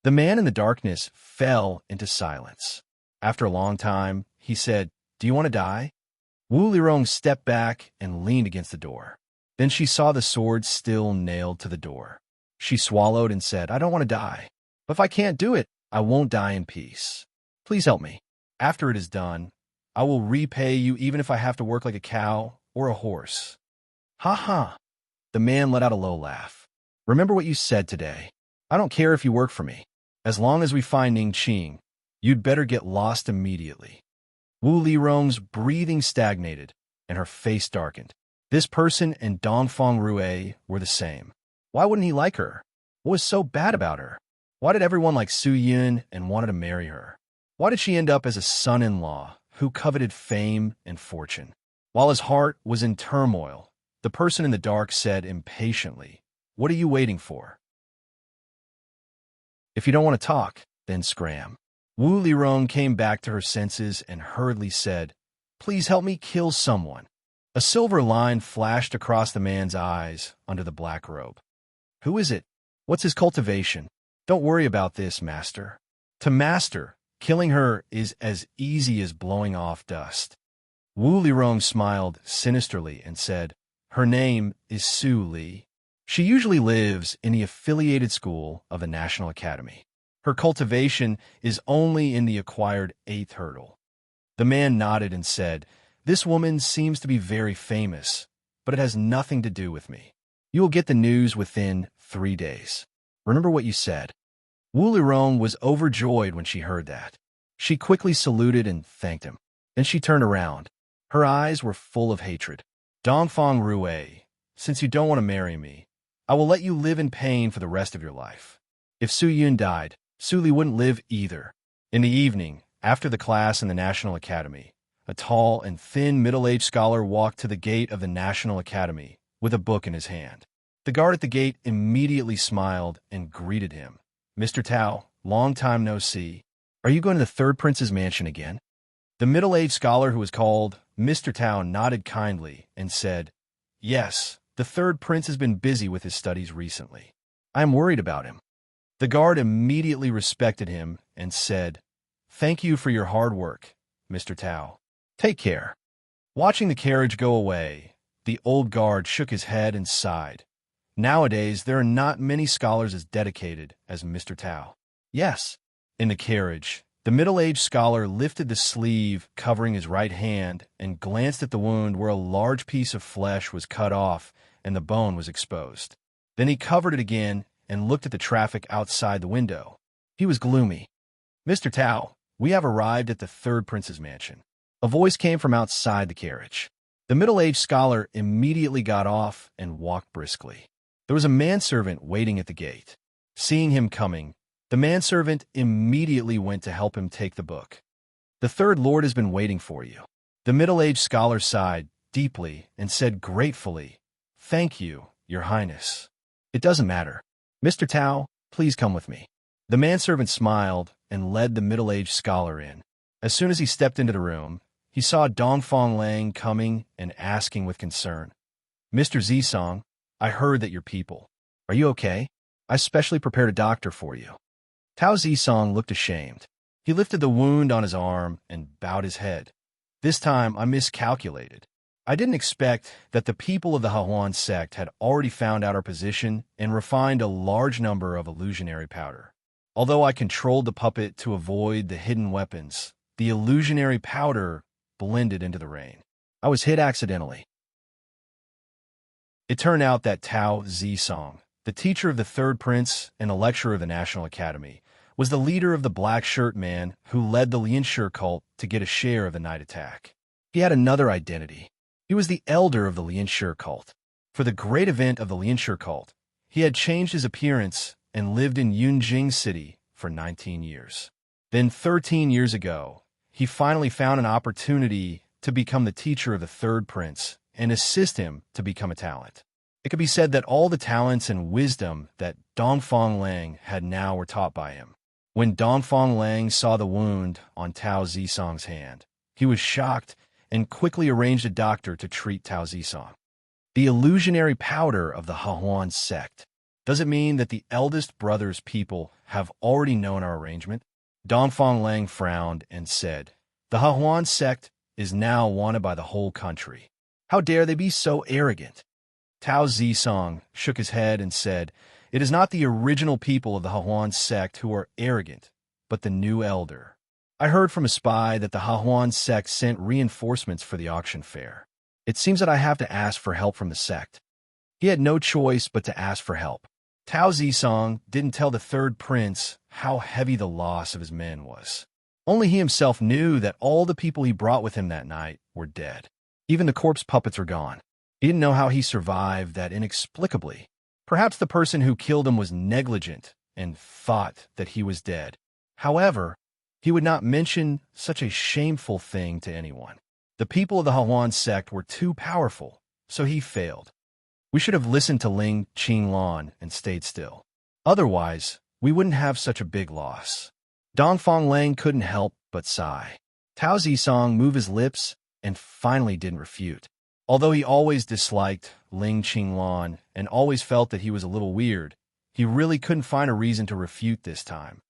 The man in the darkness fell into silence. After a long time, he said, "Do you want to die?" Wu Lirong stepped back and leaned against the door. Then she saw the sword still nailed to the door. She swallowed and said, "I don't want to die. But if I can't do it, I won't die in peace. Please help me. After it is done, I will repay you even if I have to work like a cow or a horse." "Ha ha." The man let out a low laugh. "Remember what you said today. I don't care if you work for me. As long as we find Ning Qing, you'd better get lost immediately." Wu Lirong's breathing stagnated, and her face darkened. This person and Dongfang Rue were the same. Why wouldn't he like her? What was so bad about her? Why did everyone like Su Yun and wanted to marry her? Why did she end up as a son-in-law who coveted fame and fortune? While his heart was in turmoil, the person in the dark said impatiently, "What are you waiting for? If you don't want to talk, then scram." Wu Lirong came back to her senses and hurriedly said, "Please help me kill someone." A silver line flashed across the man's eyes under the black robe. "Who is it? What's his cultivation? Don't worry about this, master." To master, killing her is as easy as blowing off dust. Wu Lirong smiled sinisterly and said, "Her name is Su Li. She usually lives in the affiliated school of the National Academy. Her cultivation is only in the acquired 8th hurdle." The man nodded and said, "This woman seems to be very famous, but it has nothing to do with me. You will get the news within 3 days. Remember what you said." Wu Lirong was overjoyed when she heard that. She quickly saluted and thanked him. Then she turned around. Her eyes were full of hatred. "Dongfang Rue, since you don't want to marry me, I will let you live in pain for the rest of your life." If Su Yun died, Su Li wouldn't live either. In the evening, after the class in the National Academy, a tall and thin middle-aged scholar walked to the gate of the National Academy with a book in his hand. The guard at the gate immediately smiled and greeted him. "Mr. Tao, long time no see. Are you going to the third prince's mansion again?" The middle-aged scholar who was called Mr. Tao nodded kindly and said, "Yes, the third prince has been busy with his studies recently. I am worried about him." The guard immediately respected him and said, "Thank you for your hard work, Mr. Tao. Take care." Watching the carriage go away, the old guard shook his head and sighed. Nowadays, there are not many scholars as dedicated as Mr. Tao. Yes. In the carriage, The middle-aged scholar lifted the sleeve covering his right hand and glanced at the wound where a large piece of flesh was cut off and the bone was exposed. Then he covered it again and looked at the traffic outside the window. He was gloomy. "Mr. Tao, we have arrived at the third prince's mansion." A voice came from outside the carriage. The middle-aged scholar immediately got off and walked briskly. There was a manservant waiting at the gate. Seeing him coming, the manservant immediately went to help him take the book. "The third lord has been waiting for you." The middle-aged scholar sighed deeply and said gratefully, "Thank you, Your Highness." "It doesn't matter. Mr. Tao, please come with me." The manservant smiled and led the middle-aged scholar in. As soon as he stepped into the room, he saw Dongfang Lang coming and asking with concern, "Mr. Zisong, I heard that your people. Are you okay? I specially prepared a doctor for you." Tao Zisong looked ashamed. He lifted the wound on his arm and bowed his head. "This time I miscalculated. I didn't expect that the people of the Hahuan sect had already found out our position and refined a large number of illusionary powder. Although I controlled the puppet to avoid the hidden weapons, the illusionary powder blended into the rain. I was hit accidentally." It turned out that Tao Zisong, the teacher of the third prince and a lecturer of the National Academy, was the leader of the black shirt man who led the Lianshi cult to get a share of the night attack. He had another identity. He was the elder of the Lianshi cult. For the great event of the Lianshi cult, he had changed his appearance and lived in Yunjing City for 19 years. Then 13 years ago, he finally found an opportunity to become the teacher of the third prince and assist him to become a talent. It could be said that all the talents and wisdom that Dongfang Lang had now were taught by him. When Dongfang Lang saw the wound on Tao Zisong's hand, he was shocked and quickly arranged a doctor to treat Tao Zisong. The illusionary powder of the Hahuan sect. Does it mean that the eldest brother's people have already known our arrangement? Dongfang Lang frowned and said, "The Hahuan sect is now wanted by the whole country. How dare they be so arrogant?" Tao Zisong shook his head and said, "It is not the original people of the Hahuan sect who are arrogant, but the new elder. I heard from a spy that the Hahuan sect sent reinforcements for the auction fair. It seems that I have to ask for help from the sect." He had no choice but to ask for help. Tao Zisong didn't tell the third prince how heavy the loss of his men was. Only he himself knew that all the people he brought with him that night were dead. Even the corpse puppets were gone. He didn't know how he survived that inexplicably. Perhaps the person who killed him was negligent and thought that he was dead. However, he would not mention such a shameful thing to anyone. The people of the Hahuan sect were too powerful, so he failed. We should have listened to Ling Qinglan and stayed still. Otherwise, we wouldn't have such a big loss. Dongfang Lang couldn't help but sigh. Tao Zisong moved his lips and finally didn't refute. Although he always disliked Ling Qinglan and always felt that he was a little weird, he really couldn't find a reason to refute this time.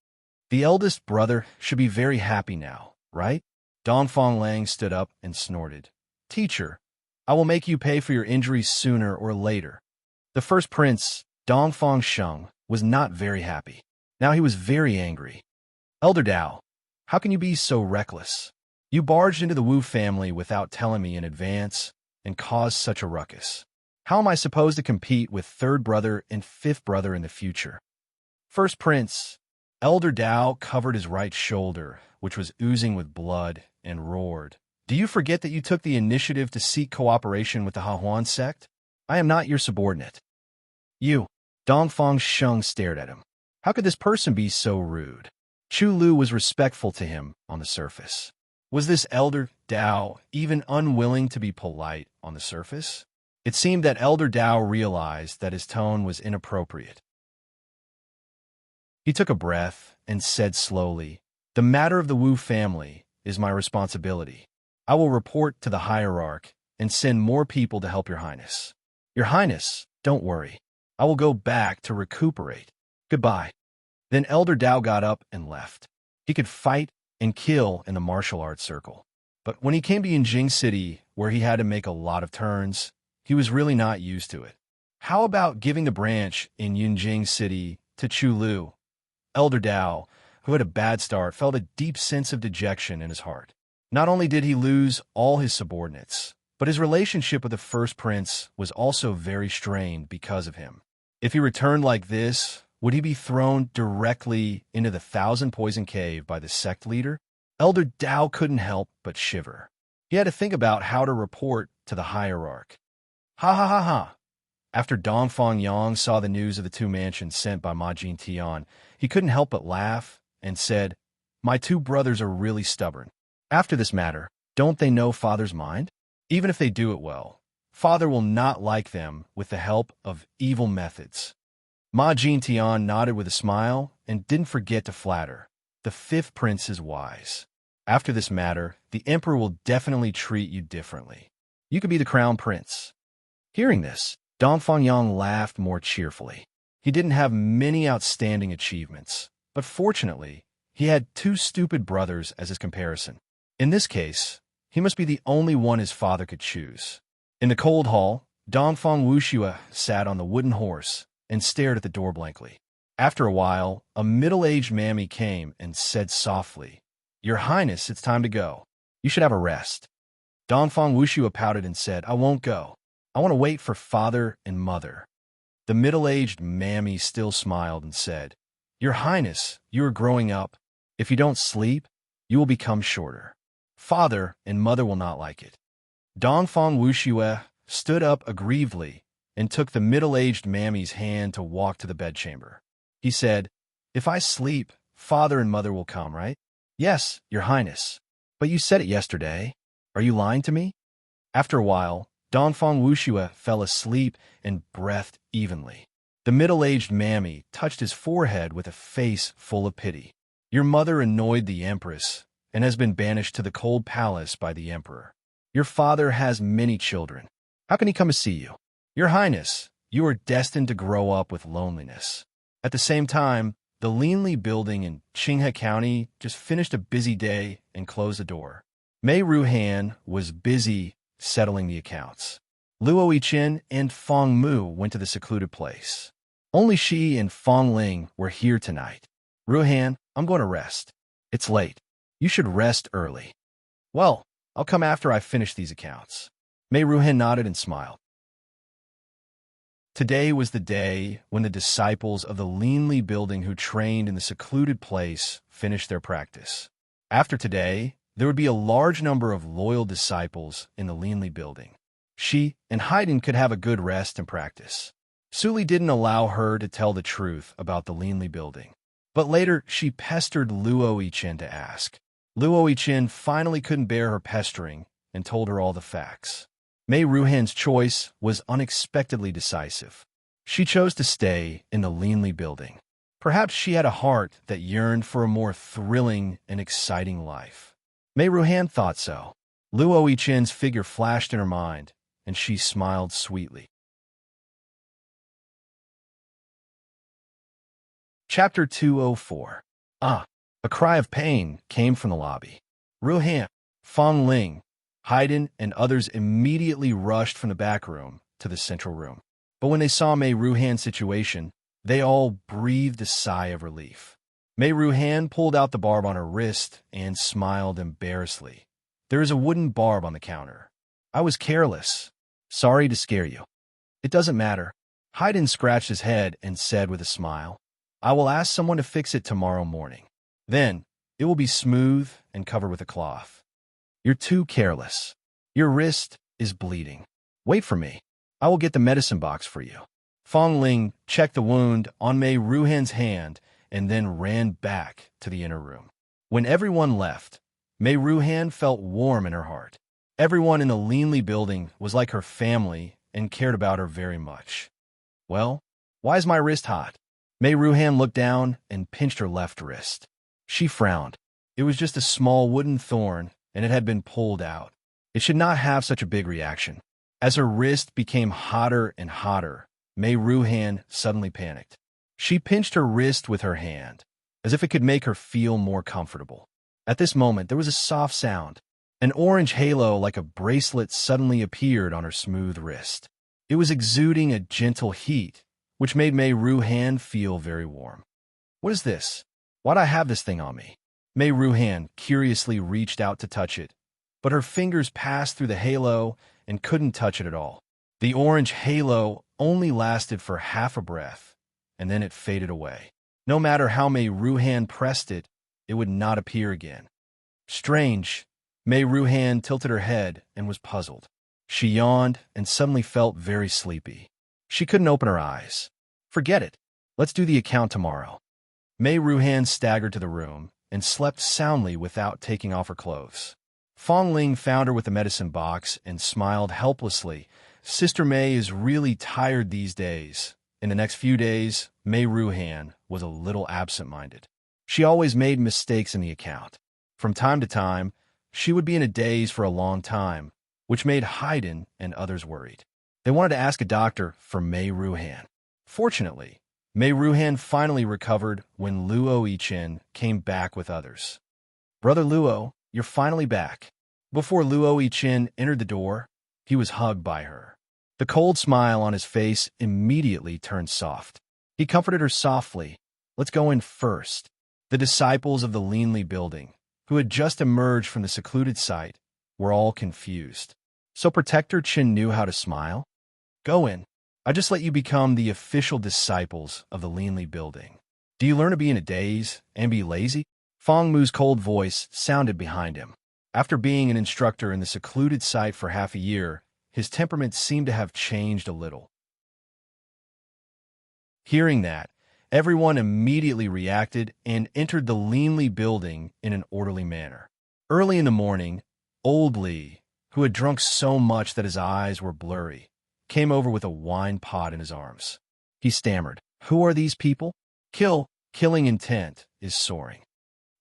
The eldest brother should be very happy now, right? Dongfang Lang stood up and snorted. "Teacher, I will make you pay for your injuries sooner or later." The first prince, Dongfang Sheng, was not very happy. Now he was very angry. "Elder Dao, how can you be so reckless? You barged into the Wu family without telling me in advance and caused such a ruckus. How am I supposed to compete with third brother and fifth brother in the future?" First prince, Elder Dao covered his right shoulder, which was oozing with blood, and roared, "Do you forget that you took the initiative to seek cooperation with the Hahuan sect? I am not your subordinate." "You." Dongfang Sheng stared at him. How could this person be so rude? Chu Lu was respectful to him on the surface. Was this Elder Dao even unwilling to be polite on the surface? It seemed that Elder Dao realized that his tone was inappropriate. He took a breath and said slowly, "The matter of the Wu family is my responsibility. I will report to the hierarch and send more people to help Your Highness." "Your Highness, don't worry. I will go back to recuperate. Goodbye." Then Elder Dao got up and left. He could fight and kill in the martial arts circle. But when he came to Yunjing City, where he had to make a lot of turns, he was really not used to it. How about giving the branch in Yunjing City to Chu Lu? Elder Dao, who had a bad start, felt a deep sense of dejection in his heart. Not only did he lose all his subordinates, but his relationship with the first prince was also very strained because of him. If he returned like this, would he be thrown directly into the Thousand Poison Cave by the sect leader? Elder Dao couldn't help but shiver. He had to think about how to report to the hierarch. Ha ha ha ha! After Dongfang Yang saw the news of the two mansions sent by Ma Jingtian, he couldn't help but laugh and said, "My two brothers are really stubborn. After this matter, don't they know Father's mind? Even if they do it well, Father will not like them with the help of evil methods." Ma Jingtian nodded with a smile and didn't forget to flatter. The fifth prince is wise. After this matter, the emperor will definitely treat you differently. You could be the crown prince. Hearing this, Dongfang Yang laughed more cheerfully. He didn't have many outstanding achievements, but fortunately, he had two stupid brothers as his comparison. In this case, he must be the only one his father could choose. In the cold hall, Dongfang Wuxue sat on the wooden horse and stared at the door blankly. After a while, a middle-aged mammy came and said softly, "Your Highness, it's time to go. You should have a rest." Dongfang Wuxue pouted and said, "I won't go. I want to wait for Father and Mother." The middle-aged mammy still smiled and said, "Your Highness, you are growing up. If you don't sleep, you will become shorter. Father and Mother will not like it." Dongfang Wuxue stood up aggrievedly and took the middle-aged mammy's hand to walk to the bedchamber. He said, "If I sleep, Father and Mother will come, right?" "Yes, Your Highness. But you said it yesterday. Are you lying to me?" After a while, Dongfang Wuxue fell asleep and breathed evenly. The middle-aged mammy touched his forehead with a face full of pity. "Your mother annoyed the empress and has been banished to the cold palace by the emperor. Your father has many children. How can he come to see you? Your Highness, you are destined to grow up with loneliness." At the same time, the Linli building in Qinghe County just finished a busy day and closed the door. Mei Ruhan was busy settling the accounts. Luo Yichen and Feng Mu went to the secluded place. Only she and Feng Ling were here tonight. "Ruhan, I'm going to rest. It's late. You should rest early." "Well, I'll come after I finish these accounts." Mei Ruhan nodded and smiled. Today was the day when the disciples of the Linli building who trained in the secluded place finished their practice. After today, there would be a large number of loyal disciples in the Linli building. She and Haydn could have a good rest and practice. Suli didn't allow her to tell the truth about the Linli building. But later, she pestered Luo Yichen to ask. Luo Yichen finally couldn't bear her pestering and told her all the facts. Mei Ruhan's choice was unexpectedly decisive. She chose to stay in the Linli building. Perhaps she had a heart that yearned for a more thrilling and exciting life. Mei Ruhan thought so. Luo Yichen's figure flashed in her mind, and she smiled sweetly. Chapter 204. A cry of pain came from the lobby. Ruhan, Feng Ling, Haydn, and others immediately rushed from the back room to the central room. But when they saw Mei Ruhan's situation, they all breathed a sigh of relief. Mei Ruhan pulled out the barb on her wrist and smiled embarrassedly. "There is a wooden barb on the counter. I was careless. Sorry to scare you." "It doesn't matter." Haydn scratched his head and said with a smile, "I will ask someone to fix it tomorrow morning. Then it will be smooth and covered with a cloth." "You're too careless. Your wrist is bleeding. Wait for me. I will get the medicine box for you." Feng Ling checked the wound on Mei Ruhan's hand and then ran back to the inner room. When everyone left, Mei Ruhan felt warm in her heart. Everyone in the Linli building was like her family and cared about her very much. "Well, why is my wrist hot?" Mei Ruhan looked down and pinched her left wrist. She frowned. It was just a small wooden thorn, and it had been pulled out. It should not have such a big reaction. As her wrist became hotter and hotter, Mei Ruhan suddenly panicked. She pinched her wrist with her hand, as if it could make her feel more comfortable. At this moment, there was a soft sound. An orange halo like a bracelet suddenly appeared on her smooth wrist. It was exuding a gentle heat, which made Mei Ruhan feel very warm. "What is this? Why'd I have this thing on me? Mei Ruhan curiously reached out to touch it, but her fingers passed through the halo and couldn't touch it at all. The orange halo only lasted for half a breath, and then it faded away. No matter how Mei Ruhan pressed it, it would not appear again. Strange. Mei Ruhan tilted her head and was puzzled. She yawned and suddenly felt very sleepy. She couldn't open her eyes. Forget it. Let's do the account tomorrow. Mei Ruhan staggered to the room and slept soundly without taking off her clothes. Fong Ling found her with the medicine box and smiled helplessly. Sister Mei is really tired these days. In the next few days, Mei Ruhan was a little absent-minded. She always made mistakes in the account. From time to time, she would be in a daze for a long time, which made Haydn and others worried. They wanted to ask a doctor for Mei Ruhan. Fortunately, Mei Ruhan finally recovered when Luo Yichen came back with others. "Brother Luo, you're finally back." Before Luo Yichen entered the door, he was hugged by her. The cold smile on his face immediately turned soft. He comforted her softly. "Let's go in first." The disciples of the Linli building, who had just emerged from the secluded site, were all confused. So Protector Chen knew how to smile? "Go in. I just let you become the official disciples of the Linli building. Do you learn to be in a daze and be lazy?" Fong Mu's cold voice sounded behind him. After being an instructor in the secluded site for half a year, his temperament seemed to have changed a little. Hearing that, everyone immediately reacted and entered the Linli building in an orderly manner. Early in the morning, old Li, who had drunk so much that his eyes were blurry, came over with a wine pot in his arms. He stammered, "Who are these people?" Killing intent is soaring.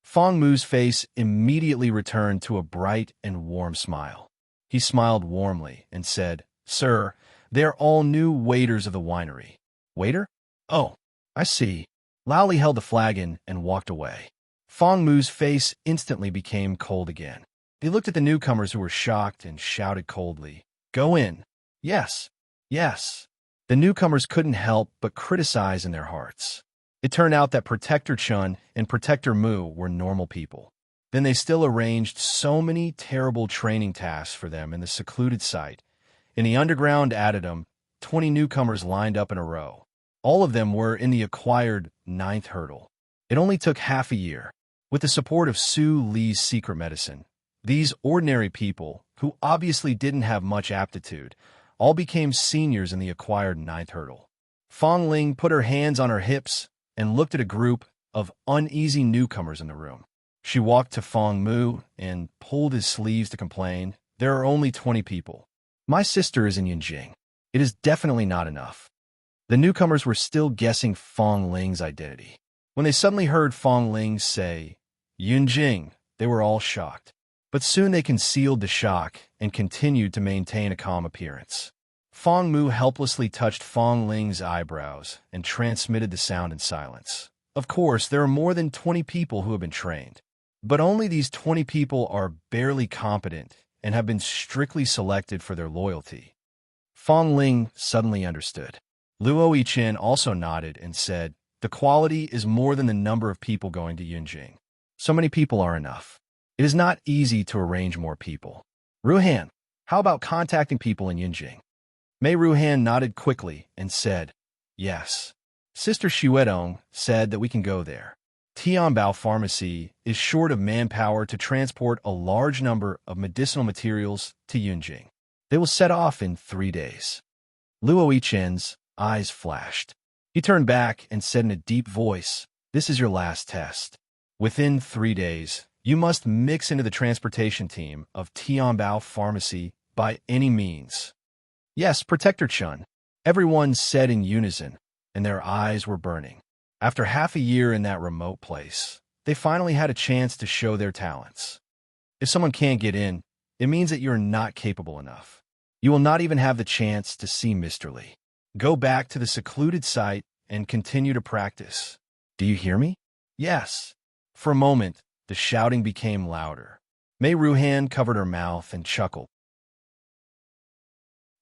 Fong Mu's face immediately returned to a bright and warm smile. He smiled warmly and said, "Sir, they are all new waiters of the winery." "Waiter? Oh, I see." Lao Li held the flagon and walked away. Fong Mu's face instantly became cold again. He looked at the newcomers who were shocked and shouted coldly, "Go in." "Yes, yes." The newcomers couldn't help but criticize in their hearts. It turned out that Protector Chun and Protector Mu were normal people. Then they still arranged so many terrible training tasks for them in the secluded site. In the underground addendum, 20 newcomers lined up in a row. All of them were in the acquired 9th hurdle. It only took half a year. With the support of Su Li's secret medicine, these ordinary people, who obviously didn't have much aptitude, all became seniors in the acquired 9th hurdle. Fong Ling put her hands on her hips and looked at a group of uneasy newcomers in the room. She walked to Fong Mu and pulled his sleeves to complain, "There are only 20 people. My sister is in Yunjing. It is definitely not enough." The newcomers were still guessing Fong Ling's identity. When they suddenly heard Fong Ling say, "Yunjing," they were all shocked. But soon they concealed the shock and continued to maintain a calm appearance. Fong Mu helplessly touched Fong Ling's eyebrows and transmitted the sound in silence. Of course, there are more than 20 people who have been trained, but only these 20 people are barely competent and have been strictly selected for their loyalty. Fong Ling suddenly understood. Luo Yichen also nodded and said, "The quality is more than the number of people going to Yunjing. So many people are enough. It is not easy to arrange more people. Ruhan, how about contacting people in Yunjing?" Mei Ruhan nodded quickly and said, "Yes." Sister Xuedong said that we can go there. Tianbao Pharmacy is short of manpower to transport a large number of medicinal materials to Yunjing. They will set off in 3 days. Luo Yichen's eyes flashed. He turned back and said in a deep voice, "This is your last test. Within 3 days, you must mix into the transportation team of Tianbao Pharmacy by any means." "Yes, Protector Chun," everyone said in unison, and their eyes were burning. After half a year in that remote place, they finally had a chance to show their talents. If someone can't get in, it means that you're not capable enough. You will not even have the chance to see Mr. Li. Go back to the secluded site and continue to practice. Do you hear me? Yes. For a moment, the shouting became louder. Mei Ruhan covered her mouth and chuckled.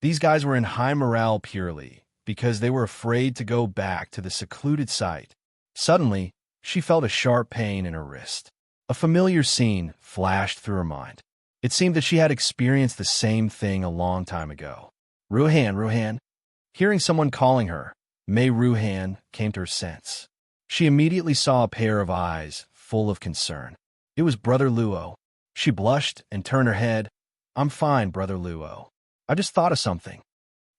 These guys were in high morale purely because they were afraid to go back to the secluded site. Suddenly, She felt a sharp pain in her wrist. A familiar scene flashed through her mind. It seemed that she had experienced the same thing a long time ago. Ruhan, Ruhan. Hearing someone calling her, Mei Ruhan came to her sense. She immediately saw a pair of eyes full of concern. It was Brother Luo. She blushed and turned her head. I'm fine, Brother Luo. I just thought of something.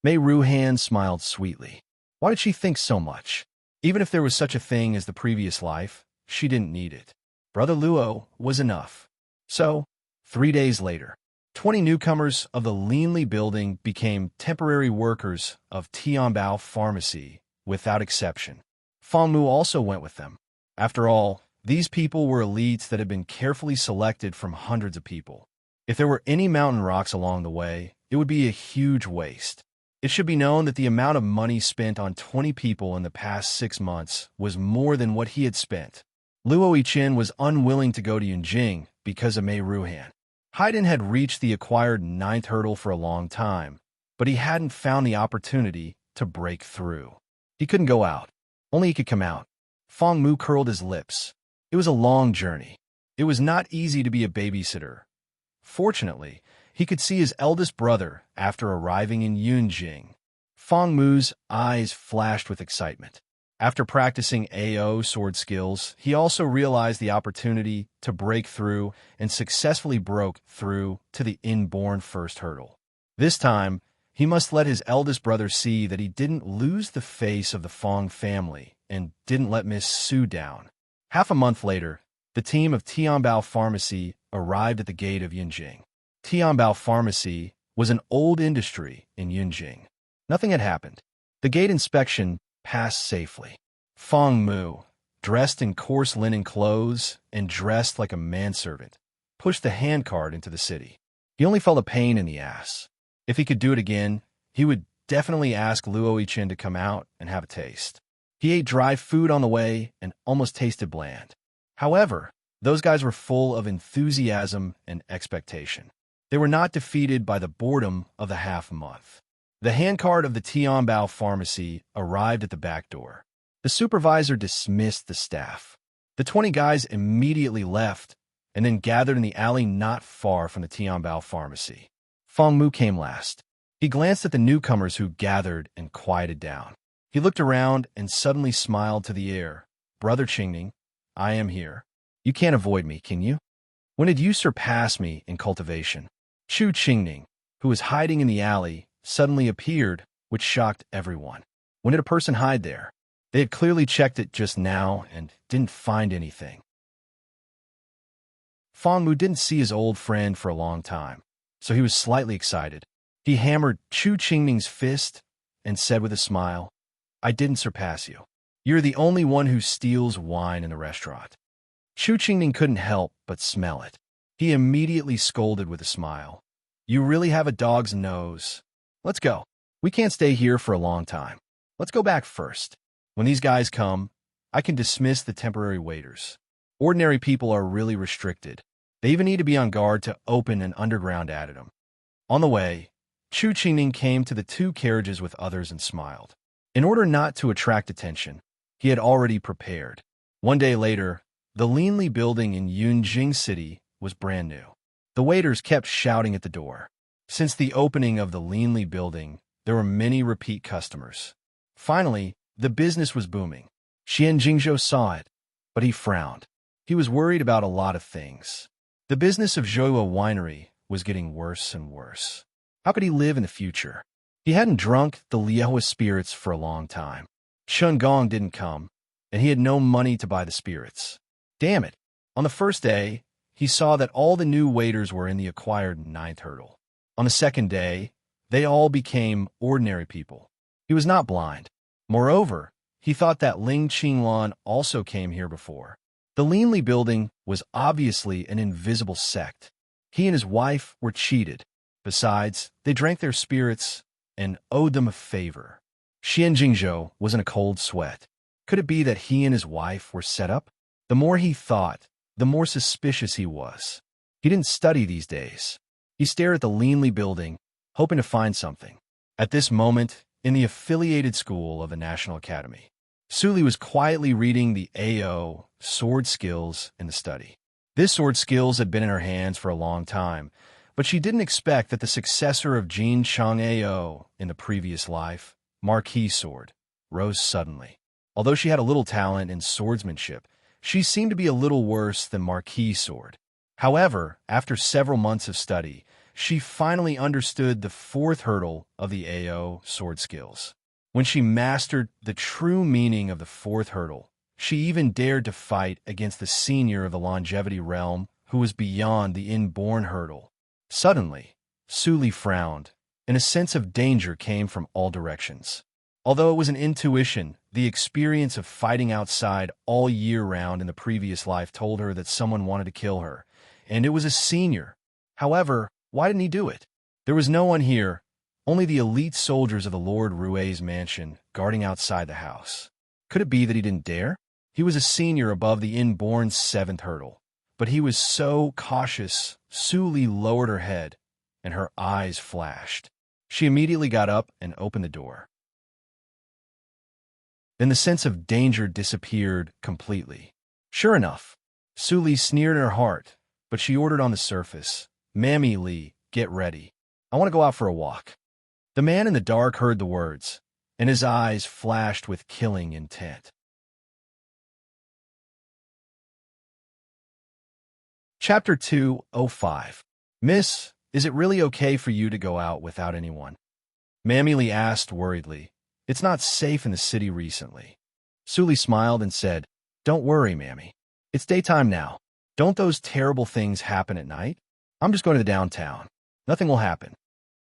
Mei Ruhan smiled sweetly. Why did she think so much? Even if there was such a thing as the previous life, she didn't need it. Brother Luo was enough. So, 3 days later, 20 newcomers of the Leanly building became temporary workers of Tianbao Pharmacy, without exception. Fang Mu also went with them. After all, these people were elites that had been carefully selected from hundreds of people. If there were any mountain rocks along the way, it would be a huge waste. It should be known that the amount of money spent on 20 people in the past 6 months was more than what he had spent. Luo Yiqin was unwilling to go to Yunjing because of Mei Ruhan. Haydn had reached the acquired 9th hurdle for a long time, but he hadn't found the opportunity to break through. He couldn't go out. Only he could come out. Fang Mu curled his lips. It was a long journey. It was not easy to be a babysitter. Fortunately, he could see his eldest brother after arriving in Yunjing. Fang Mu's eyes flashed with excitement. After practicing AO sword skills, he also realized the opportunity to break through and successfully broke through to the inborn first hurdle. This time, he must let his eldest brother see that he didn't lose the face of the Fang family and didn't let Miss Su down. Half a month later, the team of Tianbao Pharmacy arrived at the gate of Yunjing. Tianbao Pharmacy was an old industry in Yunjing. Nothing had happened. The gate inspection passed safely. Fang Mu, dressed in coarse linen clothes and dressed like a manservant, pushed the handcart into the city. He only felt a pain in the ass. If he could do it again, he would definitely ask Luo Yiqin to come out and have a taste. He ate dry food on the way and almost tasted bland. However, those guys were full of enthusiasm and expectation. They were not defeated by the boredom of the half-month. The handcart of the Tianbao Pharmacy arrived at the back door. The supervisor dismissed the staff. The 20 guys immediately left and then gathered in the alley not far from the Tianbao Pharmacy. Fang Mu came last. He glanced at the newcomers who gathered and quieted down. He looked around and suddenly smiled to the air. Brother Qingning, I am here. You can't avoid me, can you? When did you surpass me in cultivation? Chu Qingning, who was hiding in the alley, suddenly appeared, which shocked everyone. When did a person hide there? They had clearly checked it just now and didn't find anything. Fang Mu didn't see his old friend for a long time, so he was slightly excited. He hammered Chu Qingning's fist and said with a smile, I didn't surpass you. You're the only one who steals wine in the restaurant. Chu Qingning couldn't help but smell it. He immediately scolded with a smile. You really have a dog's nose. Let's go. We can't stay here for a long time. Let's go back first. When these guys come, I can dismiss the temporary waiters. Ordinary people are really restricted. They even need to be on guard to open an underground addendum. On the way, Chu Qingning came to the 2 carriages with others and smiled. In order not to attract attention, he had already prepared. 1 day later, the Leanly building in Yunjing City was brand new. The waiters kept shouting at the door. Since the opening of the Leanly building, there were many repeat customers. Finally, the business was booming. Xian Jingzhou saw it, but he frowned. He was worried about a lot of things. The business of Zhuoyue Winery was getting worse and worse. How could he live in the future? He hadn't drunk the Liehua spirits for a long time. Shun Gong didn't come, and he had no money to buy the spirits. Damn it! On the first day, he saw that all the new waiters were in the acquired 9th hurdle. On the second day, they all became ordinary people. He was not blind. Moreover, he thought that Ling Qinglan also came here before. The Leanly building was obviously an invisible sect. He and his wife were cheated. Besides, they drank their spirits and owed them a favor. Xian Jingzhou was in a cold sweat. Could it be that he and his wife were set up? The more he thought, the more suspicious he was. He didn't study these days. He stared at the Leanly building, hoping to find something. At this moment, in the affiliated school of the National Academy, Su Li was quietly reading the AO sword skills in the study. This sword skills had been in her hands for a long time, but she didn't expect that the successor of Jin Chang AO in the previous life, Marquis Sword, rose suddenly. Although she had a little talent in swordsmanship, she seemed to be a little worse than Marquis Sword. However, after several months of study, she finally understood the fourth hurdle of the AO sword skills. When she mastered the true meaning of the fourth hurdle, she even dared to fight against the senior of the longevity realm who was beyond the inborn hurdle. Suddenly, Su Li frowned, and a sense of danger came from all directions. Although it was an intuition, the experience of fighting outside all year round in the previous life told her that someone wanted to kill her, and it was a senior. However, why didn't he do it? There was no one here, only the elite soldiers of the Lord Rue's mansion guarding outside the house. Could it be that he didn't dare? He was a senior above the inborn seventh hurdle, but he was so cautious. Su Li lowered her head, and her eyes flashed. She immediately got up and opened the door. Then the sense of danger disappeared completely. Sure enough, Su Li sneered in her heart, but she ordered on the surface, "Mammy Li, get ready. I want to go out for a walk." The man in the dark heard the words, and his eyes flashed with killing intent. Chapter 205. Miss, is it really okay for you to go out without anyone? Mammy Li asked worriedly. It's not safe in the city recently. Su Li smiled and said, Don't worry, Mammy. It's daytime now. Don't those terrible things happen at night? I'm just going to the downtown. Nothing will happen.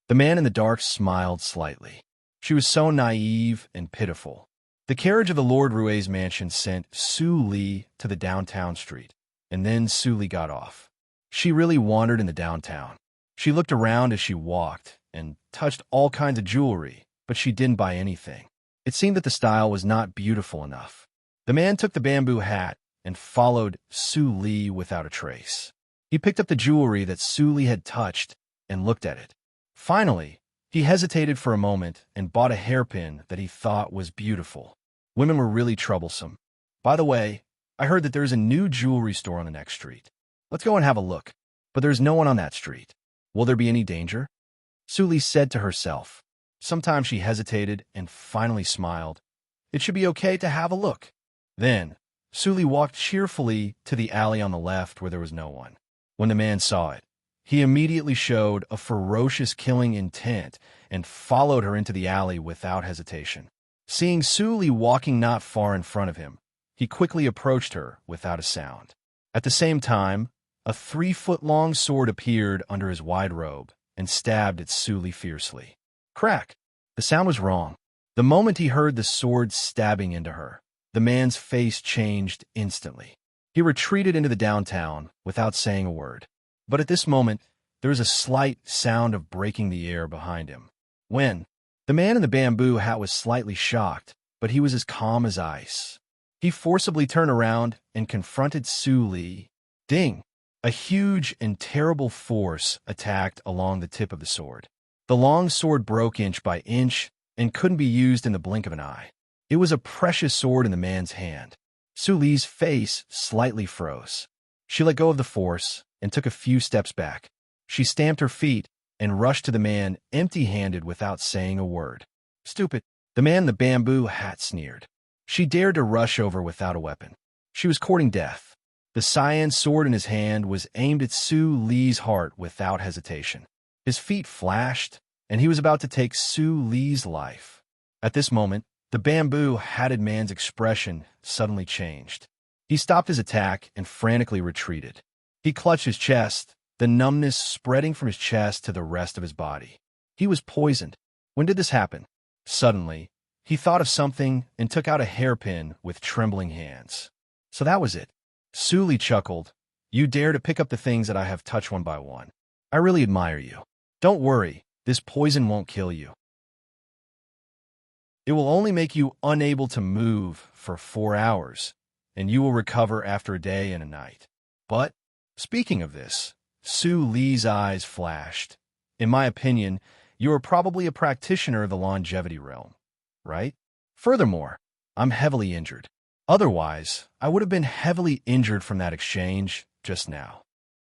The man in the dark smiled slightly. She was so naive and pitiful. The carriage of the Lord Rue's mansion sent Su Li to the downtown street, and then Su Li got off. She really wandered in the downtown. She looked around as she walked and touched all kinds of jewelry, but she didn't buy anything. It seemed that the style was not beautiful enough. The man took the bamboo hat and followed Su Li without a trace. He picked up the jewelry that Su Li had touched and looked at it. Finally, he hesitated for a moment and bought a hairpin that he thought was beautiful. Women were really troublesome. By the way, I heard that there is a new jewelry store on the next street. Let's go and have a look. But there's no one on that street. Will there be any danger? Su Li said to herself. Sometimes she hesitated and finally smiled. It should be okay to have a look. Then, Su Li walked cheerfully to the alley on the left where there was no one. When the man saw it, he immediately showed a ferocious killing intent and followed her into the alley without hesitation. Seeing Su Li walking not far in front of him, he quickly approached her without a sound. At the same time, a 3-foot-long sword appeared under his wide robe and stabbed at Su Li fiercely. Crack! The sound was wrong. The moment he heard the sword stabbing into her, the man's face changed instantly. He retreated into the downtown without saying a word. But at this moment, there was a slight sound of breaking the air behind him. The man in the bamboo hat was slightly shocked, but he was as calm as ice. He forcibly turned around and confronted Su Li. Ding! A huge and terrible force attacked along the tip of the sword. The long sword broke inch by inch and couldn't be used in the blink of an eye. It was a precious sword in the man's hand. Su Li's face slightly froze. She let go of the force and took a few steps back. She stamped her feet and rushed to the man empty-handed without saying a word. Stupid! The man in the bamboo hat sneered. She dared to rush over without a weapon. She was courting death. The cyan sword in his hand was aimed at Su Li's heart without hesitation. His feet flashed, and he was about to take Su Li's life. At this moment, the bamboo-hatted man's expression suddenly changed. He stopped his attack and frantically retreated. He clutched his chest, the numbness spreading from his chest to the rest of his body. He was poisoned. When did this happen? Suddenly, he thought of something and took out a hairpin with trembling hands. So that was it. Su Li chuckled. You dare to pick up the things that I have touched one by one. I really admire you. Don't worry, this poison won't kill you. It will only make you unable to move for 4 hours, and you will recover after a day and a night. But, speaking of this, Su Li's eyes flashed. In my opinion, you are probably a practitioner of the longevity realm, right? Furthermore, I'm heavily injured. Otherwise, I would have been heavily injured from that exchange just now.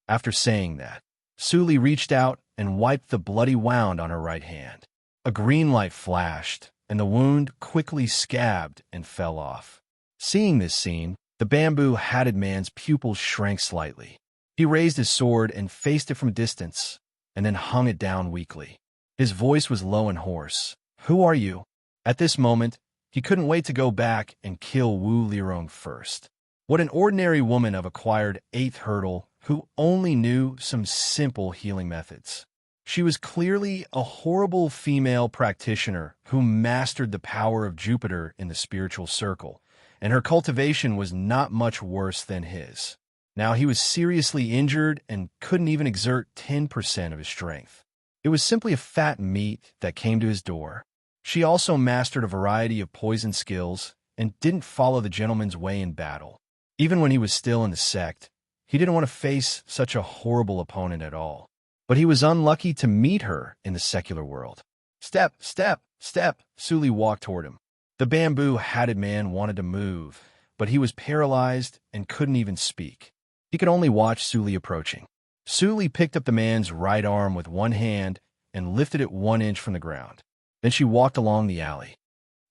After saying that, Suli reached out and wiped the bloody wound on her right hand. A green light flashed, and the wound quickly scabbed and fell off. Seeing this scene, the bamboo-hatted man's pupils shrank slightly. He raised his sword and faced it from a distance, and then hung it down weakly. His voice was low and hoarse. "Who are you?" At this moment, he couldn't wait to go back and kill Wu Lirong first. What an ordinary woman of acquired 8th hurdle who only knew some simple healing methods. She was clearly a horrible female practitioner who mastered the power of Jupiter in the spiritual circle, and her cultivation was not much worse than his. Now he was seriously injured and couldn't even exert 10% of his strength. It was simply a fat meat that came to his door. She also mastered a variety of poison skills and didn't follow the gentleman's way in battle. Even when he was still in the sect, he didn't want to face such a horrible opponent at all. But he was unlucky to meet her in the secular world. Step, step, step, Suli walked toward him. The bamboo-hatted man wanted to move, but he was paralyzed and couldn't even speak. He could only watch Suli approaching. Suli picked up the man's right arm with one hand and lifted it 1 inch from the ground. Then she walked along the alley.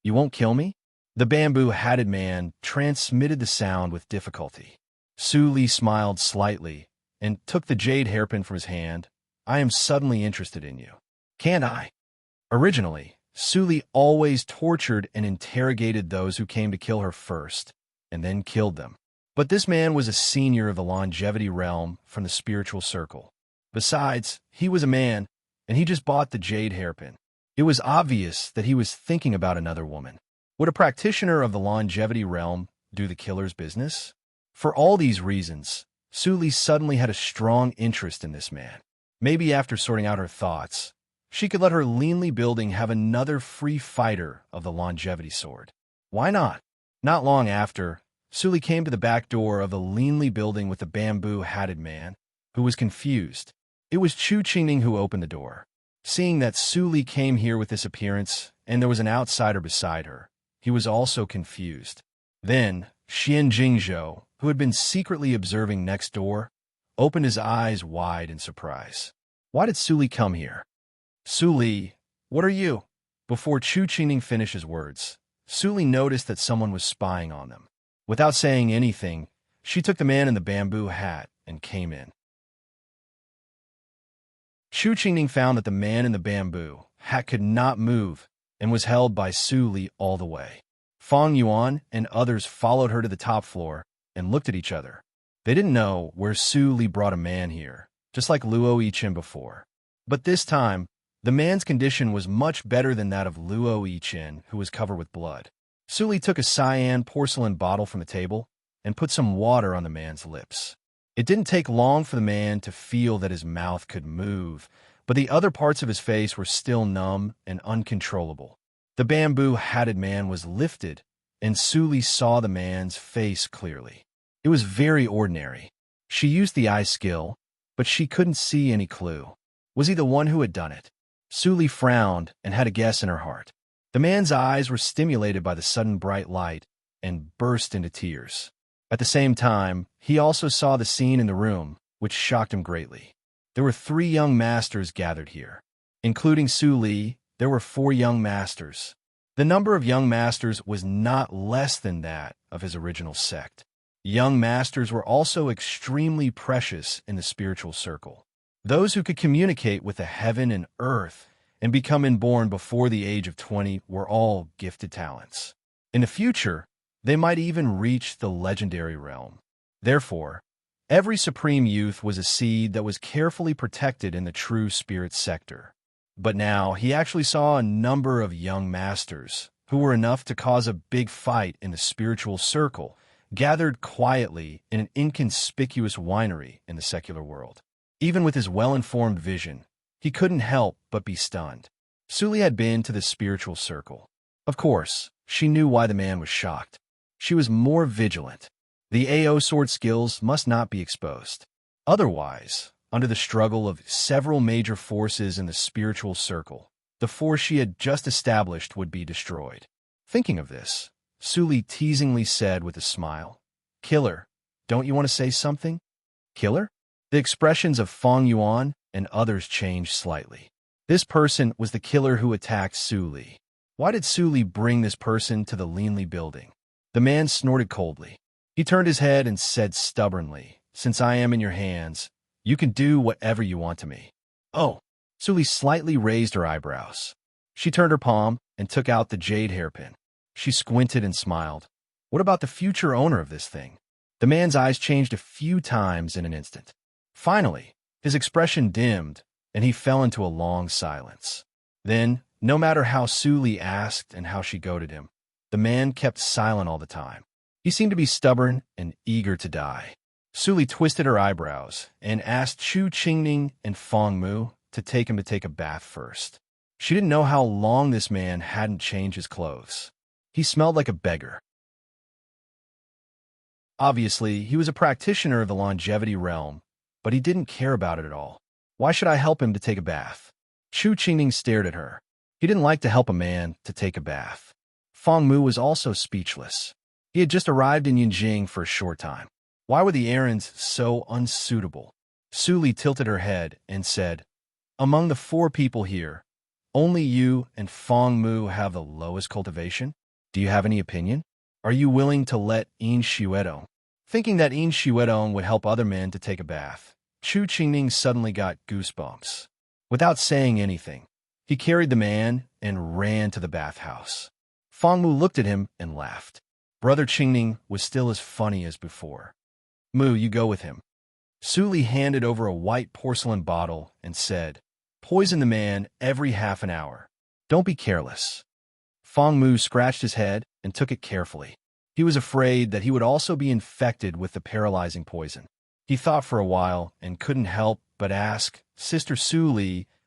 "You won't kill me?" The bamboo-hatted man transmitted the sound with difficulty. Suli smiled slightly and took the jade hairpin from his hand. "I am suddenly interested in you. Can't I?" Originally, Suli always tortured and interrogated those who came to kill her first, and then killed them. But this man was a senior of the longevity realm from the spiritual circle. Besides, he was a man, and he just bought the jade hairpin. It was obvious that he was thinking about another woman. Would a practitioner of the longevity realm do the killer's business? For all these reasons, Suli suddenly had a strong interest in this man. Maybe after sorting out her thoughts, she could let her leanly building have another free fighter of the longevity sword. Why not? Not long after, Suli came to the back door of the leanly building with the bamboo-hatted man, who was confused. It was Chu Qingning who opened the door. Seeing that Suli came here with this appearance, and there was an outsider beside her, he was also confused. Then, Xian Jingzhou, who had been secretly observing next door, opened his eyes wide in surprise. Why did Suli come here? "Suli, what are you?" Before Chu Qingning finished his words, Suli noticed that someone was spying on them. Without saying anything, she took the man in the bamboo hat and came in. Chu Qingning found that the man in the bamboo hat could not move and was held by Suli all the way. Fang Yuan and others followed her to the top floor and looked at each other. They didn't know where Suli brought a man here, just like Luo Yichen before. But this time, the man's condition was much better than that of Luo Yichen, who was covered with blood. Suli took a cyan porcelain bottle from the table and put some water on the man's lips. It didn't take long for the man to feel that his mouth could move, but the other parts of his face were still numb and uncontrollable. The bamboo-hatted man was lifted, and Suli saw the man's face clearly. It was very ordinary. She used the eye skill, but she couldn't see any clue. Was he the one who had done it? Suli frowned and had a guess in her heart. The man's eyes were stimulated by the sudden bright light and burst into tears. At the same time, he also saw the scene in the room, which shocked him greatly. There were 3 young masters gathered here. Including Suli, there were 4 young masters. The number of young masters was not less than that of his original sect. Young masters were also extremely precious in the spiritual circle. Those who could communicate with the heaven and earth and become inborn before the age of 20 were all gifted talents. In the future, they might even reach the legendary realm. Therefore, every supreme youth was a seed that was carefully protected in the true spirit sector. But now he actually saw a number of young masters who were enough to cause a big fight in the spiritual circle, gathered quietly in an inconspicuous winery in the secular world. Even with his well-informed vision, he couldn't help but be stunned. Suli had been to the spiritual circle. Of course, she knew why the man was shocked. She was more vigilant. The AO sword skills must not be exposed. Otherwise, under the struggle of several major forces in the spiritual circle, the force she had just established would be destroyed. Thinking of this, Su teasingly said with a smile. Killer, don't you want to say something? Killer? The expressions of Fong Yuan and others changed slightly. This person was the killer who attacked Su. Why did Su bring this person to the Linli building? The man snorted coldly. He turned his head and said stubbornly, Since I am in your hands, you can do whatever you want to me. Oh. Su slightly raised her eyebrows. She turned her palm and took out the jade hairpin. She squinted and smiled. What about the future owner of this thing? The man's eyes changed a few times in an instant. Finally, his expression dimmed, and he fell into a long silence. Then, no matter how Su asked and how she goaded him, the man kept silent all the time. He seemed to be stubborn and eager to die. Su twisted her eyebrows and asked Chu Qingning and Fong Mu to take him to take a bath first. She didn't know how long this man hadn't changed his clothes. He smelled like a beggar. Obviously, he was a practitioner of the longevity realm, but he didn't care about it at all. Why should I help him to take a bath? Chu Qingning stared at her. He didn't like to help a man to take a bath. Fong Mu was also speechless. He had just arrived in Yunjing for a short time. Why were the errands so unsuitable? Su tilted her head and said, Among the 4 people here, only you and Fong Mu have the lowest cultivation? Do you have any opinion? Are you willing to let In Shuedong? Thinking that In Shuedong would help other men to take a bath, Chu Qingning suddenly got goosebumps. Without saying anything, he carried the man and ran to the bathhouse. Fong Mu looked at him and laughed. Brother Qingning was still as funny as before. Mu, you go with him. Su handed over a white porcelain bottle and said, Poison the man every half an hour. Don't be careless. Fong Mu scratched his head and took it carefully. He was afraid that he would also be infected with the paralyzing poison. He thought for a while and couldn't help but ask, Sister Su,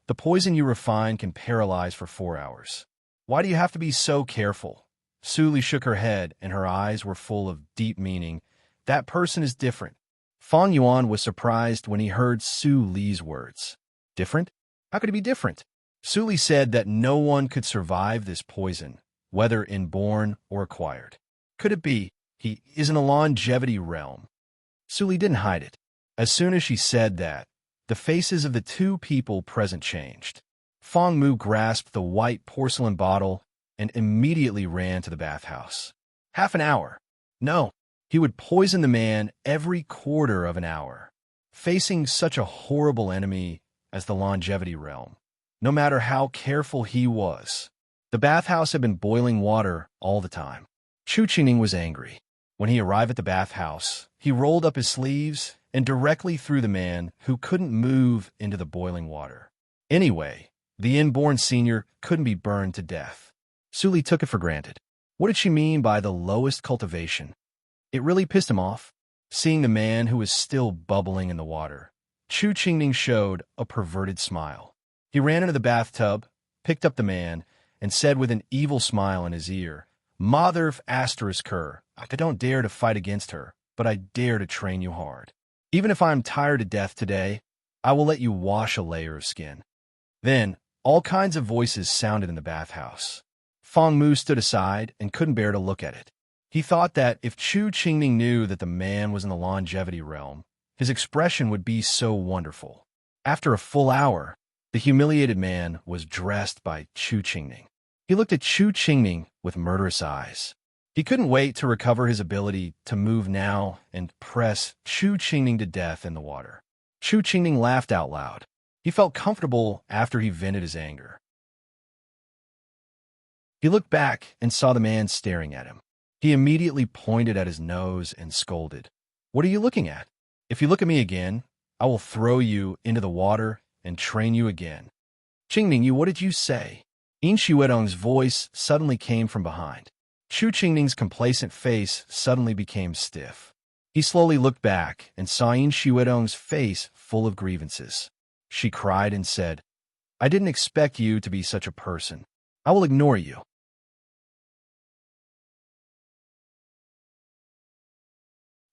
the poison you refine can paralyze for 4 hours. Why do you have to be so careful? Su shook her head and her eyes were full of deep meaning. That person is different. Fong Yuan was surprised when he heard Su-Li's words. Different? How could it be different? Su said that no one could survive this poison, whether inborn or acquired. Could it be he is in a longevity realm? Su didn't hide it. As soon as she said that, the faces of the 2 people present changed. Fong Mu grasped the white porcelain bottle and immediately ran to the bathhouse. Half an hour? No. He would poison the man every quarter of an hour. Facing such a horrible enemy as the longevity realm, no matter how careful he was, the bathhouse had been boiling water all the time. Chu Qingning was angry. When he arrived at the bathhouse, he rolled up his sleeves and directly threw the man who couldn't move into the boiling water. Anyway, the inborn senior couldn't be burned to death. Su took it for granted. What did she mean by the lowest cultivation? It really pissed him off. Seeing the man who was still bubbling in the water, Chu Qingning showed a perverted smile. He ran into the bathtub, picked up the man, and said with an evil smile in his ear, Mother asterisk her, I don't dare to fight against her, but I dare to train you hard. Even if I am tired to death today, I will let you wash a layer of skin. Then, all kinds of voices sounded in the bathhouse. Fong Mu stood aside and couldn't bear to look at it. He thought that if Chu Qingning knew that the man was in the longevity realm, his expression would be so wonderful. After a full hour, the humiliated man was dressed by Chu Qingning. He looked at Chu Qingning with murderous eyes. He couldn't wait to recover his ability to move now and press Chu Qingning to death in the water. Chu Qingning laughed out loud. He felt comfortable after he vented his anger. He looked back and saw the man staring at him. He immediately pointed at his nose and scolded. What are you looking at? If you look at me again, I will throw you into the water and train you again. Qingning, what did you say? In Shuedong's voice suddenly came from behind. Chu Qingning's complacent face suddenly became stiff. He slowly looked back and saw In Shuedong's face full of grievances. She cried and said, I didn't expect you to be such a person. I will ignore you.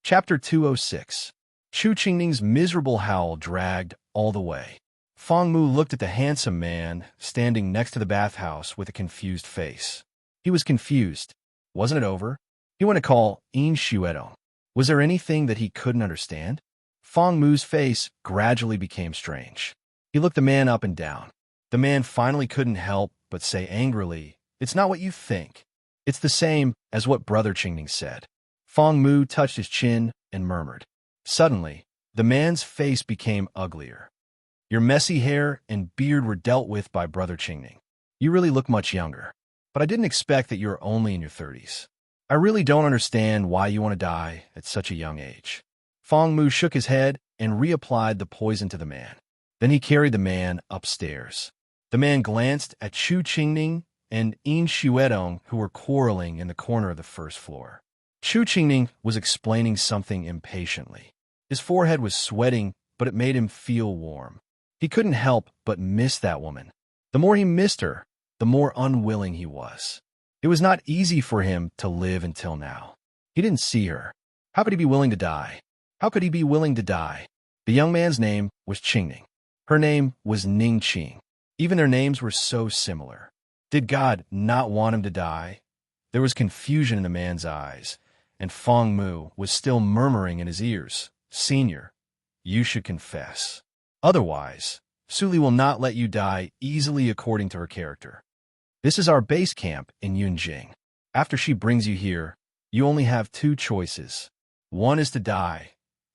Chapter 206. Chu Qingning's miserable howl dragged all the way. Fong Mu looked at the handsome man standing next to the bathhouse with a confused face. He was confused. Wasn't it over? He went to call enchantment. Was there anything that he couldn't understand? Fong Mu's face gradually became strange. He looked the man up and down. The man finally couldn't help but say angrily, "It's not what you think. It's the same as what Brother Qingning said." Fong Mu touched his chin and murmured. Suddenly, the man's face became uglier. "Your messy hair and beard were dealt with by Brother Qingning. You really look much younger. But I didn't expect that you're only in your 30s. I really don't understand why you want to die at such a young age." Fong Mu shook his head and reapplied the poison to the man. Then he carried the man upstairs. The man glanced at Chu Qingning and Yin Xuedong, who were quarreling in the corner of the first floor. Chu Qingning was explaining something impatiently. His forehead was sweating, but it made him feel warm. He couldn't help but miss that woman. The more he missed her, the more unwilling he was. It was not easy for him to live until now. He didn't see her. How could he be willing to die? How could he be willing to die? The young man's name was Qingning. Her name was Ning Qing. Even their names were so similar. Did God not want him to die? There was confusion in the man's eyes, and Fong Mu was still murmuring in his ears, "Senior, you should confess. Otherwise, Suli will not let you die easily according to her character. This is our base camp in Yunjing. After she brings you here, you only have two choices. One is to die,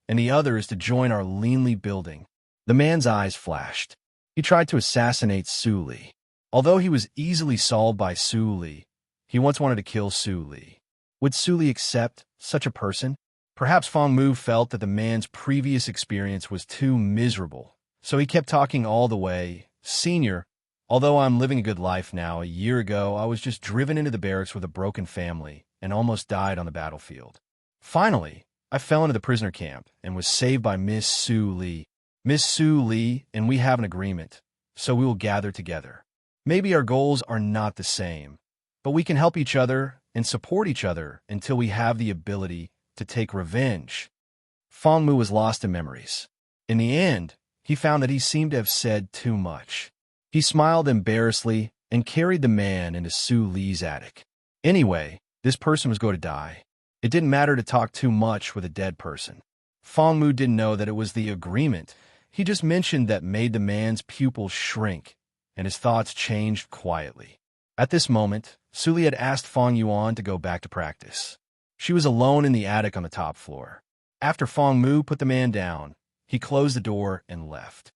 and the other is to join our leanly building." The man's eyes flashed. He tried to assassinate Su Li. Although he was easily solved by Su Li, he once wanted to kill Su Li. Would Su Li accept such a person? Perhaps Fong Mu felt that the man's previous experience was too miserable, so he kept talking all the way. "Senior, although I'm living a good life now, a year ago I was just driven into the barracks with a broken family and almost died on the battlefield. Finally, I fell into the prisoner camp and was saved by Miss Su Li. Miss Su Li and we have an agreement, so we will gather together. Maybe our goals are not the same, but we can help each other and support each other until we have the ability to take revenge." Fong Mu was lost in memories. In the end, he found that he seemed to have said too much. He smiled embarrassedly and carried the man into Su Li's attic. Anyway, this person was going to die. It didn't matter to talk too much with a dead person. Fong Mu didn't know that it was the agreement he just mentioned that made the man's pupils shrink, and his thoughts changed quietly. At this moment, Su Li had asked Fong Yuan to go back to practice. She was alone in the attic on the top floor. After Fong Mu put the man down, he closed the door and left.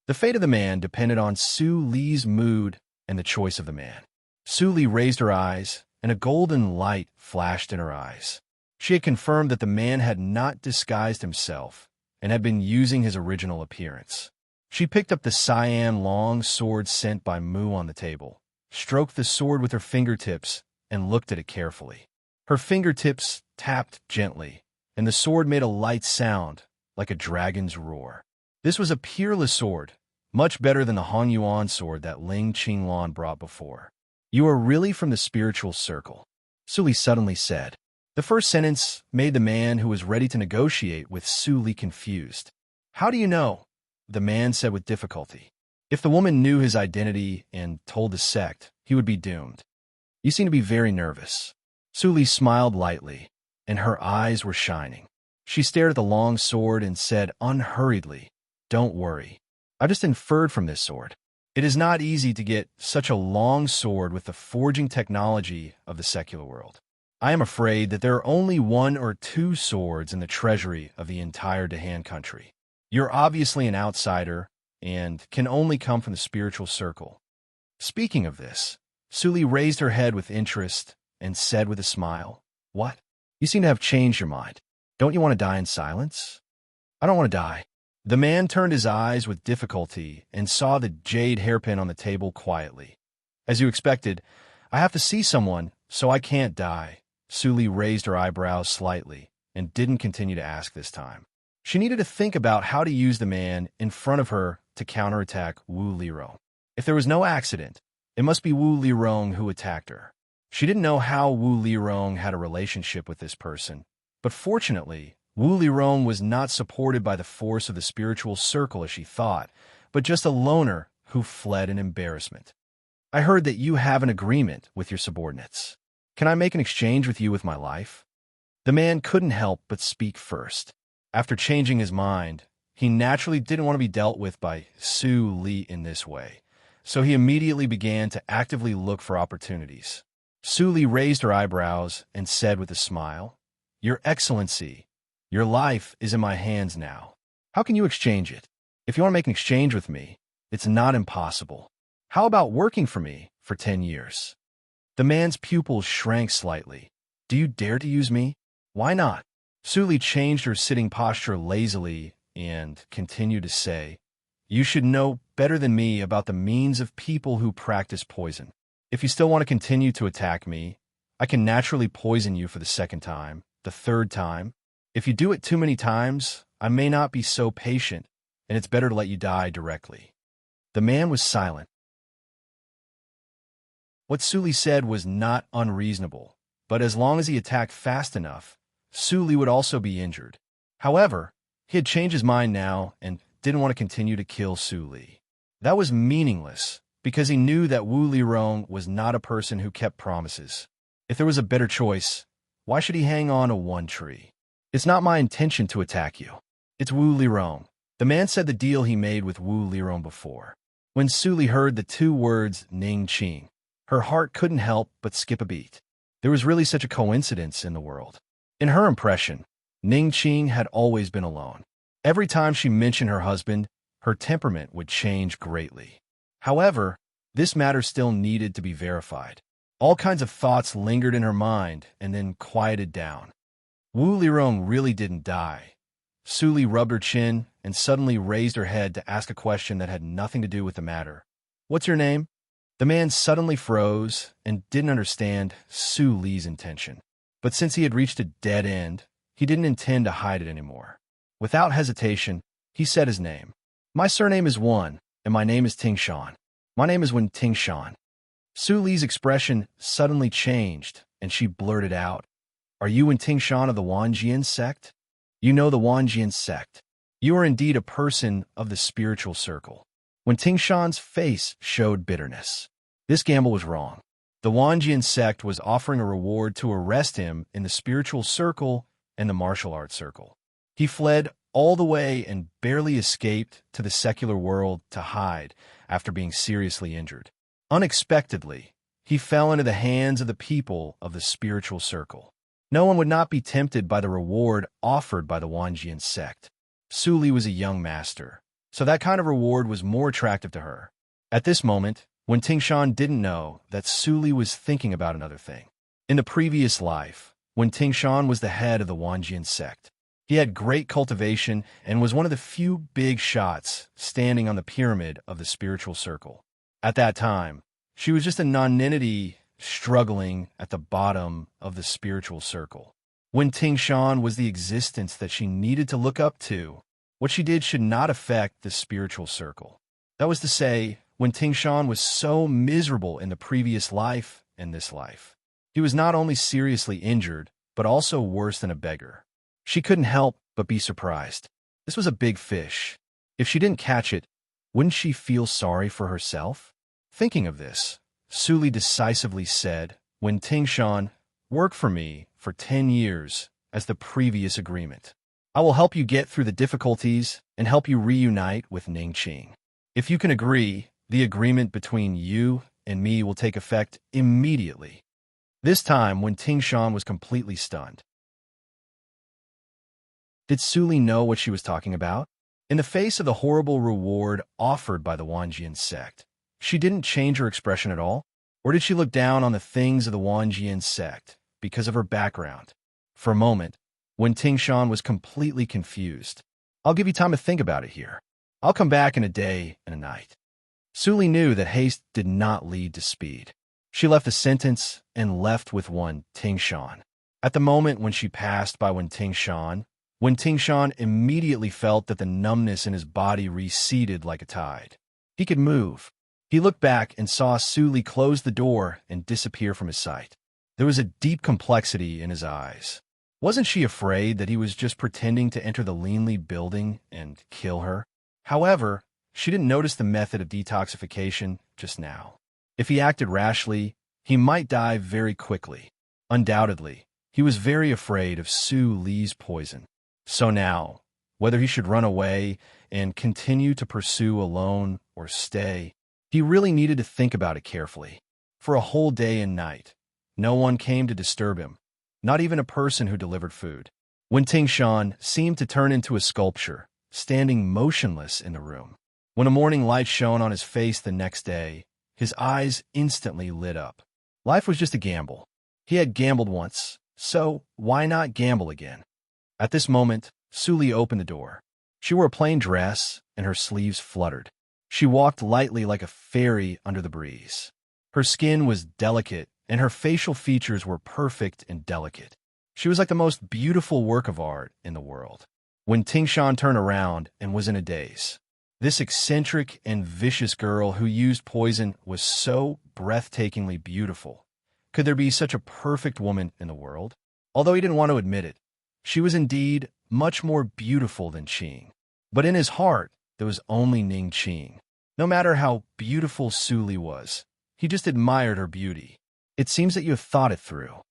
The fate of the man depended on Su Li's mood and the choice of the man. Su Li raised her eyes, and a golden light flashed in her eyes. She had confirmed that the man had not disguised himself and had been using his original appearance. She picked up the cyan long sword sent by Mu on the table, stroked the sword with her fingertips, and looked at it carefully. Her fingertips tapped gently, and the sword made a light sound like a dragon's roar. This was a peerless sword, much better than the Han Yuan sword that Ling Qinglan brought before. "You are really from the spiritual circle," Su Li suddenly said. The first sentence made the man who was ready to negotiate with Su Li confused. "How do you know?" the man said with difficulty. If the woman knew his identity and told the sect, he would be doomed. "You seem to be very nervous." Su Li smiled lightly, and her eyes were shining. She stared at the long sword and said unhurriedly, "Don't worry. I just inferred from this sword. It is not easy to get such a long sword with the forging technology of the secular world. I am afraid that there are only one or two swords in the treasury of the entire Dahan country. You're obviously an outsider and can only come from the spiritual circle." Speaking of this, Su Li raised her head with interest and said with a smile, "What? You seem to have changed your mind. Don't you want to die in silence?" "I don't want to die." The man turned his eyes with difficulty and saw the jade hairpin on the table quietly. "As you expected, I have to see someone, so I can't die." Su Li raised her eyebrows slightly and didn't continue to ask this time. She needed to think about how to use the man in front of her to counterattack Wu Lirong. If there was no accident, it must be Wu Lirong who attacked her. She didn't know how Wu Lirong had a relationship with this person, but fortunately, Wu Lirong was not supported by the force of the spiritual circle as she thought, but just a loner who fled in embarrassment. I heard that you have an agreement with your subordinates. Can I make an exchange with you with my life? The man couldn't help but speak first. After changing his mind, he naturally didn't want to be dealt with by Su Li in this way, so he immediately began to actively look for opportunities. Su Li raised her eyebrows and said with a smile, "Your Excellency, your life is in my hands now. How can you exchange it? If you want to make an exchange with me, it's not impossible. How about working for me for 10 years? The man's pupils shrank slightly. Do you dare to use me? Why not? Su Li changed her sitting posture lazily and continued to say, "You should know better than me about the means of people who practice poison. If you still want to continue to attack me, I can naturally poison you for the second time, the third time. If you do it too many times, I may not be so patient, and it's better to let you die directly." The man was silent. What Su Li said was not unreasonable, but as long as he attacked fast enough, Su Li would also be injured. However, he had changed his mind now and didn't want to continue to kill Su Li. That was meaningless, because he knew that Wu Lirong was not a person who kept promises. If there was a better choice, why should he hang on to one tree? "It's not my intention to attack you. It's Wu Lirong." The man said the deal he made with Wu Lirong before. When Su Li heard the two words Ning Qing, her heart couldn't help but skip a beat. There was really such a coincidence in the world. In her impression, Ning Qing had always been alone. Every time she mentioned her husband, her temperament would change greatly. However, this matter still needed to be verified. All kinds of thoughts lingered in her mind and then quieted down. Wu Lirong really didn't die. Su Li rubbed her chin and suddenly raised her head to ask a question that had nothing to do with the matter. "What's your name?" The man suddenly froze and didn't understand Su Li's intention. But since he had reached a dead end, he didn't intend to hide it anymore. Without hesitation, he said his name. "My surname is Wan, and my name is Tingshan. My name is Wen Tingshan." Su Li's expression suddenly changed, and she blurted out, "Are you Wen Tingshan of the Wanjian sect?" "You know the Wanjian sect. You are indeed a person of the spiritual circle." Wen Tingshan's face showed bitterness. This gamble was wrong. The Wanjian sect was offering a reward to arrest him in the spiritual circle and the martial arts circle. He fled all the way and barely escaped to the secular world to hide after being seriously injured. Unexpectedly, he fell into the hands of the people of the spiritual circle. No one would not be tempted by the reward offered by the Wanjian sect. Su Li was a young master, so that kind of reward was more attractive to her. At this moment, when Tingshan didn't know that Su Li was thinking about another thing. In the previous life, when Tingshan was the head of the Wanjian sect, he had great cultivation and was one of the few big shots standing on the pyramid of the spiritual circle. At that time, she was just a nonentity struggling at the bottom of the spiritual circle. When Tingshan was the existence that she needed to look up to, what she did should not affect the spiritual circle. That was to say, when Tingshan was so miserable in the previous life and this life, he was not only seriously injured, but also worse than a beggar. She couldn't help but be surprised. This was a big fish. If she didn't catch it, wouldn't she feel sorry for herself? Thinking of this, Su Li decisively said, "When Tingshan, work for me for 10 years as the previous agreement. I will help you get through the difficulties and help you reunite with Ning Qing. If you can agree, the agreement between you and me will take effect immediately." This time, when Tingshan was completely stunned. Did Su Li know what she was talking about? In the face of the horrible reward offered by the Wanjian sect, she didn't change her expression at all? Or did she look down on the things of the Wanjian sect because of her background? For a moment, when Tingshan was completely confused. "I'll give you time to think about it here. I'll come back in a day and a night." Su Li knew that haste did not lead to speed. She left the sentence and left with Wen Tingshan. At the moment when she passed by Wen Tingshan immediately felt that the numbness in his body receded like a tide. He could move. He looked back and saw Su Li close the door and disappear from his sight. There was a deep complexity in his eyes. Wasn't she afraid that he was just pretending to enter the Leanly building and kill her? However, she didn't notice the method of detoxification just now. If he acted rashly, he might die very quickly. Undoubtedly, he was very afraid of Su Li's poison. So now, whether he should run away and continue to pursue alone or stay, he really needed to think about it carefully. For a whole day and night, no one came to disturb him, not even a person who delivered food. When Tingshan seemed to turn into a sculpture, standing motionless in the room. When a morning light shone on his face the next day, his eyes instantly lit up. Life was just a gamble. He had gambled once, so why not gamble again? At this moment, Su Li opened the door. She wore a plain dress, and her sleeves fluttered. She walked lightly like a fairy under the breeze. Her skin was delicate, and her facial features were perfect and delicate. She was like the most beautiful work of art in the world. When Tingshan turned around and was in a daze, this eccentric and vicious girl who used poison was so breathtakingly beautiful. Could there be such a perfect woman in the world? Although he didn't want to admit it, she was indeed much more beautiful than Qing. But in his heart, there was only Ning Qing. No matter how beautiful Su Li was, he just admired her beauty. It seems that you have thought it through.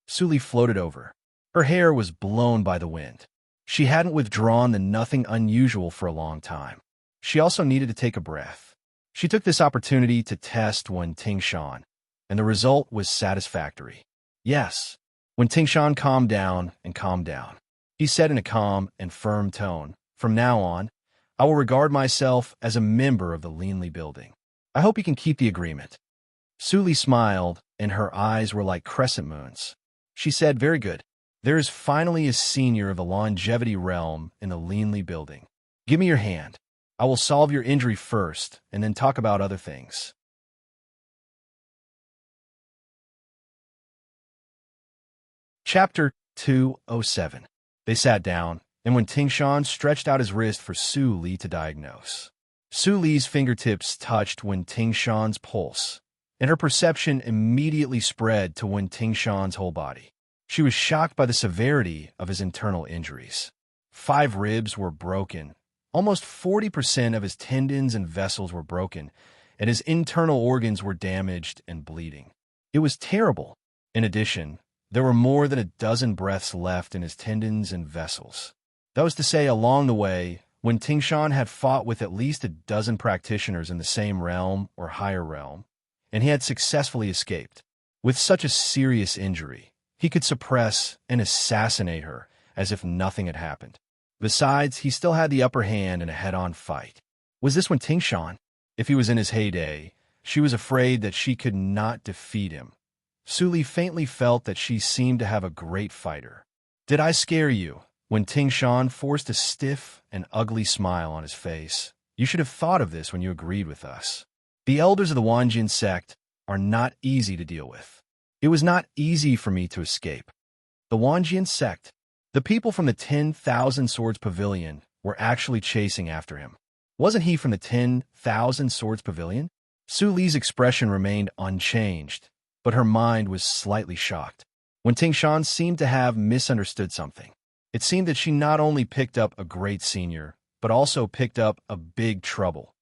Su Li floated over. Her hair was blown by the wind. She hadn't withdrawn the nothing unusual for a long time. She also needed to take a breath. She took this opportunity to test Wen Tingshan, and the result was satisfactory. Yes, when Tingshan calmed down, he said in a calm and firm tone, "From now on, I will regard myself as a member of the Linli building. I hope you can keep the agreement." Su Li smiled, and her eyes were like crescent moons. She said, "Very good. There is finally a senior of the longevity realm in the Linli building. Give me your hand. I will solve your injury first, and then talk about other things." Chapter 207. They sat down, and when Tingshan stretched out his wrist for Su Li to diagnose. Su Li's fingertips touched Wen Tingshan's pulse, and her perception immediately spread to Wen Tingshan's whole body. She was shocked by the severity of his internal injuries. 5 ribs were broken. Almost 40% of his tendons and vessels were broken, and his internal organs were damaged and bleeding. It was terrible. In addition, there were more than a dozen breaths left in his tendons and vessels. That was to say, along the way, when Tingshan had fought with at least a dozen practitioners in the same realm or higher realm, and he had successfully escaped. With such a serious injury, he could suppress and assassinate her as if nothing had happened. Besides, he still had the upper hand in a head-on fight. Was this when Tingshan? If he was in his heyday, she was afraid that she could not defeat him. Su Li faintly felt that she seemed to have a great fighter. "Did I scare you?" When Tingshan forced a stiff and ugly smile on his face. "You should have thought of this when you agreed with us. The elders of the Wanjin sect are not easy to deal with. It was not easy for me to escape." The Wanjin sect. The people from the 10,000 Swords Pavilion were actually chasing after him. Wasn't he from the 10,000 Swords Pavilion? Su Li's expression remained unchanged, but her mind was slightly shocked. When Tingshan seemed to have misunderstood something. It seemed that she not only picked up a great senior, but also picked up a big trouble.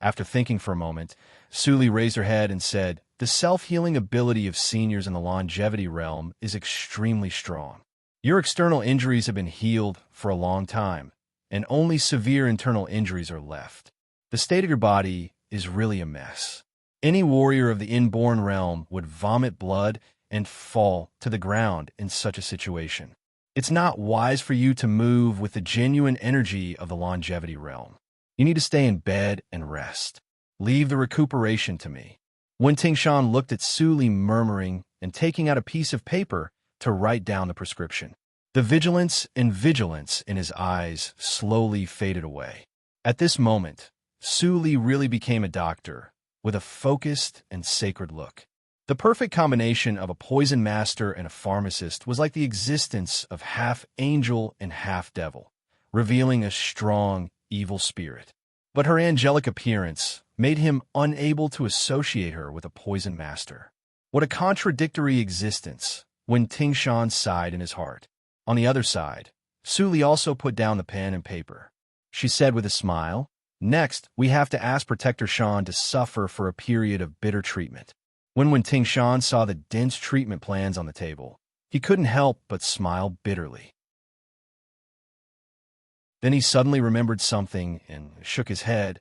After thinking for a moment, Su Li raised her head and said, "The self-healing ability of seniors in the longevity realm is extremely strong. Your external injuries have been healed for a long time, and only severe internal injuries are left. The state of your body is really a mess. Any warrior of the inborn realm would vomit blood and fall to the ground in such a situation. It's not wise for you to move with the genuine energy of the longevity realm. You need to stay in bed and rest. Leave the recuperation to me." Wen Tingshan looked at Su Li, murmuring and taking out a piece of paper to write down the prescription. The vigilance in his eyes slowly faded away. At this moment, Su Li really became a doctor, with a focused and sacred look. The perfect combination of a poison master and a pharmacist was like the existence of half angel and half devil, revealing a strong, evil spirit. But her angelic appearance made him unable to associate her with a poison master. What a contradictory existence, when Tingshan sighed in his heart. On the other side, Su Li also put down the pen and paper. She said with a smile, Next, we have to ask Protector Shan to suffer for a period of bitter treatment. When Ting Shan saw the dense treatment plans on the table, he couldn't help but smile bitterly. Then he suddenly remembered something and shook his head.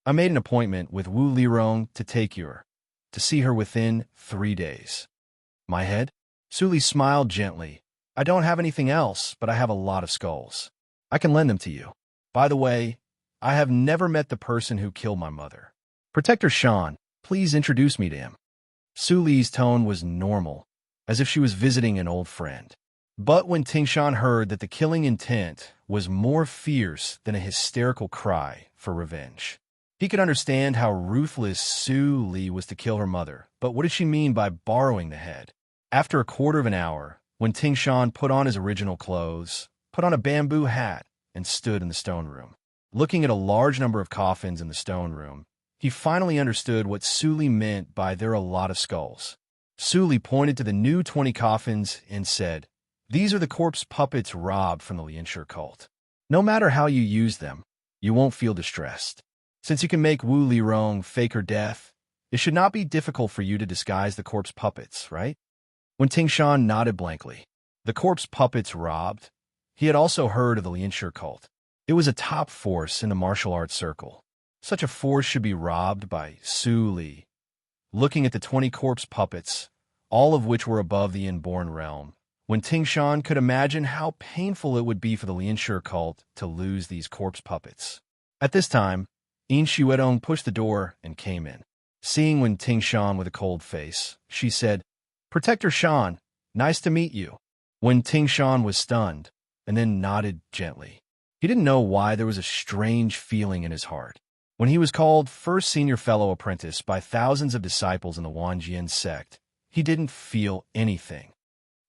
I made an appointment with Wu Lirong to see her within 3 days. My head? Su Li smiled gently. I don't have anything else, but I have a lot of skulls. I can lend them to you. By the way, I have never met the person who killed my mother. Protector Shan, please introduce me to him. Su Li's tone was normal, as if she was visiting an old friend. But when Ting Shan heard that the killing intent was more fierce than a hysterical cry for revenge, he could understand how ruthless Su Li was to kill her mother. But what did she mean by borrowing the head? After a quarter of an hour, when Ting Shan put on his original clothes, put on a bamboo hat, and stood in the stone room, looking at a large number of coffins in the stone room, he finally understood what Su Li meant by "there are a lot of skulls." Su Li pointed to the new 20 coffins and said, "These are the corpse puppets robbed from the Lianshi cult. No matter how you use them, you won't feel distressed. Since you can make Wu Lirong fake her death, it should not be difficult for you to disguise the corpse puppets, right?" When Ting Shan nodded blankly, the corpse puppets robbed, he had also heard of the Lianshi cult. It was a top force in the martial arts circle. Such a force should be robbed by Su Li. Looking at the 20 corpse puppets, all of which were above the inborn realm, when Ting Shan could imagine how painful it would be for the Lianshi cult to lose these corpse puppets. At this time, Yin Xuedong pushed the door and came in. Seeing Wen Ting Shan with a cold face, she said, "Protector Shan, nice to meet you." Wen Ting Shan was stunned, and then nodded gently. He didn't know why there was a strange feeling in his heart. When he was called first senior fellow apprentice by thousands of disciples in the Wanjian sect, he didn't feel anything.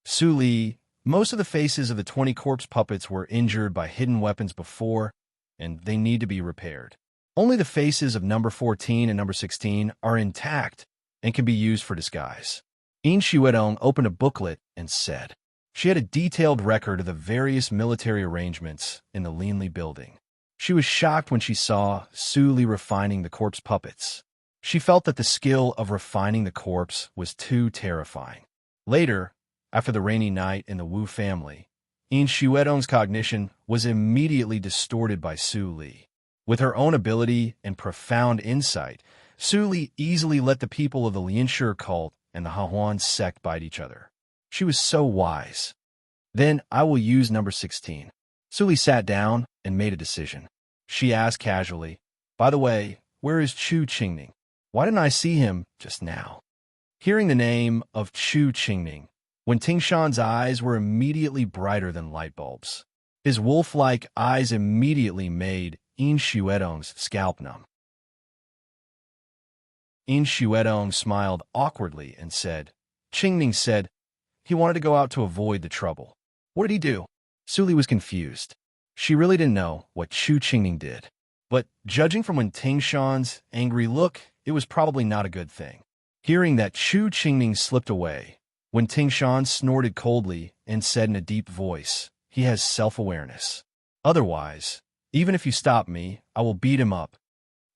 Su Li, most of the faces of the 20 corpse puppets were injured by hidden weapons before, and they need to be repaired. Only the faces of number 14 and number 16 are intact and can be used for disguise. Yin Xuedong opened a booklet and said, she had a detailed record of the various military arrangements in the Linli building. She was shocked when she saw Su Li refining the corpse puppets. She felt that the skill of refining the corpse was too terrifying. Later, after the rainy night in the Wu family, Yin Xuedong's cognition was immediately distorted by Su Li. With her own ability and profound insight, Su Li easily let the people of the Lianshi cult and the Hahuan sect bite each other. She was so wise. Then I will use number 16. Su Li sat down and made a decision. She asked casually, "By the way, where is Chu Qingning? Why didn't I see him just now?" Hearing the name of Chu Qingning, Wen Ting Shan's eyes were immediately brighter than light bulbs. His wolf-like eyes immediately made Yin Xuedong's scalp numb. Yin Xuedong smiled awkwardly and said, "Qingning said he wanted to go out to avoid the trouble. What did he do?" Su Li was confused. She really didn't know what Chu Qingning did. But judging from Wen Ting Shan's angry look, it was probably not a good thing. Hearing that Chu Qingning slipped away, Wen Ting Shan snorted coldly and said in a deep voice, "He has self-awareness. Otherwise, even if you stop me, I will beat him up."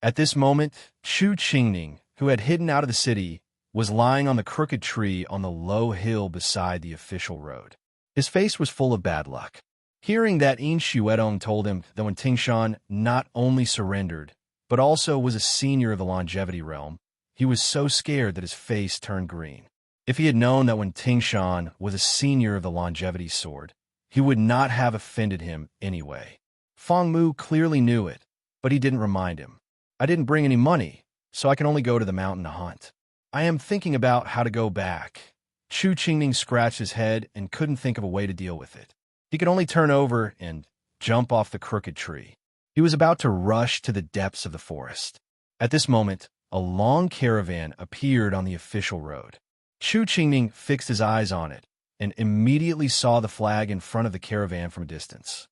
At this moment, Chu Qingning, who had hidden out of the city, was lying on the crooked tree on the low hill beside the official road. His face was full of bad luck. Hearing that, Yin Xuedong told him that when Ting Shan not only surrendered, but also was a senior of the longevity realm, he was so scared that his face turned green. If he had known that when Ting Shan was a senior of the longevity sword, he would not have offended him anyway. Feng Mu clearly knew it, but he didn't remind him. "I didn't bring any money, so I can only go to the mountain to hunt. I am thinking about how to go back." Chu Qingning scratched his head and couldn't think of a way to deal with it. He could only turn over and jump off the crooked tree. He was about to rush to the depths of the forest. At this moment, a long caravan appeared on the official road. Chu Qingning fixed his eyes on it and immediately saw the flag in front of the caravan from a distance.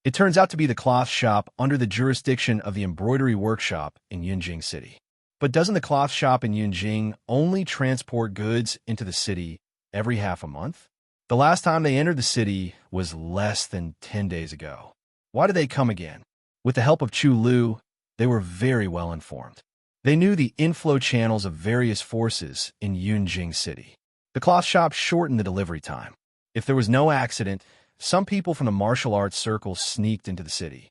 It turns out to be the cloth shop under the jurisdiction of the embroidery workshop in Yunjing City. But doesn't the cloth shop in Yunjing only transport goods into the city every half a month? The last time they entered the city was less than 10 days ago. Why did they come again? With the help of Chu Lu, They were very well informed. They knew the inflow channels of various forces in Yunjing City. The cloth shop shortened the delivery time. If there was no accident, some people from the martial arts circle sneaked into the city.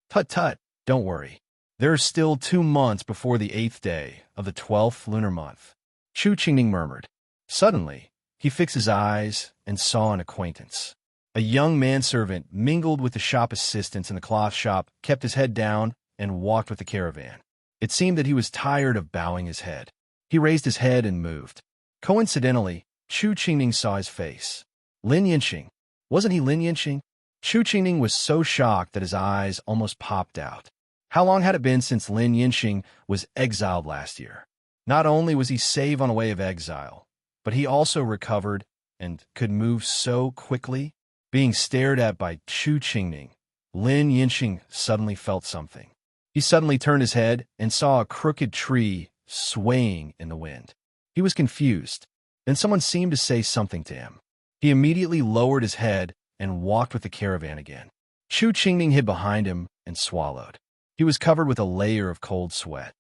Tut-tut, don't worry. There are still 2 months before the 8th day of the 12th lunar month. Chu Qingning murmured. Suddenly, he fixed his eyes and saw an acquaintance. A young manservant mingled with the shop assistants in the cloth shop, kept his head down, and walked with the caravan. It seemed that he was tired of bowing his head. He raised his head and moved. Coincidentally, Chu Qingning saw his face. Lin Yinxing. Wasn't he Lin Yinxing? Chu Qingning was so shocked that his eyes almost popped out. How long had it been since Lin Yinxing was exiled last year? Not only was he saved on a way of exile, but he also recovered and could move so quickly. Being stared at by Chu Qingning, Lin Yinxing suddenly felt something. He suddenly turned his head and saw a crooked tree swaying in the wind. He was confused. Then someone seemed to say something to him. He immediately lowered his head and walked with the caravan again. Chu Qingning hid behind him and swallowed. He was covered with a layer of cold sweat.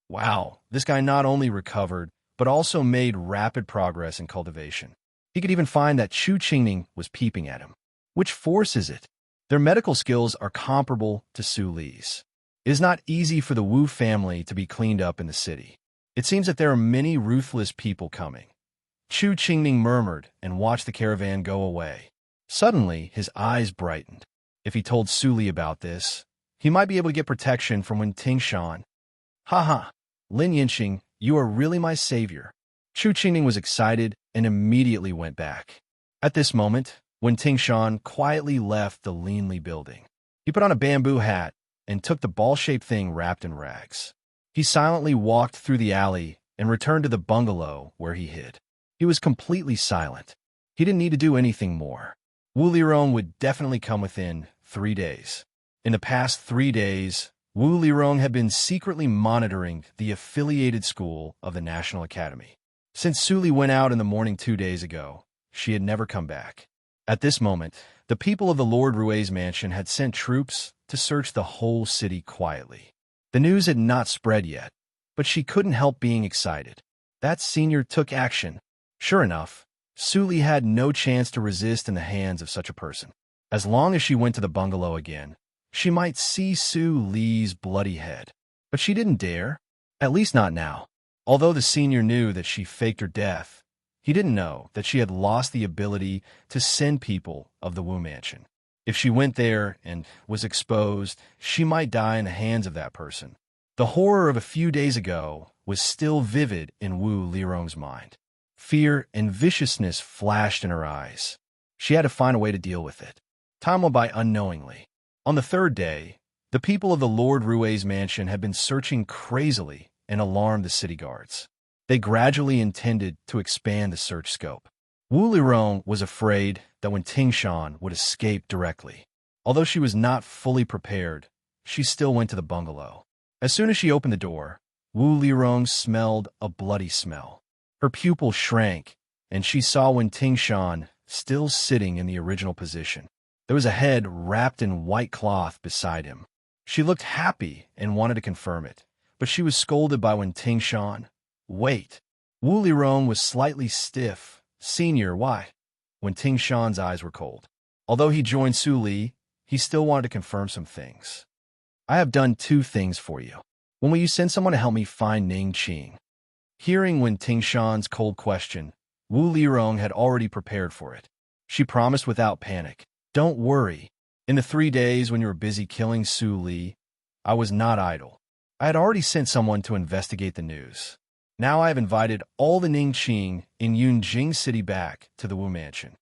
Wow, this guy not only recovered, but also made rapid progress in cultivation. He could even find that Chu Qingning was peeping at him. Which force is it? Their medical skills are comparable to Su Li's. It is not easy for the Wu family to be cleaned up in the city. It seems that there are many ruthless people coming. Chu Qingning murmured and watched the caravan go away. Suddenly, his eyes brightened. If he told Su Li about this, he might be able to get protection from Wen Tingshan. Ha! Lin Yinxing, you are really my savior. Chu Qingning was excited and immediately went back. At this moment, Wen Tingshan quietly left the Leanly building. He put on a bamboo hat and took the ball-shaped thing wrapped in rags. He silently walked through the alley and returned to the bungalow where he hid. He was completely silent. He didn't need to do anything more. Wu Lirong would definitely come within 3 days. In the past 3 days, Wu Lirong had been secretly monitoring the affiliated school of the National Academy. Since Su Li went out in the morning 2 days ago, she had never come back. At this moment, the people of the Lord Rue's mansion had sent troops to search the whole city quietly. The news had not spread yet, but she couldn't help being excited. That senior took action. Sure enough, Su Li had no chance to resist in the hands of such a person. As long as she went to the bungalow again, she might see Su Li's bloody head. But she didn't dare, at least not now. Although the senior knew that she faked her death, he didn't know that she had lost the ability to send people of the Wu Mansion. If she went there and was exposed, she might die in the hands of that person. The horror of a few days ago was still vivid in Wu Lirong's mind. Fear and viciousness flashed in her eyes. She had to find a way to deal with it. Time went by unknowingly. On the 3rd day, the people of the Lord Rue's mansion had been searching crazily and alarmed the city guards. They gradually intended to expand the search scope. Wu Lirong was afraid that Wen Tingshan would escape directly. Although she was not fully prepared, she still went to the bungalow. As soon as she opened the door, Wu Lirong smelled a bloody smell. Her pupil shrank, and she saw Wen Tingshan still sitting in the original position. There was a head wrapped in white cloth beside him. She looked happy and wanted to confirm it, but she was scolded by Wen Tingshan. Wait. Wu Lirong was slightly stiff. Senior, why? Wen Tingshan's eyes were cold. Although he joined Su Li, he still wanted to confirm some things. I have done 2 things for you. When will you send someone to help me find Ning Qing? Hearing Wen Tingshan's cold question, Wu Lirong had already prepared for it. She promised without panic. Don't worry. In the 3 days when you were busy killing Su Li, I was not idle. I had already sent someone to investigate the news. Now I have invited all the Ning Qing in Yunjing City back to the Wu Mansion.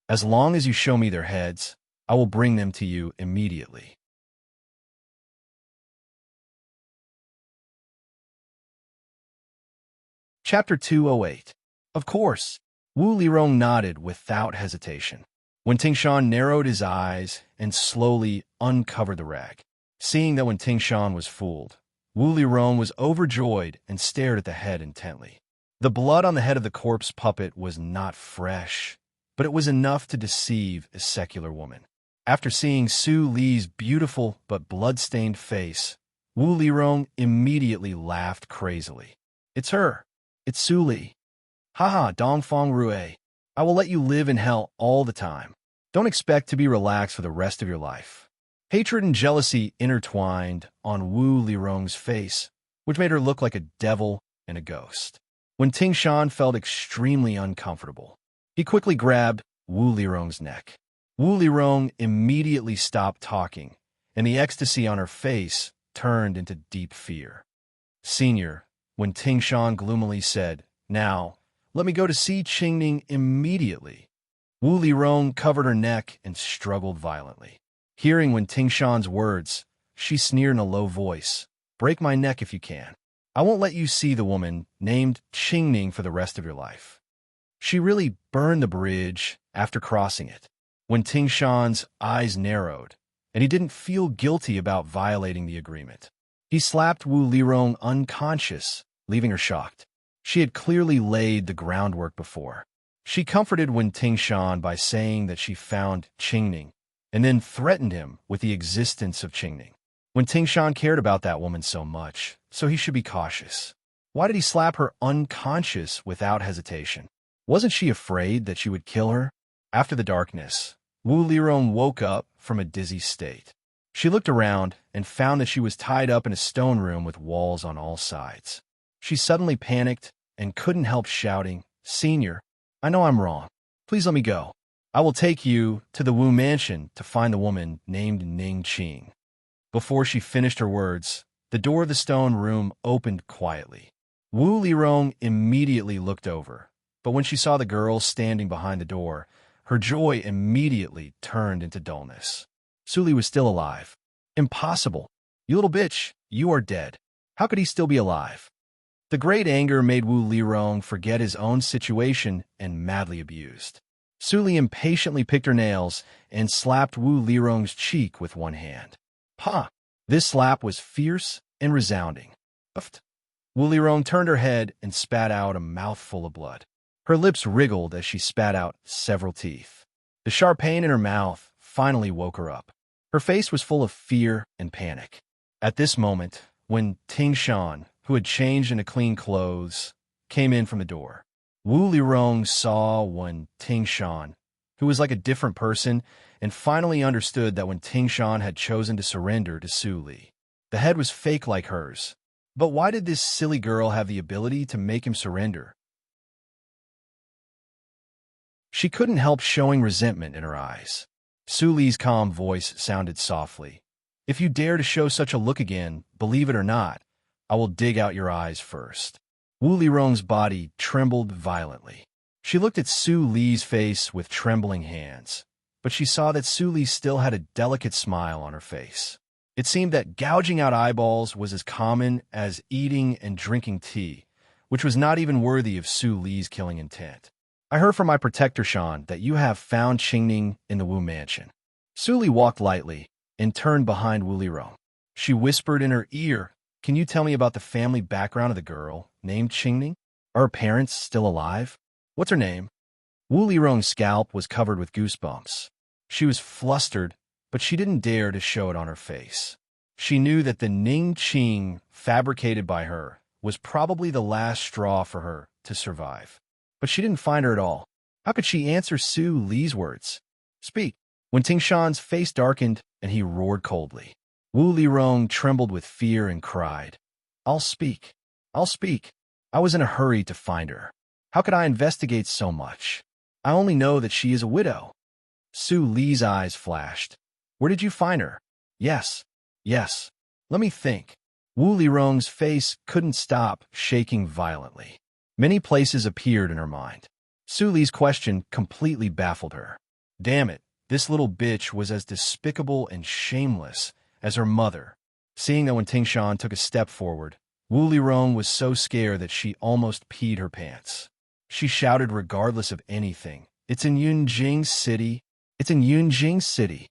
As long as you show me their heads, I will bring them to you immediately. Chapter 208. Of course. Wu Lirong nodded without hesitation. Wen Tingshan narrowed his eyes and slowly uncovered the rag. Seeing that Wen Tingshan was fooled, Wu Lirong was overjoyed and stared at the head intently. The blood on the head of the corpse puppet was not fresh, but it was enough to deceive a secular woman. After seeing Su Li's beautiful but blood-stained face, Wu Lirong immediately laughed crazily. It's her. It's Su Li. Haha, Dongfang Rue. I will let you live in hell all the time. Don't expect to be relaxed for the rest of your life. Hatred and jealousy intertwined on Wu Lirong's face, which made her look like a devil and a ghost. When Tingshan felt extremely uncomfortable, he quickly grabbed Wu Lirong's neck. Wu Lirong immediately stopped talking, and the ecstasy on her face turned into deep fear. Senior, when Tingshan gloomily said, "Now, let me go to see Qingning immediately," Wu Lirong covered her neck and struggled violently. Hearing when Tingshan's words, she sneered in a low voice, "Break my neck if you can. I won't let you see the woman named Qingning for the rest of your life." She really burned the bridge after crossing it. When Tingshan's eyes narrowed, and he didn't feel guilty about violating the agreement, he slapped Wu Lirong unconscious, leaving her shocked. She had clearly laid the groundwork before. She comforted Wen Tingshan by saying that she found Qingning, and then threatened him with the existence of Qingning. Wen Tingshan cared about that woman so much, so he should be cautious. Why did he slap her unconscious without hesitation? Wasn't she afraid that she would kill her? After the darkness, Wu Lirong woke up from a dizzy state. She looked around and found that she was tied up in a stone room with walls on all sides. She suddenly panicked and couldn't help shouting, "Senior, I know I'm wrong. Please let me go. I will take you to the Wu mansion to find the woman named Ning Qing." Before she finished her words, the door of the stone room opened quietly. Wu Lirong immediately looked over, but when she saw the girl standing behind the door, her joy immediately turned into dullness. Su Li was still alive. Impossible. You little bitch, you are dead. How could he still be alive? The great anger made Wu Lirong forget his own situation and madly abused. Su Li impatiently picked her nails and slapped Wu Lirong's cheek with one hand. "Pa!" This slap was fierce and resounding. Uffed. Wu Lirong turned her head and spat out a mouthful of blood. Her lips wriggled as she spat out several teeth. The sharp pain in her mouth finally woke her up. Her face was full of fear and panic. At this moment, when Tingshan, who had changed into clean clothes, came in from the door, Wu Lirong saw when Tingshan, who was like a different person, and finally understood that when Tingshan had chosen to surrender to Su Li, the head was fake like hers. But why did this silly girl have the ability to make him surrender? She couldn't help showing resentment in her eyes. Su Li's calm voice sounded softly. "If you dare to show such a look again, believe it or not, I will dig out your eyes first." Wu Lirong's body trembled violently. She looked at Su Li's face with trembling hands, but she saw that Su Li still had a delicate smile on her face. It seemed that gouging out eyeballs was as common as eating and drinking tea, which was not even worthy of Su Li's killing intent. "I heard from my protector Shan that you have found Qingning in the Wu mansion." Su Li walked lightly and turned behind Wu Lirong. She whispered in her ear, "Can you tell me about the family background of the girl named Qingning? Are her parents still alive? What's her name?" Wu Lirong's scalp was covered with goosebumps. She was flustered, but she didn't dare to show it on her face. She knew that the Ning Qing fabricated by her was probably the last straw for her to survive. But she didn't find her at all. How could she answer Su Li's words? "Speak." When Tingshan's face darkened and he roared coldly, Wu Lirong trembled with fear and cried, "I'll speak. I'll speak. I was in a hurry to find her. How could I investigate so much? I only know that she is a widow." Su Li's eyes flashed. "Where did you find her?" Yes. Let me think." Wu Lirong's face couldn't stop shaking violently. Many places appeared in her mind. Su Li's question completely baffled her. Damn it, this little bitch was as despicable and shameless as her mother. Seeing that when Tingshan took a step forward, Wu Lirong was so scared that she almost peed her pants. She shouted regardless of anything, "It's in Yunjing City. It's in Yunjing City."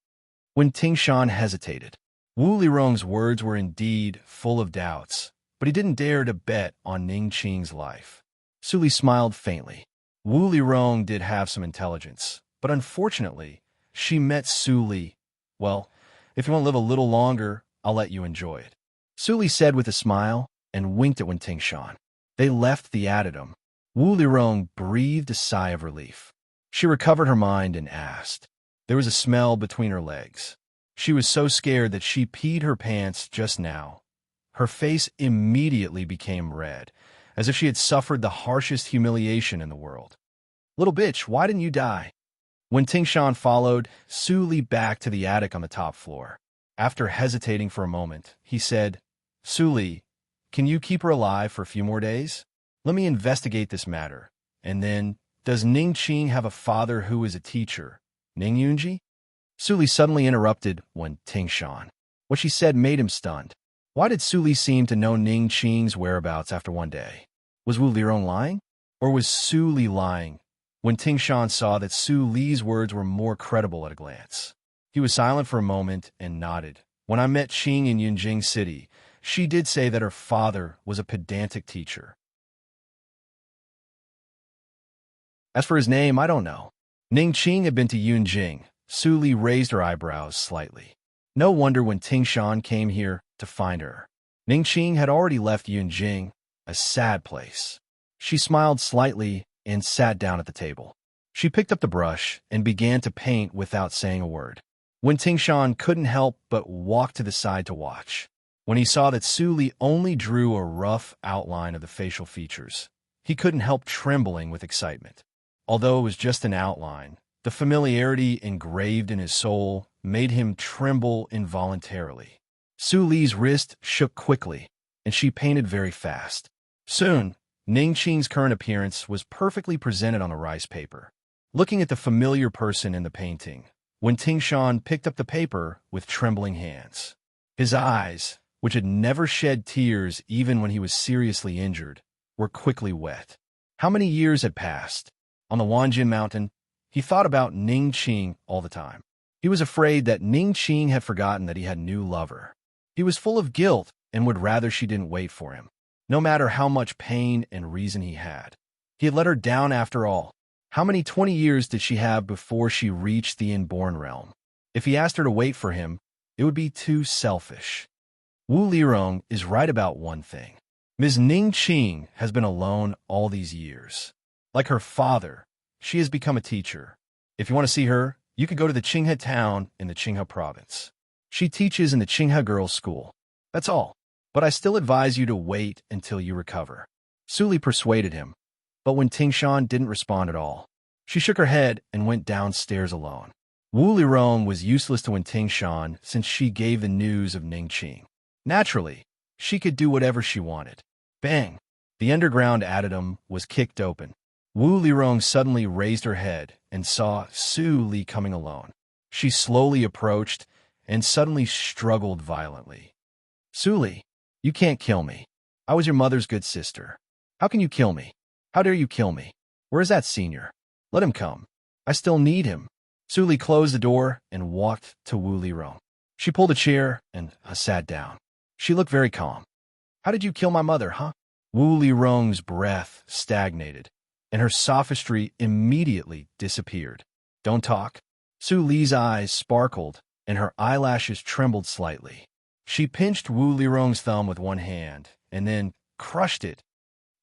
When Tingshan hesitated, Wu Lirong's words were indeed full of doubts, but he didn't dare to bet on Ning Qing's life. Su Li smiled faintly. Wu Lirong did have some intelligence, but unfortunately, she met Su Li Well, if you want to live a little longer, I'll let you enjoy it. Su said with a smile and winked at Wen Tingshan. They left the adytum. Wu Lirong breathed a sigh of relief. She recovered her mind and asked. There was a smell between her legs. She was so scared that she peed her pants just now. Her face immediately became red, as if she had suffered the harshest humiliation in the world. Little bitch, why didn't you die? When Tingshan followed Su Li back to the attic on the top floor. After hesitating for a moment, he said, Su Li, can you keep her alive for a few more days? Let me investigate this matter. And then, does Ning Qing have a father who is a teacher? Ning Yunji? Su Li suddenly interrupted when Tingshan. What she said made him stunned. Why did Su Li seem to know Ning Qing's whereabouts after one day? Was Wu Lirong lying? Or was Su Li lying? When Tingshan saw that Su Li's words were more credible at a glance. He was silent for a moment and nodded. When I met Qing in Yunjing City, she did say that her father was a pedantic teacher. As for his name, I don't know. Ning Qing had been to Yunjing. Su Li raised her eyebrows slightly. No wonder when Tingshan came here to find her. Ning Qing had already left Yunjing, a sad place. She smiled slightly and sat down at the table. She picked up the brush and began to paint without saying a word. When Tingshan couldn't help but walk to the side to watch. When he saw that Su Li only drew a rough outline of the facial features, he couldn't help trembling with excitement. Although it was just an outline, the familiarity engraved in his soul made him tremble involuntarily. Su Li's wrist shook quickly, and she painted very fast. Soon, Ning Qing's current appearance was perfectly presented on the rice paper. Looking at the familiar person in the painting, when Tingshan picked up the paper with trembling hands. His eyes, which had never shed tears even when he was seriously injured, were quickly wet. How many years had passed? On the Wanjin Mountain, he thought about Ning Qing all the time. He was afraid that Ning Qing had forgotten that he had a new lover. He was full of guilt and would rather she didn't wait for him, no matter how much pain and reason he had. He had let her down after all. How many 20 years did she have before she reached the inborn realm? If he asked her to wait for him, it would be too selfish. Wu Lirong is right about one thing. Ms. Ning Qing has been alone all these years. Like her father, she has become a teacher. If you want to see her, you could go to the Qinghe town in the Qinghe province. She teaches in the Qinghe girls' school. That's all. But I still advise you to wait until you recover. Su Li persuaded him, but when Tingshan didn't respond at all, she shook her head and went downstairs alone. Wu Lirong was useless to Wen Tingshan since she gave the news of Ning Qing. Naturally, she could do whatever she wanted. Bang! The underground adytum was kicked open. Wu Lirong suddenly raised her head and saw Su Li coming alone. She slowly approached and suddenly struggled violently. Su Li, you can't kill me. I was your mother's good sister. How can you kill me? How dare you kill me? Where is that senior? Let him come. I still need him. Su Li closed the door and walked to Wu Lirong. She pulled a chair and sat down. She looked very calm. How did you kill my mother, huh? Wu Lirong's breath stagnated, and her sophistry immediately disappeared. Don't talk. Su Li's eyes sparkled, and her eyelashes trembled slightly. She pinched Wu Lirong's thumb with one hand, and then crushed it.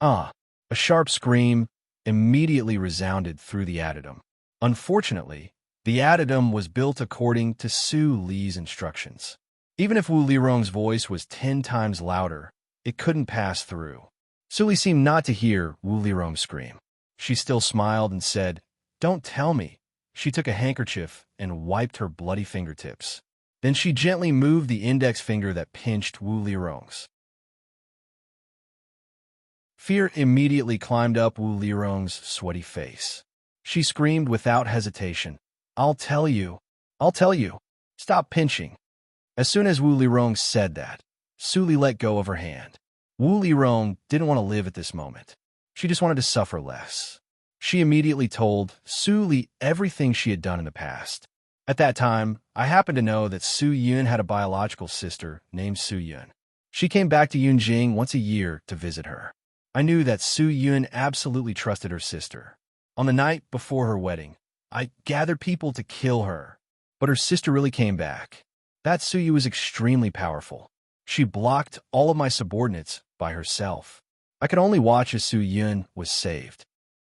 A sharp scream immediately resounded through the adytum. Unfortunately, the adytum was built according to Su Li's instructions. Even if Wu Lirong's voice was 10 times louder, it couldn't pass through. Su Li seemed not to hear Wu Lirong scream. She still smiled and said, Don't tell me. She took a handkerchief and wiped her bloody fingertips. Then she gently moved the index finger that pinched Wu Lirong's. Fear immediately climbed up Wu Lirong's sweaty face. She screamed without hesitation, I'll tell you. I'll tell you. Stop pinching. As soon as Wu Lirong said that, Su Li let go of her hand. Wu Lirong didn't want to live at this moment. She just wanted to suffer less. She immediately told Su Li everything she had done in the past. At that time, I happened to know that Su Yun had a biological sister named Su Yun. She came back to Yunjing once a year to visit her. I knew that Su Yun absolutely trusted her sister. On the night before her wedding, I gathered people to kill her. But her sister really came back. That Suyu was extremely powerful. She blocked all of my subordinates by herself. I could only watch as Su Yun was saved.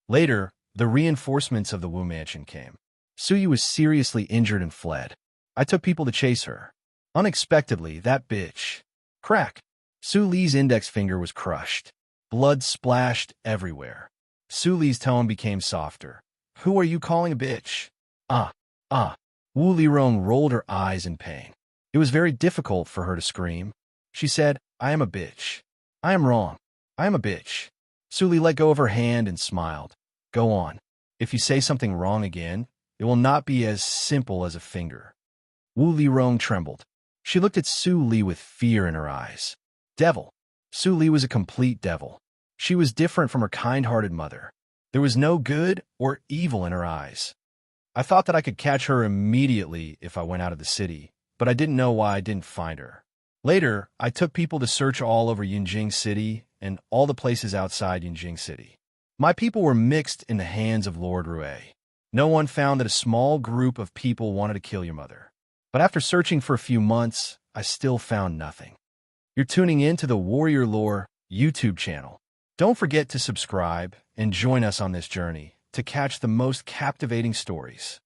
Later, the reinforcements of the Wu mansion came. Suyu was seriously injured and fled. I took people to chase her. Unexpectedly, that bitch. Crack! Su Li's index finger was crushed. Blood splashed everywhere. Su Li's tone became softer. Who are you calling a bitch? Ah. Wu Lirong rolled her eyes in pain. It was very difficult for her to scream. She said, I am a bitch. I am wrong. I am a bitch. Su Li let go of her hand and smiled. Go on. If you say something wrong again, it will not be as simple as a finger. Wu Lirong trembled. She looked at Su Li with fear in her eyes. Devil. Su Li was a complete devil. She was different from her kind-hearted mother. There was no good or evil in her eyes. I thought that I could catch her immediately if I went out of the city, but I didn't know why I didn't find her. Later, I took people to search all over Yunjing City and all the places outside Yunjing City. My people were mixed in the hands of Lord Rue. No one found that a small group of people wanted to kill your mother. But after searching for a few months, I still found nothing. You're tuning in to the Warrior Lore YouTube channel. Don't forget to subscribe and join us on this journey to catch the most captivating stories.